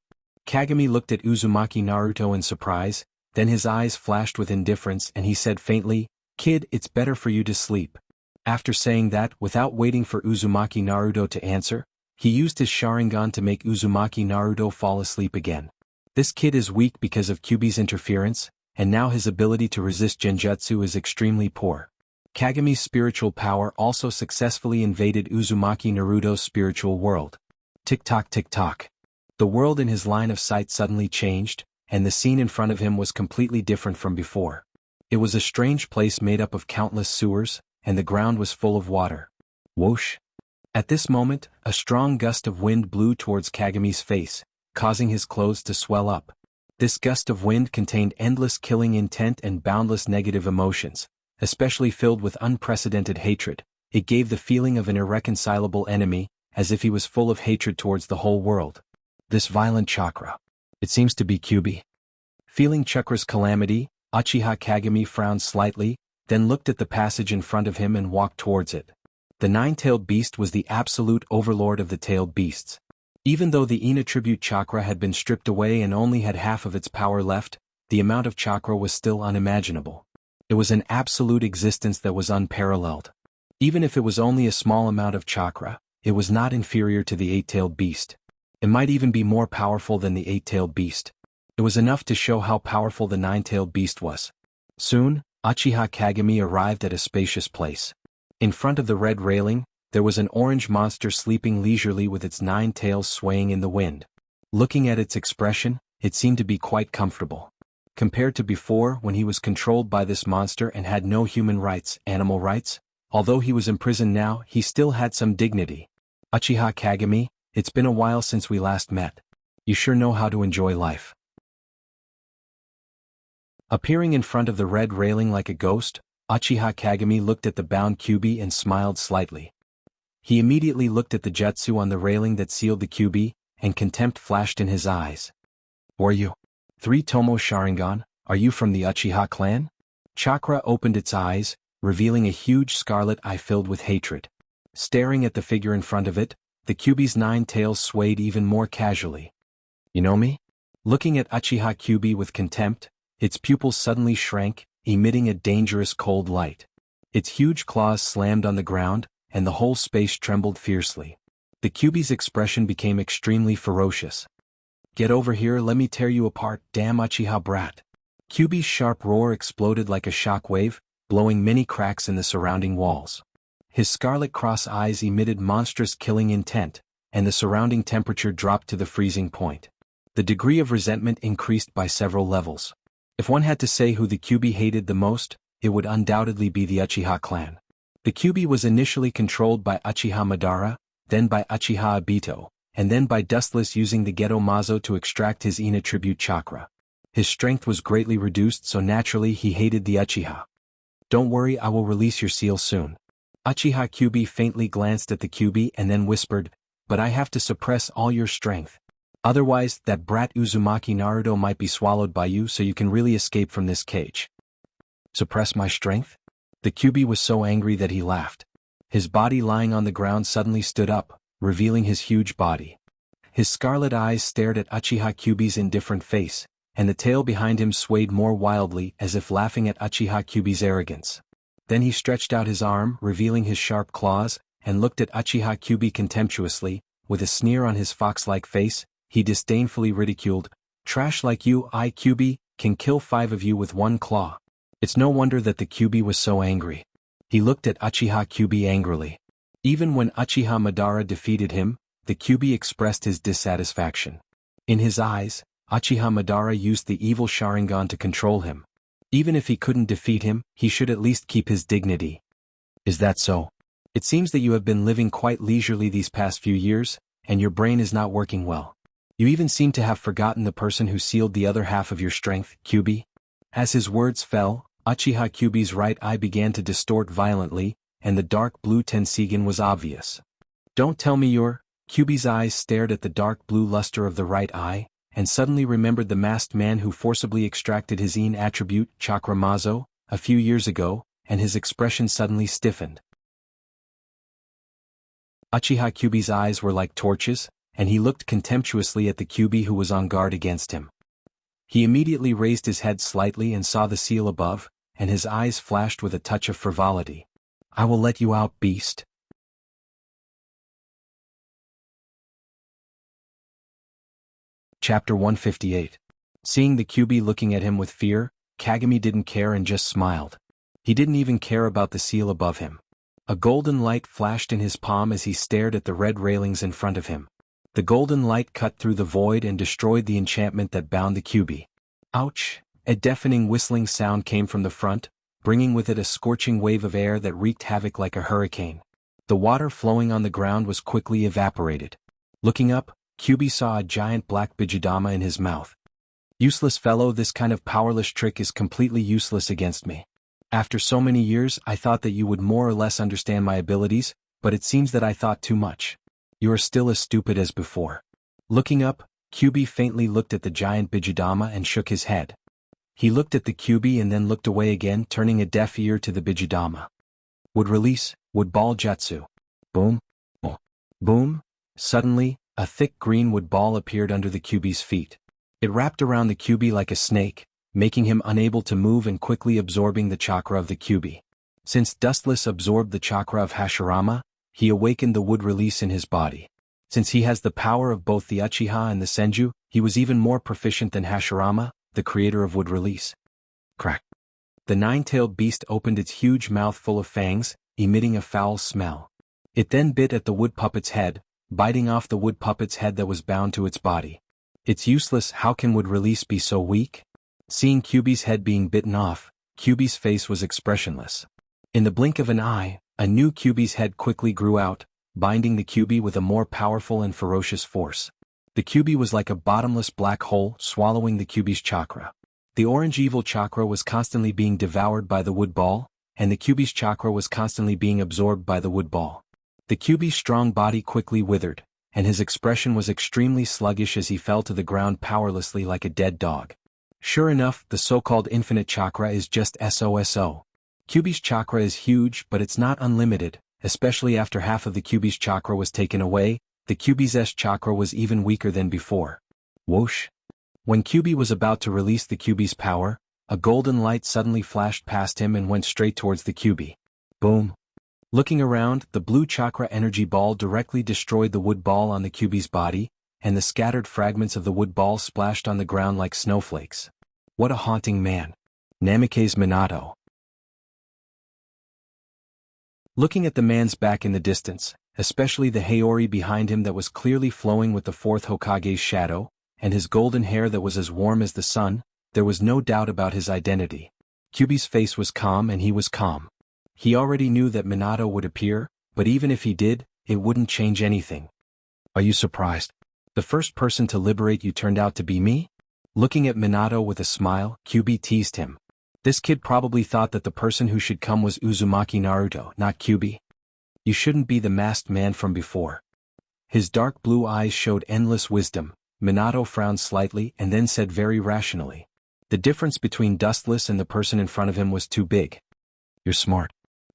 Speaker 1: Kagami looked at Uzumaki Naruto in surprise, then his eyes flashed with indifference and he said faintly, Kid, it's better for you to sleep. After saying that, without waiting for Uzumaki Naruto to answer, he used his Sharingan to make Uzumaki Naruto fall asleep again. This kid is weak because of Kyuubi's interference, and now his ability to resist genjutsu is extremely poor. Kagami's spiritual power also successfully invaded Uzumaki Naruto's spiritual world. Tick-tock tick-tock. The world in his line of sight suddenly changed, and the scene in front of him was completely different from before. It was a strange place made up of countless sewers, and the ground was full of water. Whoosh! At this moment, a strong gust of wind blew towards Kagami's face, causing his clothes to swell up. This gust of wind contained endless killing intent and boundless negative emotions, especially filled with unprecedented hatred. It gave the feeling of an irreconcilable enemy, as if he was full of hatred towards the whole world. This violent chakra. It seems to be Kyuubi. Feeling Chakra's calamity, Uchiha Kagami frowned slightly, then looked at the passage in front of him and walked towards it. The 9-tailed beast was the absolute overlord of the tailed beasts. Even though the Ina tribute chakra had been stripped away and only had half of its power left, the amount of chakra was still unimaginable. It was an absolute existence that was unparalleled. Even if it was only a small amount of chakra, it was not inferior to the 8-tailed beast. It might even be more powerful than the 8-tailed beast. It was enough to show how powerful the 9-tailed beast was. Soon, Uchiha Kagami arrived at a spacious place. In front of the red railing, there was an orange monster sleeping leisurely with its 9 tails swaying in the wind. Looking at its expression, it seemed to be quite comfortable. Compared to before when he was controlled by this monster and had no human rights, animal rights, although he was imprisoned now, he still had some dignity. Uchiha Kagami, it's been a while since we last met. You sure know how to enjoy life. Appearing in front of the red railing like a ghost, Uchiha Kagami looked at the bound Kyuubi and smiled slightly. He immediately looked at the jutsu on the railing that sealed the Kyuubi, and contempt flashed in his eyes. Who are you? 3 Tomo Sharingan, are you from the Uchiha clan? Chakra opened its eyes, revealing a huge scarlet eye filled with hatred. Staring at the figure in front of it, the Kyuubi's 9 tails swayed even more casually. You know me? Looking at Uchiha Kyuubi with contempt, its pupils suddenly shrank, emitting a dangerous cold light. Its huge claws slammed on the ground, and the whole space trembled fiercely. The Kyuubi's expression became extremely ferocious. Get over here, let me tear you apart, damn Uchiha brat. Kyuubi's sharp roar exploded like a shockwave, blowing many cracks in the surrounding walls. His scarlet cross eyes emitted monstrous killing intent, and the surrounding temperature dropped to the freezing point. The degree of resentment increased by several levels. If one had to say who the Kyuubi hated the most, it would undoubtedly be the Uchiha clan. The Kyuubi was initially controlled by Uchiha Madara, then by Uchiha Obito, and then by Dustless using the Geto Mazo to extract his Ina tribute chakra. His strength was greatly reduced, so naturally he hated the Uchiha. Don't worry, I will release your seal soon. Uchiha Kyuubi faintly glanced at the Kyuubi and then whispered, but I have to suppress all your strength. Otherwise, that brat Uzumaki Naruto might be swallowed by you, so you can really escape from this cage. Suppress my strength? The Kyuubi was so angry that he laughed. His body lying on the ground suddenly stood up, revealing his huge body. His scarlet eyes stared at Uchiha Kyuubi's indifferent face, and the tail behind him swayed more wildly as if laughing at Uchiha Kyuubi's arrogance. Then he stretched out his arm, revealing his sharp claws, and looked at Uchiha Kyuubi contemptuously. With a sneer on his fox-like face, he disdainfully ridiculed, "Trash like you, Kyuubi, can kill 5 of you with 1 claw." It's no wonder that the Kyuubi was so angry. He looked at Uchiha Kyuubi angrily. Even when Uchiha Madara defeated him, the Kyuubi expressed his dissatisfaction. In his eyes, Uchiha Madara used the evil Sharingan to control him. Even if he couldn't defeat him, he should at least keep his dignity. Is that so? It seems that you have been living quite leisurely these past few years, and your brain is not working well. You even seem to have forgotten the person who sealed the other half of your strength, Kyubi. As his words fell, Uchiha Kyubi's right eye began to distort violently, and the dark blue Tensigen was obvious. Don't tell me you're... Kyubi's eyes stared at the dark blue luster of the right eye, and suddenly remembered the masked man who forcibly extracted his Yin attribute, Chakra Mazo, a few years ago, and his expression suddenly stiffened. Uchiha Kyubi's eyes were like torches, and he looked contemptuously at the Kyubi who was on guard against him. He immediately raised his head slightly and saw the seal above, and his eyes flashed with a touch of frivolity. I will let you out, beast. Chapter 158. Seeing the Kyubi looking at him with fear, Kagami didn't care and just smiled. He didn't even care about the seal above him. A golden light flashed in his palm as he stared at the red railings in front of him. The golden light cut through the void and destroyed the enchantment that bound the Kyubi. Ouch! A deafening whistling sound came from the front, bringing with it a scorching wave of air that wreaked havoc like a hurricane. The water flowing on the ground was quickly evaporated. Looking up, Kyubi saw a giant black Bijudama in his mouth. Useless fellow, this kind of powerless trick is completely useless against me. After so many years, I thought that you would more or less understand my abilities, but it seems that I thought too much. You are still as stupid as before. Looking up, Kyubi faintly looked at the giant Bijudama and shook his head. He looked at the Kyubi and then looked away again, turning a deaf ear to the Bijudama. Would release, would ball jutsu. Boom. Oh. Boom. Suddenly, a thick green wood ball appeared under the Kyubi's feet. It wrapped around the Kyubi like a snake, making him unable to move and quickly absorbing the chakra of the Kyubi. Since Dustless absorbed the chakra of Hashirama, he awakened the wood release in his body. Since he has the power of both the Uchiha and the Senju, he was even more proficient than Hashirama, the creator of wood release. Crack. The nine-tailed beast opened its huge mouth full of fangs, emitting a foul smell. It then bit at the wood puppet's head, biting off the wood puppet's head that was bound to its body. It's useless. How can wood release be so weak? Seeing Kyubi's head being bitten off, Kyubi's face was expressionless. In the blink of an eye, a new Kyubi's head quickly grew out, binding the Kyubi with a more powerful and ferocious force. The Kyubi was like a bottomless black hole swallowing the Kyubi's chakra. The orange evil chakra was constantly being devoured by the wood ball, and the Kyubi's chakra was constantly being absorbed by the wood ball. The Kyubi's strong body quickly withered, and his expression was extremely sluggish as he fell to the ground powerlessly like a dead dog. Sure enough, the so-called infinite chakra is just SOSO. Kyubi's chakra is huge, but it's not unlimited, especially after half of the Kyubi's chakra was taken away. The Kyubi's S chakra was even weaker than before. Whoosh! When Kyubi was about to release the Kyubi's power, a golden light suddenly flashed past him and went straight towards the Kyubi. Boom! Looking around, the blue chakra energy ball directly destroyed the wood ball on the Kyubi's body, and the scattered fragments of the wood ball splashed on the ground like snowflakes. What a haunting man. Namikaze Minato. Looking at the man's back in the distance, especially the Haori behind him that was clearly flowing with the fourth Hokage's shadow, and his golden hair that was as warm as the sun, there was no doubt about his identity. Kyubi's face was calm and he was calm. He already knew that Minato would appear, but even if he did, it wouldn't change anything. Are you surprised? The first person to liberate you turned out to be me? Looking at Minato with a smile, Kyubi teased him. This kid probably thought that the person who should come was Uzumaki Naruto, not Kyubi. You shouldn't be the masked man from before. His dark blue eyes showed endless wisdom. Minato frowned slightly and then said very rationally. The difference between Dustless and the person in front of him was too big. You're smart.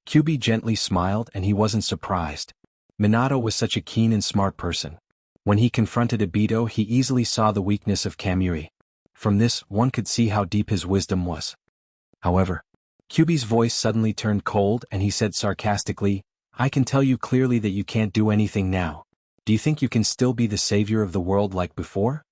Speaker 1: Kyubi gently smiled and he wasn't surprised. Minato was such a keen and smart person. When he confronted Obito, he easily saw the weakness of Kamui. From this, one could see how deep his wisdom was. However, Kyubi's voice suddenly turned cold and he said sarcastically, I can tell you clearly that you can't do anything now. Do you think you can still be the savior of the world like before?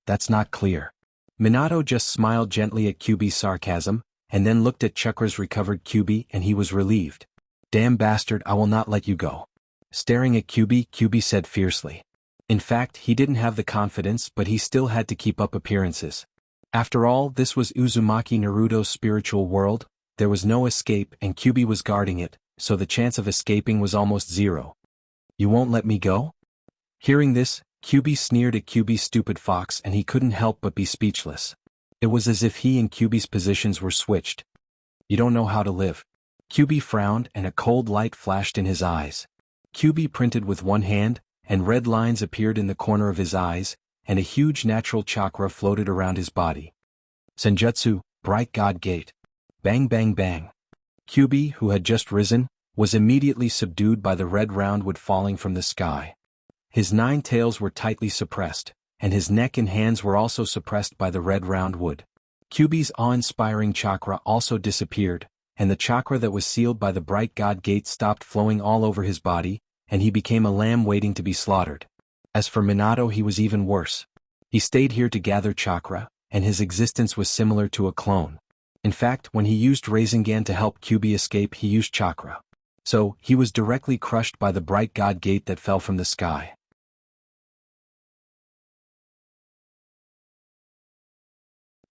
Speaker 1: That's not clear. Minato just smiled gently at Kyubi's sarcasm, and then looked at Chakra's recovered Kyubi and he was relieved. Damn bastard, I will not let you go. Staring at Kyubi, Kyubi said fiercely. In fact, he didn't have the confidence, but he still had to keep up appearances. After all, this was Uzumaki Naruto's spiritual world, there was no escape and Kyuubi was guarding it, so the chance of escaping was almost zero. You won't let me go? Hearing this, Kyuubi sneered at Kyuubi's stupid fox and he couldn't help but be speechless. It was as if he and Kyuubi's positions were switched. You don't know how to live. Kyuubi frowned and a cold light flashed in his eyes. Kyuubi printed with one hand, and red lines appeared in the corner of his eyes, and a huge natural chakra floated around his body. Senjutsu, Bright God Gate. Bang bang bang. Kyuubi, who had just risen, was immediately subdued by the red round wood falling from the sky. His 9 tails were tightly suppressed, and his neck and hands were also suppressed by the red round wood. Kyuubi's awe-inspiring chakra also disappeared, and the chakra that was sealed by the Bright God Gate stopped flowing all over his body, and he became a lamb waiting to be slaughtered. As for Minato, he was even worse. He stayed here to gather chakra, and his existence was similar to a clone. In fact, when he used Rasengan to help Kyuubi escape, he used chakra. So, he was directly crushed by the Bright God Gate that fell from the sky.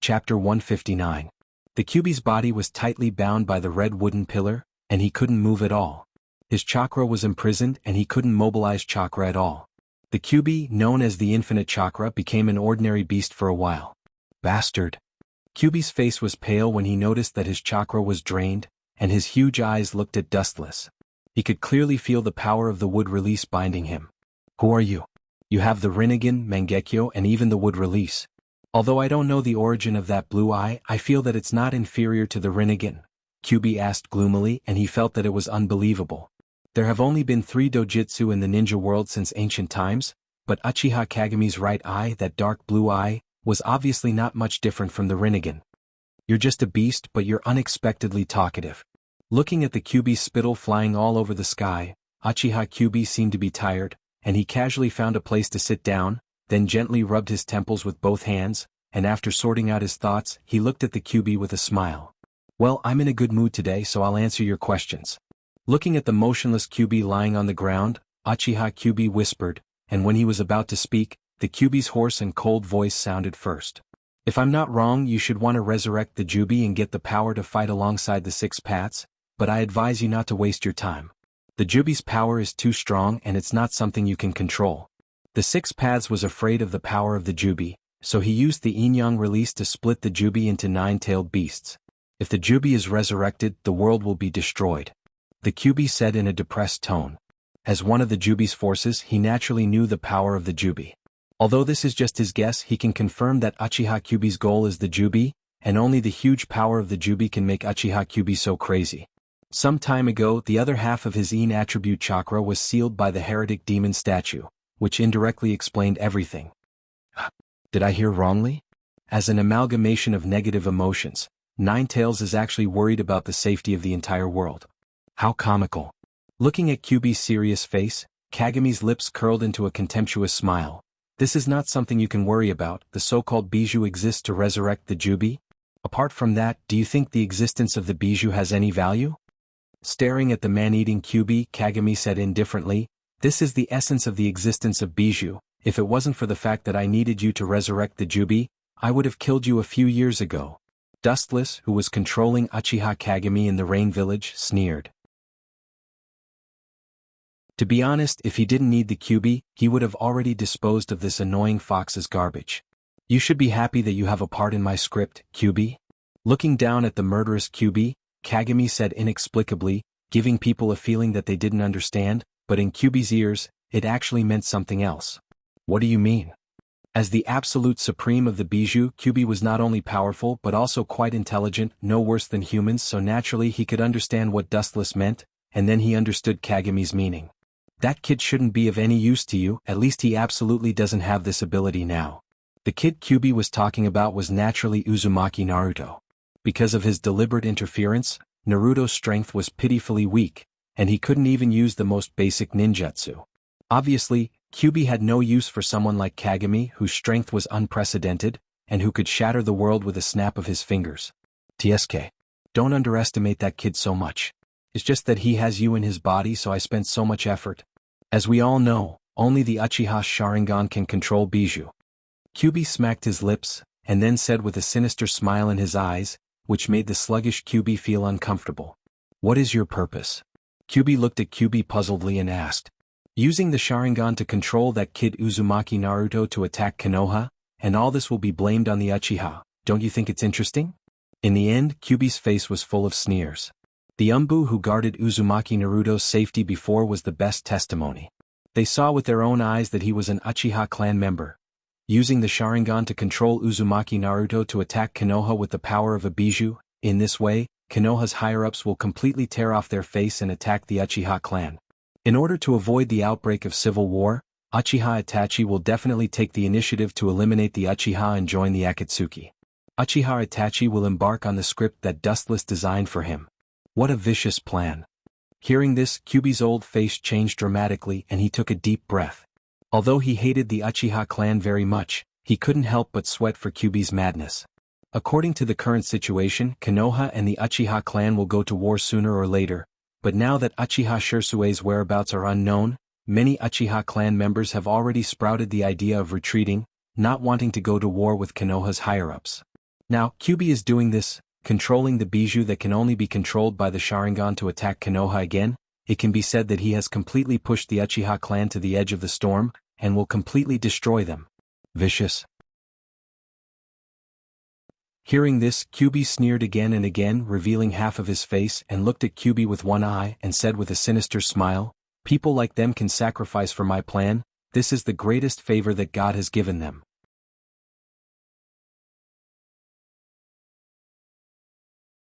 Speaker 1: Chapter 159. The Kyuubi's body was tightly bound by the red wooden pillar, and he couldn't move at all. His chakra was imprisoned and he couldn't mobilize chakra at all. The Kyuubi, known as the Infinite Chakra, became an ordinary beast for a while. Bastard. Kyuubi's face was pale when he noticed that his chakra was drained, and his huge eyes looked at Dustless. He could clearly feel the power of the wood release binding him. Who are you? You have the Rinnegan, Mangekyo, and even the wood release. Although I don't know the origin of that blue eye, I feel that it's not inferior to the Rinnegan, Kyuubi asked gloomily, and he felt that it was unbelievable. There have only been 3 dojutsu in the ninja world since ancient times, but Uchiha Kageme's right eye, that dark blue eye, was obviously not much different from the Rinnegan. You're just a beast, but you're unexpectedly talkative. Looking at the Kyuubi's spittle flying all over the sky, Uchiha Kyuubi seemed to be tired, and he casually found a place to sit down, then gently rubbed his temples with both hands, and after sorting out his thoughts, he looked at the Kyuubi with a smile. Well, I'm in a good mood today, so I'll answer your questions. Looking at the motionless Kyuubi lying on the ground, Uchiha Kyuubi whispered, and when he was about to speak, the Kyuubi's hoarse and cold voice sounded first. If I'm not wrong, you should want to resurrect the Jubi and get the power to fight alongside the 6 paths, but I advise you not to waste your time. The Jubi's power is too strong and it's not something you can control. The 6 paths was afraid of the power of the Jubi, so he used the Yin-Yang release to split the Jubi into 9-tailed beasts. If the Jubi is resurrected, the world will be destroyed. The Kyuubi said in a depressed tone. As one of the Jubi's forces, he naturally knew the power of the Jubi. Although this is just his guess, he can confirm that Uchiha Kyuubi's goal is the Jubi, and only the huge power of the Jubi can make Uchiha Kyuubi so crazy. Some time ago, the other half of his Yin attribute chakra was sealed by the heretic demon statue, which indirectly explained everything. Did I hear wrongly? As an amalgamation of negative emotions, Ninetales is actually worried about the safety of the entire world. How comical. Looking at Kyuubi's serious face, Kageme's lips curled into a contemptuous smile. This is not something you can worry about. The so-called Bijou exists to resurrect the Jubi. Apart from that, do you think the existence of the Bijou has any value? Staring at the man-eating Kyuubi, Kageme said indifferently, this is the essence of the existence of Bijou. If it wasn't for the fact that I needed you to resurrect the Jubi, I would have killed you a few years ago. Dustless, who was controlling Uchiha Kageme in the Rain Village, sneered. To be honest, if he didn't need the Kyuubi, he would have already disposed of this annoying fox's garbage. You should be happy that you have a part in my script, Kyuubi. Looking down at the murderous Kyuubi, Kageme said inexplicably, giving people a feeling that they didn't understand, but in Kyuubi's ears, it actually meant something else. What do you mean? As the absolute supreme of the Bijou, Kyuubi was not only powerful but also quite intelligent, no worse than humans, so naturally he could understand what Dustless meant, and then he understood Kageme's meaning. That kid shouldn't be of any use to you, at least he absolutely doesn't have this ability now. The kid Kyuubi was talking about was naturally Uzumaki Naruto. Because of his deliberate interference, Naruto's strength was pitifully weak, and he couldn't even use the most basic ninjutsu. Obviously, Kyuubi had no use for someone like Kageme, whose strength was unprecedented, and who could shatter the world with a snap of his fingers. TSK. Don't underestimate that kid so much. It's just that he has you in his body, so I spent so much effort. As we all know, only the Uchiha Sharingan can control Bijou. Kyuubi smacked his lips, and then said with a sinister smile in his eyes, which made the sluggish Kyubi feel uncomfortable. "What is your purpose?" Kyubi looked at Kyubi puzzledly and asked. "Using the Sharingan to control that kid Uzumaki Naruto to attack Konoha, and all this will be blamed on the Uchiha. Don't you think it's interesting?" In the end, Kyubi's face was full of sneers. The Umbu who guarded Uzumaki Naruto's safety before was the best testimony. They saw with their own eyes that he was an Uchiha clan member. Using the Sharingan to control Uzumaki Naruto to attack Konoha with the power of a bijou, in this way, Konoha's higher-ups will completely tear off their face and attack the Uchiha clan. In order to avoid the outbreak of civil war, Uchiha Itachi will definitely take the initiative to eliminate the Uchiha and join the Akatsuki. Uchiha Itachi will embark on the script that Dustless designed for him. What a vicious plan. Hearing this, Kyubi's old face changed dramatically and he took a deep breath. Although he hated the Uchiha clan very much, he couldn't help but sweat for Kyubi's madness. According to the current situation, Konoha and the Uchiha clan will go to war sooner or later, but now that Uchiha Shirsue's whereabouts are unknown, many Uchiha clan members have already sprouted the idea of retreating, not wanting to go to war with Konoha's higher-ups. Now, Kyubi is doing this, controlling the bijou that can only be controlled by the Sharingan to attack Konoha again. It can be said that he has completely pushed the Uchiha clan to the edge of the storm, and will completely destroy them. Vicious. Hearing this, Kyubi sneered again and again, revealing half of his face, and looked at Kyubi with one eye and said with a sinister smile, "People like them can sacrifice for my plan. This is the greatest favor that God has given them."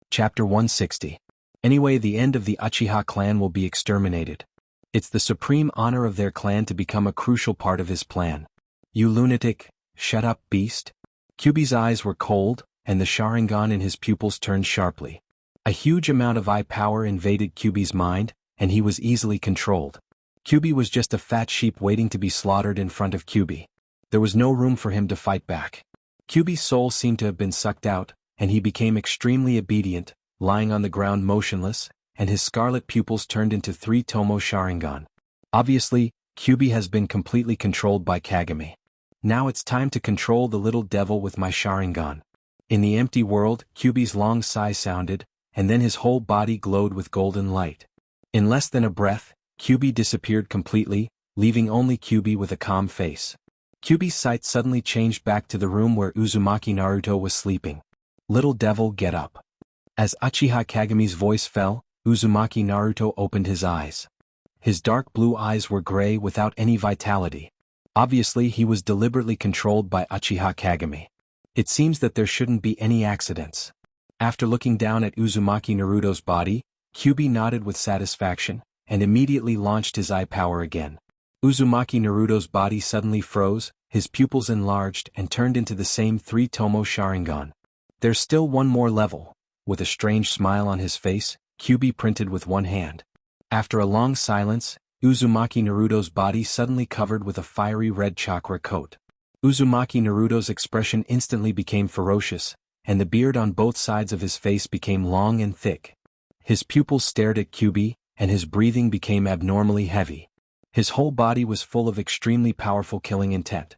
Speaker 1: Chapter 160. Anyway, the end of the Uchiha clan will be exterminated. It's the supreme honor of their clan to become a crucial part of his plan. "You lunatic, shut up, beast." Kyubi's eyes were cold, and the Sharingan in his pupils turned sharply. A huge amount of eye power invaded Kyubi's mind, and he was easily controlled. Kyubi was just a fat sheep waiting to be slaughtered in front of Kyubi. There was no room for him to fight back. Kyubi's soul seemed to have been sucked out, and he became extremely obedient, lying on the ground motionless, and his scarlet pupils turned into 3 Tomo Sharingan. Obviously, Kyubi has been completely controlled by Kagami. Now it's time to control the little devil with my Sharingan. In the empty world, Kyubi's long sigh sounded, and then his whole body glowed with golden light. In less than a breath, Kyubi disappeared completely, leaving only Kyubi with a calm face. Kyubi's sight suddenly changed back to the room where Uzumaki Naruto was sleeping. "Little devil, get up." As Uchiha Kagami's voice fell, Uzumaki Naruto opened his eyes. His dark blue eyes were gray without any vitality. Obviously, he was deliberately controlled by Uchiha Kagami. It seems that there shouldn't be any accidents. After looking down at Uzumaki Naruto's body, Kyubi nodded with satisfaction, and immediately launched his eye power again. Uzumaki Naruto's body suddenly froze, his pupils enlarged and turned into the same 3 Tomo Sharingan. "There's still one more level." With a strange smile on his face, Kyubi printed with one hand. After a long silence, Uzumaki Naruto's body suddenly covered with a fiery red chakra coat. Uzumaki Naruto's expression instantly became ferocious, and the beard on both sides of his face became long and thick. His pupils stared at Kyubi, and his breathing became abnormally heavy. His whole body was full of extremely powerful killing intent.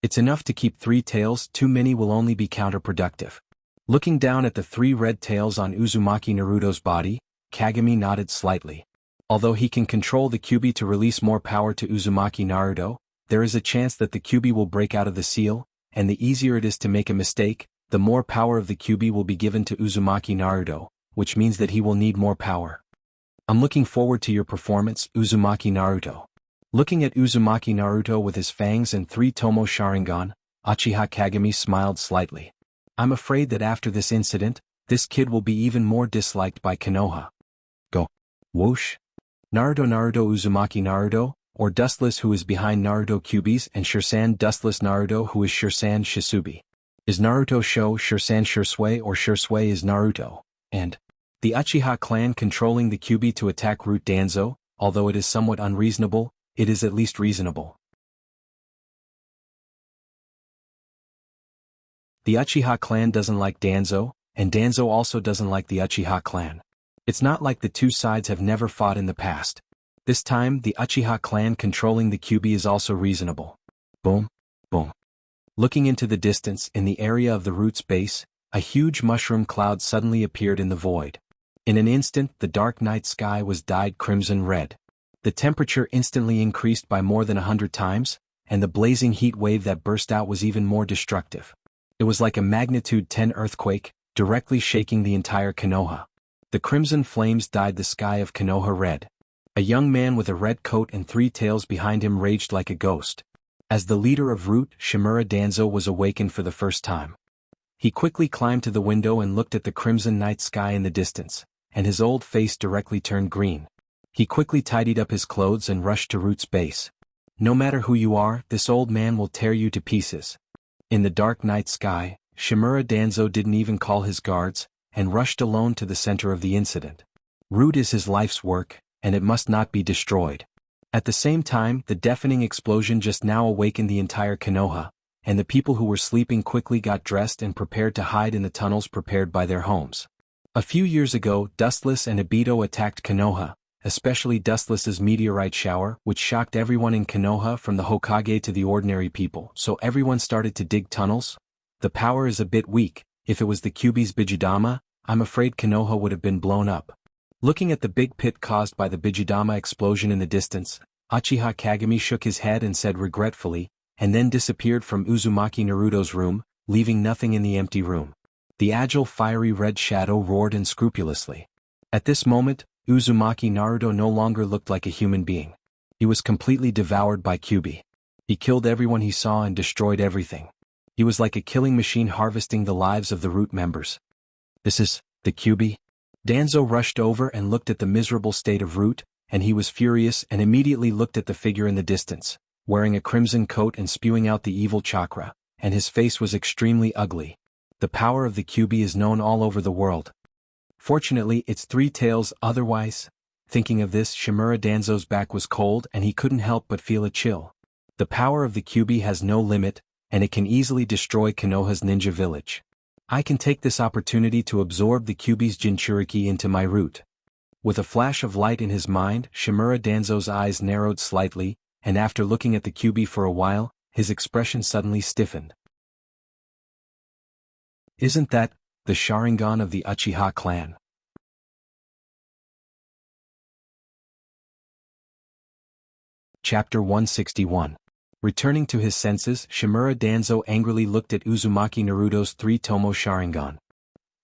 Speaker 1: "It's enough to keep 3 tails, too many will only be counterproductive." Looking down at the 3 red tails on Uzumaki Naruto's body, Kagami nodded slightly. Although he can control the Kyubi to release more power to Uzumaki Naruto, there is a chance that the Kyubi will break out of the seal, and the easier it is to make a mistake, the more power of the Kyubi will be given to Uzumaki Naruto, which means that he will need more power. "I'm looking forward to your performance, Uzumaki Naruto." Looking at Uzumaki Naruto with his fangs and 3 Tomo Sharingan, Uchiha Kagami smiled slightly. "I'm afraid that after this incident, this kid will be even more disliked by Konoha." Go. Whoosh. Naruto Uzumaki Naruto, or Dustless who is behind Naruto Kyubi's and Shirsan Dustless Naruto who is Shirsan Shisubi. Is Naruto Sho Shirsan Shirsui or Shirsui is Naruto? And the Uchiha clan controlling the Kyubi to attack Root Danzo, although it is somewhat unreasonable, it is at least reasonable. The Uchiha clan doesn't like Danzo, and Danzo also doesn't like the Uchiha clan. It's not like the two sides have never fought in the past. This time, the Uchiha clan controlling the Kyubi is also reasonable. Boom, boom. Looking into the distance in the area of the root's base, a huge mushroom cloud suddenly appeared in the void. In an instant the dark night sky was dyed crimson red. The temperature instantly increased by more than 100 times, and the blazing heat wave that burst out was even more destructive. It was like a magnitude 10 earthquake, directly shaking the entire Konoha. The crimson flames dyed the sky of Konoha red. A young man with a red coat and 3 tails behind him raged like a ghost. As the leader of Root, Shimura Danzo was awakened for the first time. He quickly climbed to the window and looked at the crimson night sky in the distance, and his old face directly turned green. He quickly tidied up his clothes and rushed to Root's base. No matter who you are, this old man will tear you to pieces. In the dark night sky, Shimura Danzo didn't even call his guards, and rushed alone to the center of the incident. Root is his life's work, and it must not be destroyed. At the same time, the deafening explosion just now awakened the entire Konoha, and the people who were sleeping quickly got dressed and prepared to hide in the tunnels prepared by their homes. A few years ago, Dustless and Obito attacked Konoha, especially Dustless's meteorite shower, which shocked everyone in Konoha from the Hokage to the ordinary people, so everyone started to dig tunnels. The power is a bit weak. If it was the Kyuubi's Bijudama, I'm afraid Konoha would have been blown up. Looking at the big pit caused by the Bijudama explosion in the distance, Uchiha Kagami shook his head and said regretfully, and then disappeared from Uzumaki Naruto's room, leaving nothing in the empty room. The agile fiery red shadow roared unscrupulously. At this moment, Uzumaki Naruto no longer looked like a human being. He was completely devoured by Kyuubi. He killed everyone he saw and destroyed everything. He was like a killing machine harvesting the lives of the Root members. This is the Kyuubi? Danzo rushed over and looked at the miserable state of Root, and he was furious and immediately looked at the figure in the distance, wearing a crimson coat and spewing out the evil chakra, and his face was extremely ugly. The power of the Kyuubi is known all over the world. Fortunately, it's 3 tails otherwise. Thinking of this, Shimura Danzo's back was cold and he couldn't help but feel a chill. The power of the Kyuubi has no limit, and it can easily destroy Konoha's ninja village. I can take this opportunity to absorb the Kyuubi's Jinchuriki into my root. With a flash of light in his mind, Shimura Danzo's eyes narrowed slightly, and after looking at the Kyuubi for a while, his expression suddenly stiffened. Isn't that the Sharingan of the Uchiha clan? Chapter 161. Returning to his senses, Shimura Danzo angrily looked at Uzumaki Naruto's 3-tomo Sharingan.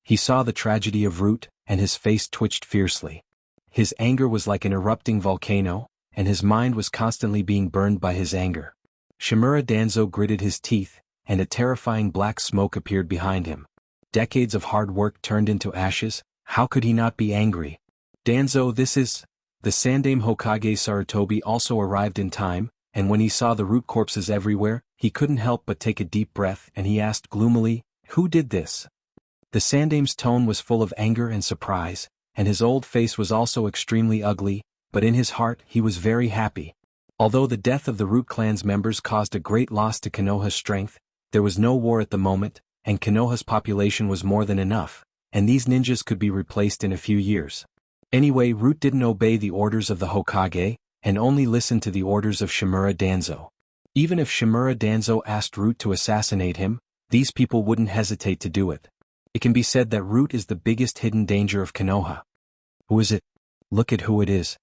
Speaker 1: He saw the tragedy of Root, and his face twitched fiercely. His anger was like an erupting volcano, and his mind was constantly being burned by his anger. Shimura Danzo gritted his teeth, and a terrifying black smoke appeared behind him. Decades of hard work turned into ashes. How could he not be angry? Danzo, this is... The Sandaime Hokage Sarutobi also arrived in time, and when he saw the Root corpses everywhere, he couldn't help but take a deep breath and he asked gloomily, "Who did this?" The Sandaime's tone was full of anger and surprise, and his old face was also extremely ugly, but in his heart he was very happy. Although the death of the Root clan's members caused a great loss to Konoha's strength, there was no war at the moment, and Konoha's population was more than enough, and these ninjas could be replaced in a few years. Anyway, Root didn't obey the orders of the Hokage, and only listened to the orders of Shimura Danzo. Even if Shimura Danzo asked Root to assassinate him, these people wouldn't hesitate to do it. It can be said that Root is the biggest hidden danger of Konoha. Who is it? Look at who it is.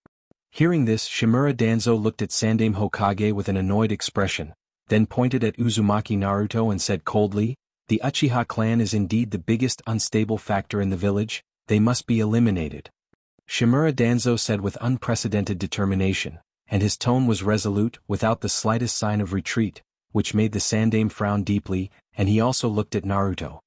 Speaker 1: Hearing this, Shimura Danzo looked at Sandaime Hokage with an annoyed expression, then pointed at Uzumaki Naruto and said coldly, "The Uchiha clan is indeed the biggest unstable factor in the village. They must be eliminated." Shimura Danzo said with unprecedented determination, and his tone was resolute, without the slightest sign of retreat, which made the Sandaime frown deeply, and he also looked at Naruto.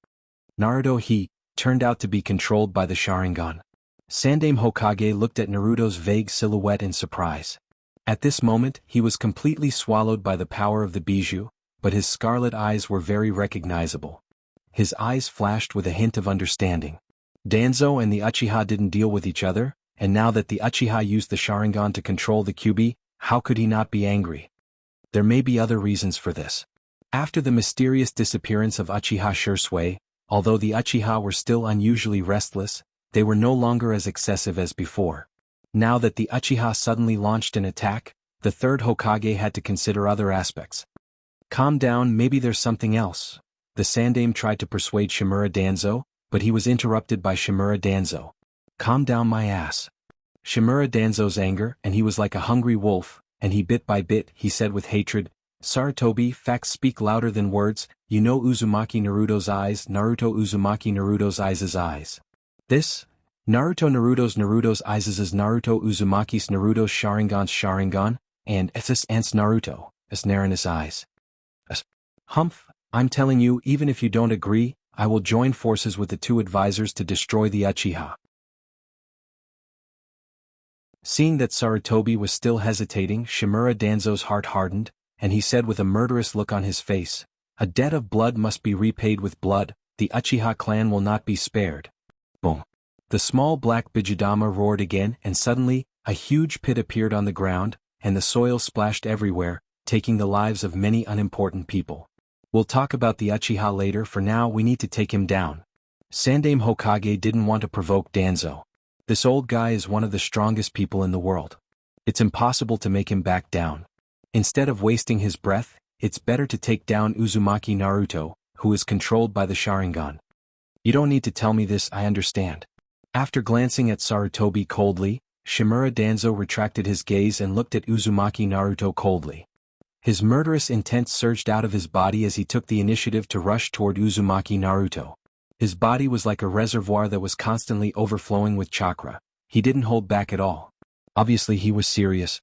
Speaker 1: Naruto turned out to be controlled by the Sharingan. Sandaime Hokage looked at Naruto's vague silhouette in surprise. At this moment, he was completely swallowed by the power of the bijou, but his scarlet eyes were very recognizable. His eyes flashed with a hint of understanding. Danzo and the Uchiha didn't deal with each other, and now that the Uchiha used the Sharingan to control the Kyuubi, how could he not be angry? There may be other reasons for this. After the mysterious disappearance of Uchiha Shursui, although the Uchiha were still unusually restless, they were no longer as excessive as before. Now that the Uchiha suddenly launched an attack, the third Hokage had to consider other aspects. Calm down, maybe there's something else. The Sandaime tried to persuade Shimura Danzo, but he was interrupted by Shimura Danzo. Calm down my ass. Shimura Danzo's anger, and he was like a hungry wolf, and he bit by bit, he said with hatred, Sarutobi, facts speak louder than words, you know Uzumaki Naruto's eyes, Naruto Uzumaki Naruto's eyes. This? Naruto's eyes is Naruto Uzumaki's Naruto's Sharingan, and its ants Naruto, as Naruto's eyes. Humph, I'm telling you, even if you don't agree, I will join forces with the two advisors to destroy the Uchiha. Seeing that Sarutobi was still hesitating, Shimura Danzo's heart hardened, and he said with a murderous look on his face, a debt of blood must be repaid with blood, the Uchiha clan will not be spared. Boom. The small black Bijudama roared again, and suddenly, a huge pit appeared on the ground, and the soil splashed everywhere, taking the lives of many unimportant people. We'll talk about the Uchiha later, for now we need to take him down. Sandaime Hokage didn't want to provoke Danzo. This old guy is one of the strongest people in the world. It's impossible to make him back down. Instead of wasting his breath, it's better to take down Uzumaki Naruto, who is controlled by the Sharingan. You don't need to tell me this, I understand. After glancing at Sarutobi coldly, Shimura Danzo retracted his gaze and looked at Uzumaki Naruto coldly. His murderous intent surged out of his body as he took the initiative to rush toward Uzumaki Naruto. His body was like a reservoir that was constantly overflowing with chakra. He didn't hold back at all. Obviously he was serious.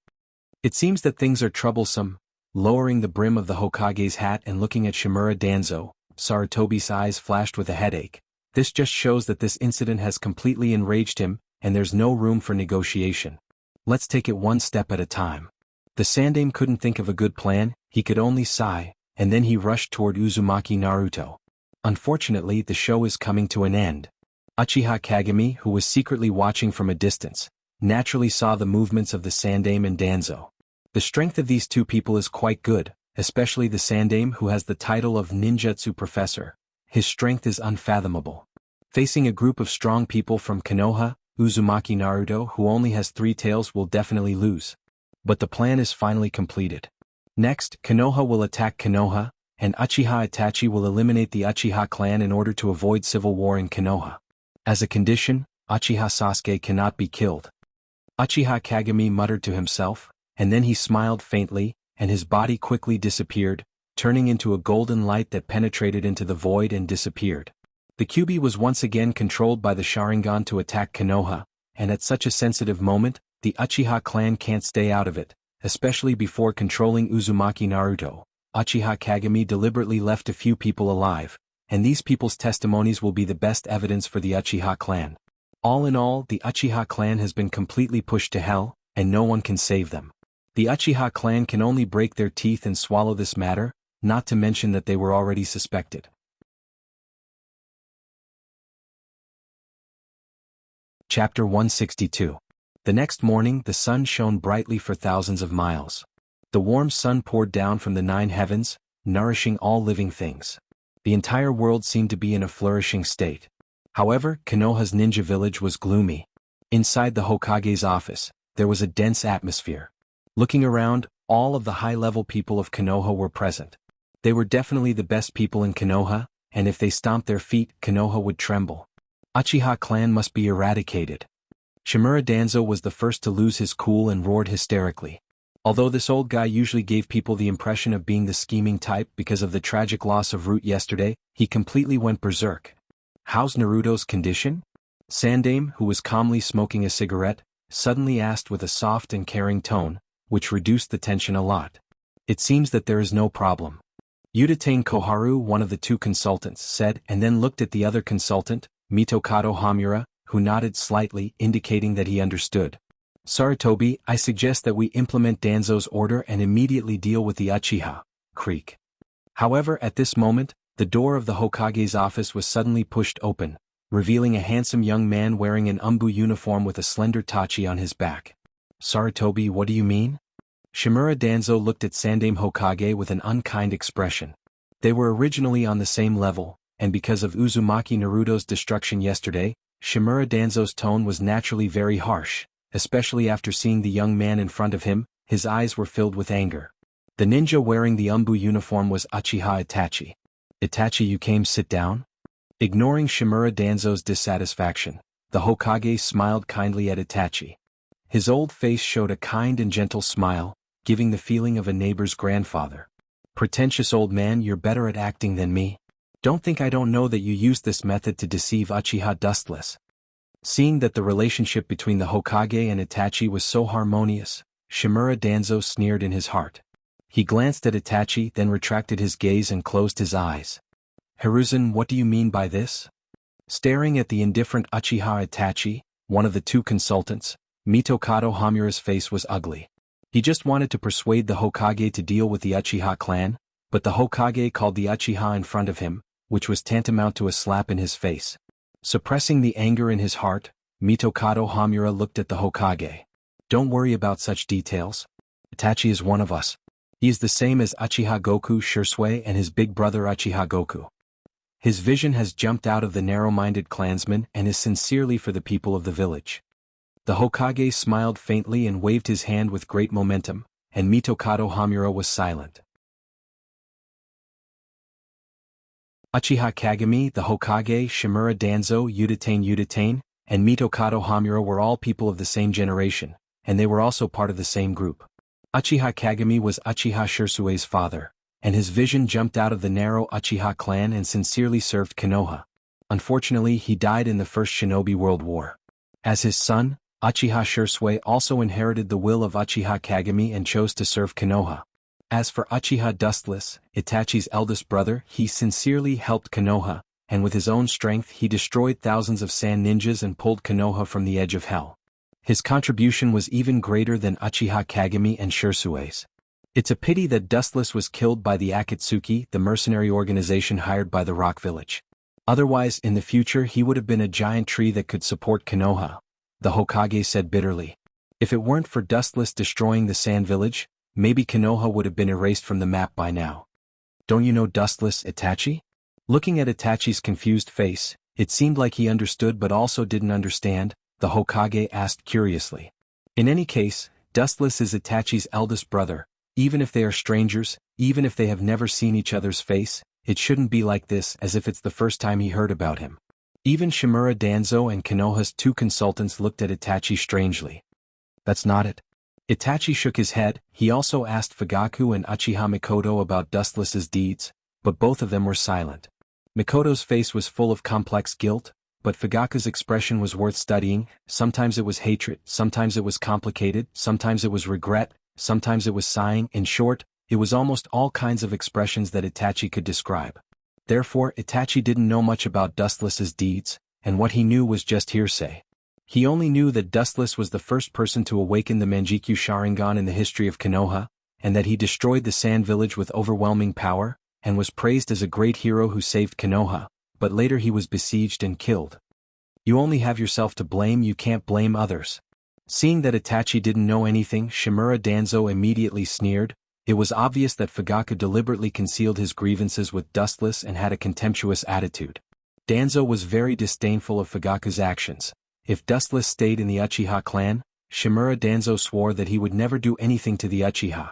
Speaker 1: It seems that things are troublesome. Lowering the brim of the Hokage's hat and looking at Shimura Danzo, Sarutobi's eyes flashed with a headache. This just shows that this incident has completely enraged him, and there's no room for negotiation. Let's take it one step at a time. The Sandaime couldn't think of a good plan, he could only sigh, and then he rushed toward Uzumaki Naruto. Unfortunately, the show is coming to an end. Uchiha Kagami, who was secretly watching from a distance, naturally saw the movements of the Sandaime and Danzo. The strength of these two people is quite good, especially the Sandaime who has the title of Ninjutsu Professor. His strength is unfathomable. Facing a group of strong people from Konoha, Uzumaki Naruto, who only has 3 tails, will definitely lose. But the plan is finally completed. Next, Konoha will attack Konoha, and Uchiha Itachi will eliminate the Uchiha clan in order to avoid civil war in Konoha. As a condition, Uchiha Sasuke cannot be killed. Uchiha Kagami muttered to himself, and then he smiled faintly, and his body quickly disappeared, turning into a golden light that penetrated into the void and disappeared. The Kyuubi was once again controlled by the Sharingan to attack Konoha, and at such a sensitive moment, the Uchiha clan can't stay out of it, especially before controlling Uzumaki Naruto. Uchiha Kagami deliberately left a few people alive, and these people's testimonies will be the best evidence for the Uchiha clan. All in all, the Uchiha clan has been completely pushed to hell, and no one can save them. The Uchiha clan can only break their teeth and swallow this matter, not to mention that they were already suspected. Chapter 162. The next morning the sun shone brightly for thousands of miles. The warm sun poured down from the 9 heavens, nourishing all living things. The entire world seemed to be in a flourishing state. However, Konoha's ninja village was gloomy. Inside the Hokage's office, there was a dense atmosphere. Looking around, all of the high-level people of Konoha were present. They were definitely the best people in Konoha, and if they stomped their feet, Konoha would tremble. Uchiha clan must be eradicated. Shimura Danzo was the first to lose his cool and roared hysterically. Although this old guy usually gave people the impression of being the scheming type because of the tragic loss of Root yesterday, he completely went berserk. How's Naruto's condition? Sandaime, who was calmly smoking a cigarette, suddenly asked with a soft and caring tone, which reduced the tension a lot. It seems that there is no problem. Udatane Koharu, one of the 2 consultants, said, and then looked at the other consultant, Mitokado Hamura, who nodded slightly, indicating that he understood. Sarutobi, I suggest that we implement Danzo's order and immediately deal with the Uchiha. Creak. However, at this moment, the door of the Hokage's office was suddenly pushed open, revealing a handsome young man wearing an umbu uniform with a slender tachi on his back. Sarutobi, what do you mean? Shimura Danzo looked at Sandaime Hokage with an unkind expression. They were originally on the same level, and because of Uzumaki Naruto's destruction yesterday, Shimura Danzo's tone was naturally very harsh, especially after seeing the young man in front of him. His eyes were filled with anger. The ninja wearing the Umbu uniform was Uchiha Itachi. Itachi, you came, sit down? Ignoring Shimura Danzo's dissatisfaction, the Hokage smiled kindly at Itachi. His old face showed a kind and gentle smile, giving the feeling of a neighbor's grandfather. Pretentious old man, you're better at acting than me. Don't think I don't know that you used this method to deceive Uchiha Dustless. Seeing that the relationship between the Hokage and Itachi was so harmonious, Shimura Danzo sneered in his heart. He glanced at Itachi, then retracted his gaze and closed his eyes. Hiruzen, what do you mean by this? Staring at the indifferent Uchiha Itachi, one of the two consultants, Mitokado Hamura's face was ugly. He just wanted to persuade the Hokage to deal with the Uchiha clan, but the Hokage called the Uchiha in front of him, which was tantamount to a slap in his face. Suppressing the anger in his heart, Mitokado Hamura looked at the Hokage. Don't worry about such details. Itachi is one of us. He is the same as Uchiha Goku Shisui and his big brother Uchiha Goku. His vision has jumped out of the narrow-minded clansman and is sincerely for the people of the village. The Hokage smiled faintly and waved his hand with great momentum, and Mitokado Hamura was silent. Uchiha Kagami, the Hokage, Shimura Danzo, Udatane, and Mitokado Hamura were all people of the same generation, and they were also part of the same group. Uchiha Kagami was Uchiha Shisui's father, and his vision jumped out of the narrow Uchiha clan and sincerely served Konoha. Unfortunately, he died in the First Shinobi World War. As his son, Uchiha Shisui also inherited the will of Uchiha Kagami and chose to serve Konoha. As for Uchiha Dustless, Itachi's eldest brother, he sincerely helped Konoha, and with his own strength he destroyed thousands of sand ninjas and pulled Konoha from the edge of hell. His contribution was even greater than Uchiha Kagami and Shisui's. It's a pity that Dustless was killed by the Akatsuki, the mercenary organization hired by the Rock Village. Otherwise, in the future he would have been a giant tree that could support Konoha, the Hokage said bitterly. If it weren't for Dustless destroying the Sand Village, maybe Konoha would have been erased from the map by now. Don't you know Dustless, Itachi? Looking at Itachi's confused face, it seemed like he understood but also didn't understand, the Hokage asked curiously. In any case, Dustless is Itachi's eldest brother. Even if they are strangers, even if they have never seen each other's face, it shouldn't be like this, as if it's the first time he heard about him. Even Shimura Danzo and Konoha's two consultants looked at Itachi strangely. That's not it. Itachi shook his head. He also asked Fugaku and Uchiha Mikoto about Dustless's deeds, but both of them were silent. Mikoto's face was full of complex guilt, but Fugaku's expression was worth studying. Sometimes it was hatred, sometimes it was complicated, sometimes it was regret, sometimes it was sighing. In short, it was almost all kinds of expressions that Itachi could describe. Therefore, Itachi didn't know much about Dustless's deeds, and what he knew was just hearsay. He only knew that Dustless was the first person to awaken the Manjikyu Sharingan in the history of Konoha, and that he destroyed the Sand Village with overwhelming power, and was praised as a great hero who saved Konoha, but later he was besieged and killed. You only have yourself to blame, you can't blame others. Seeing that Itachi didn't know anything, Shimura Danzo immediately sneered. It was obvious that Fugaku deliberately concealed his grievances with Dustless and had a contemptuous attitude. Danzo was very disdainful of Fugaku's actions. If Dustless stayed in the Uchiha clan, Shimura Danzo swore that he would never do anything to the Uchiha.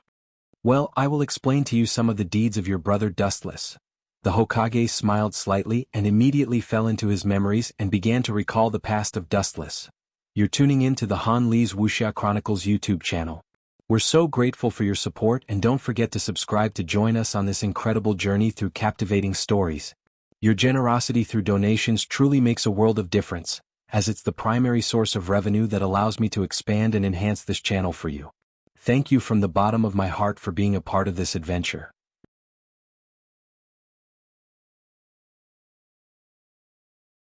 Speaker 1: Well, I will explain to you some of the deeds of your brother Dustless. The Hokage smiled slightly and immediately fell into his memories and began to recall the past of Dustless. You're tuning in to the Han Lee's Wuxia Chronicles YouTube channel. We're so grateful for your support, and don't forget to subscribe to join us on this incredible journey through captivating stories. Your generosity through donations truly makes a world of difference, as it's the primary source of revenue that allows me to expand and enhance this channel for you. Thank you from the bottom of my heart for being a part of this adventure.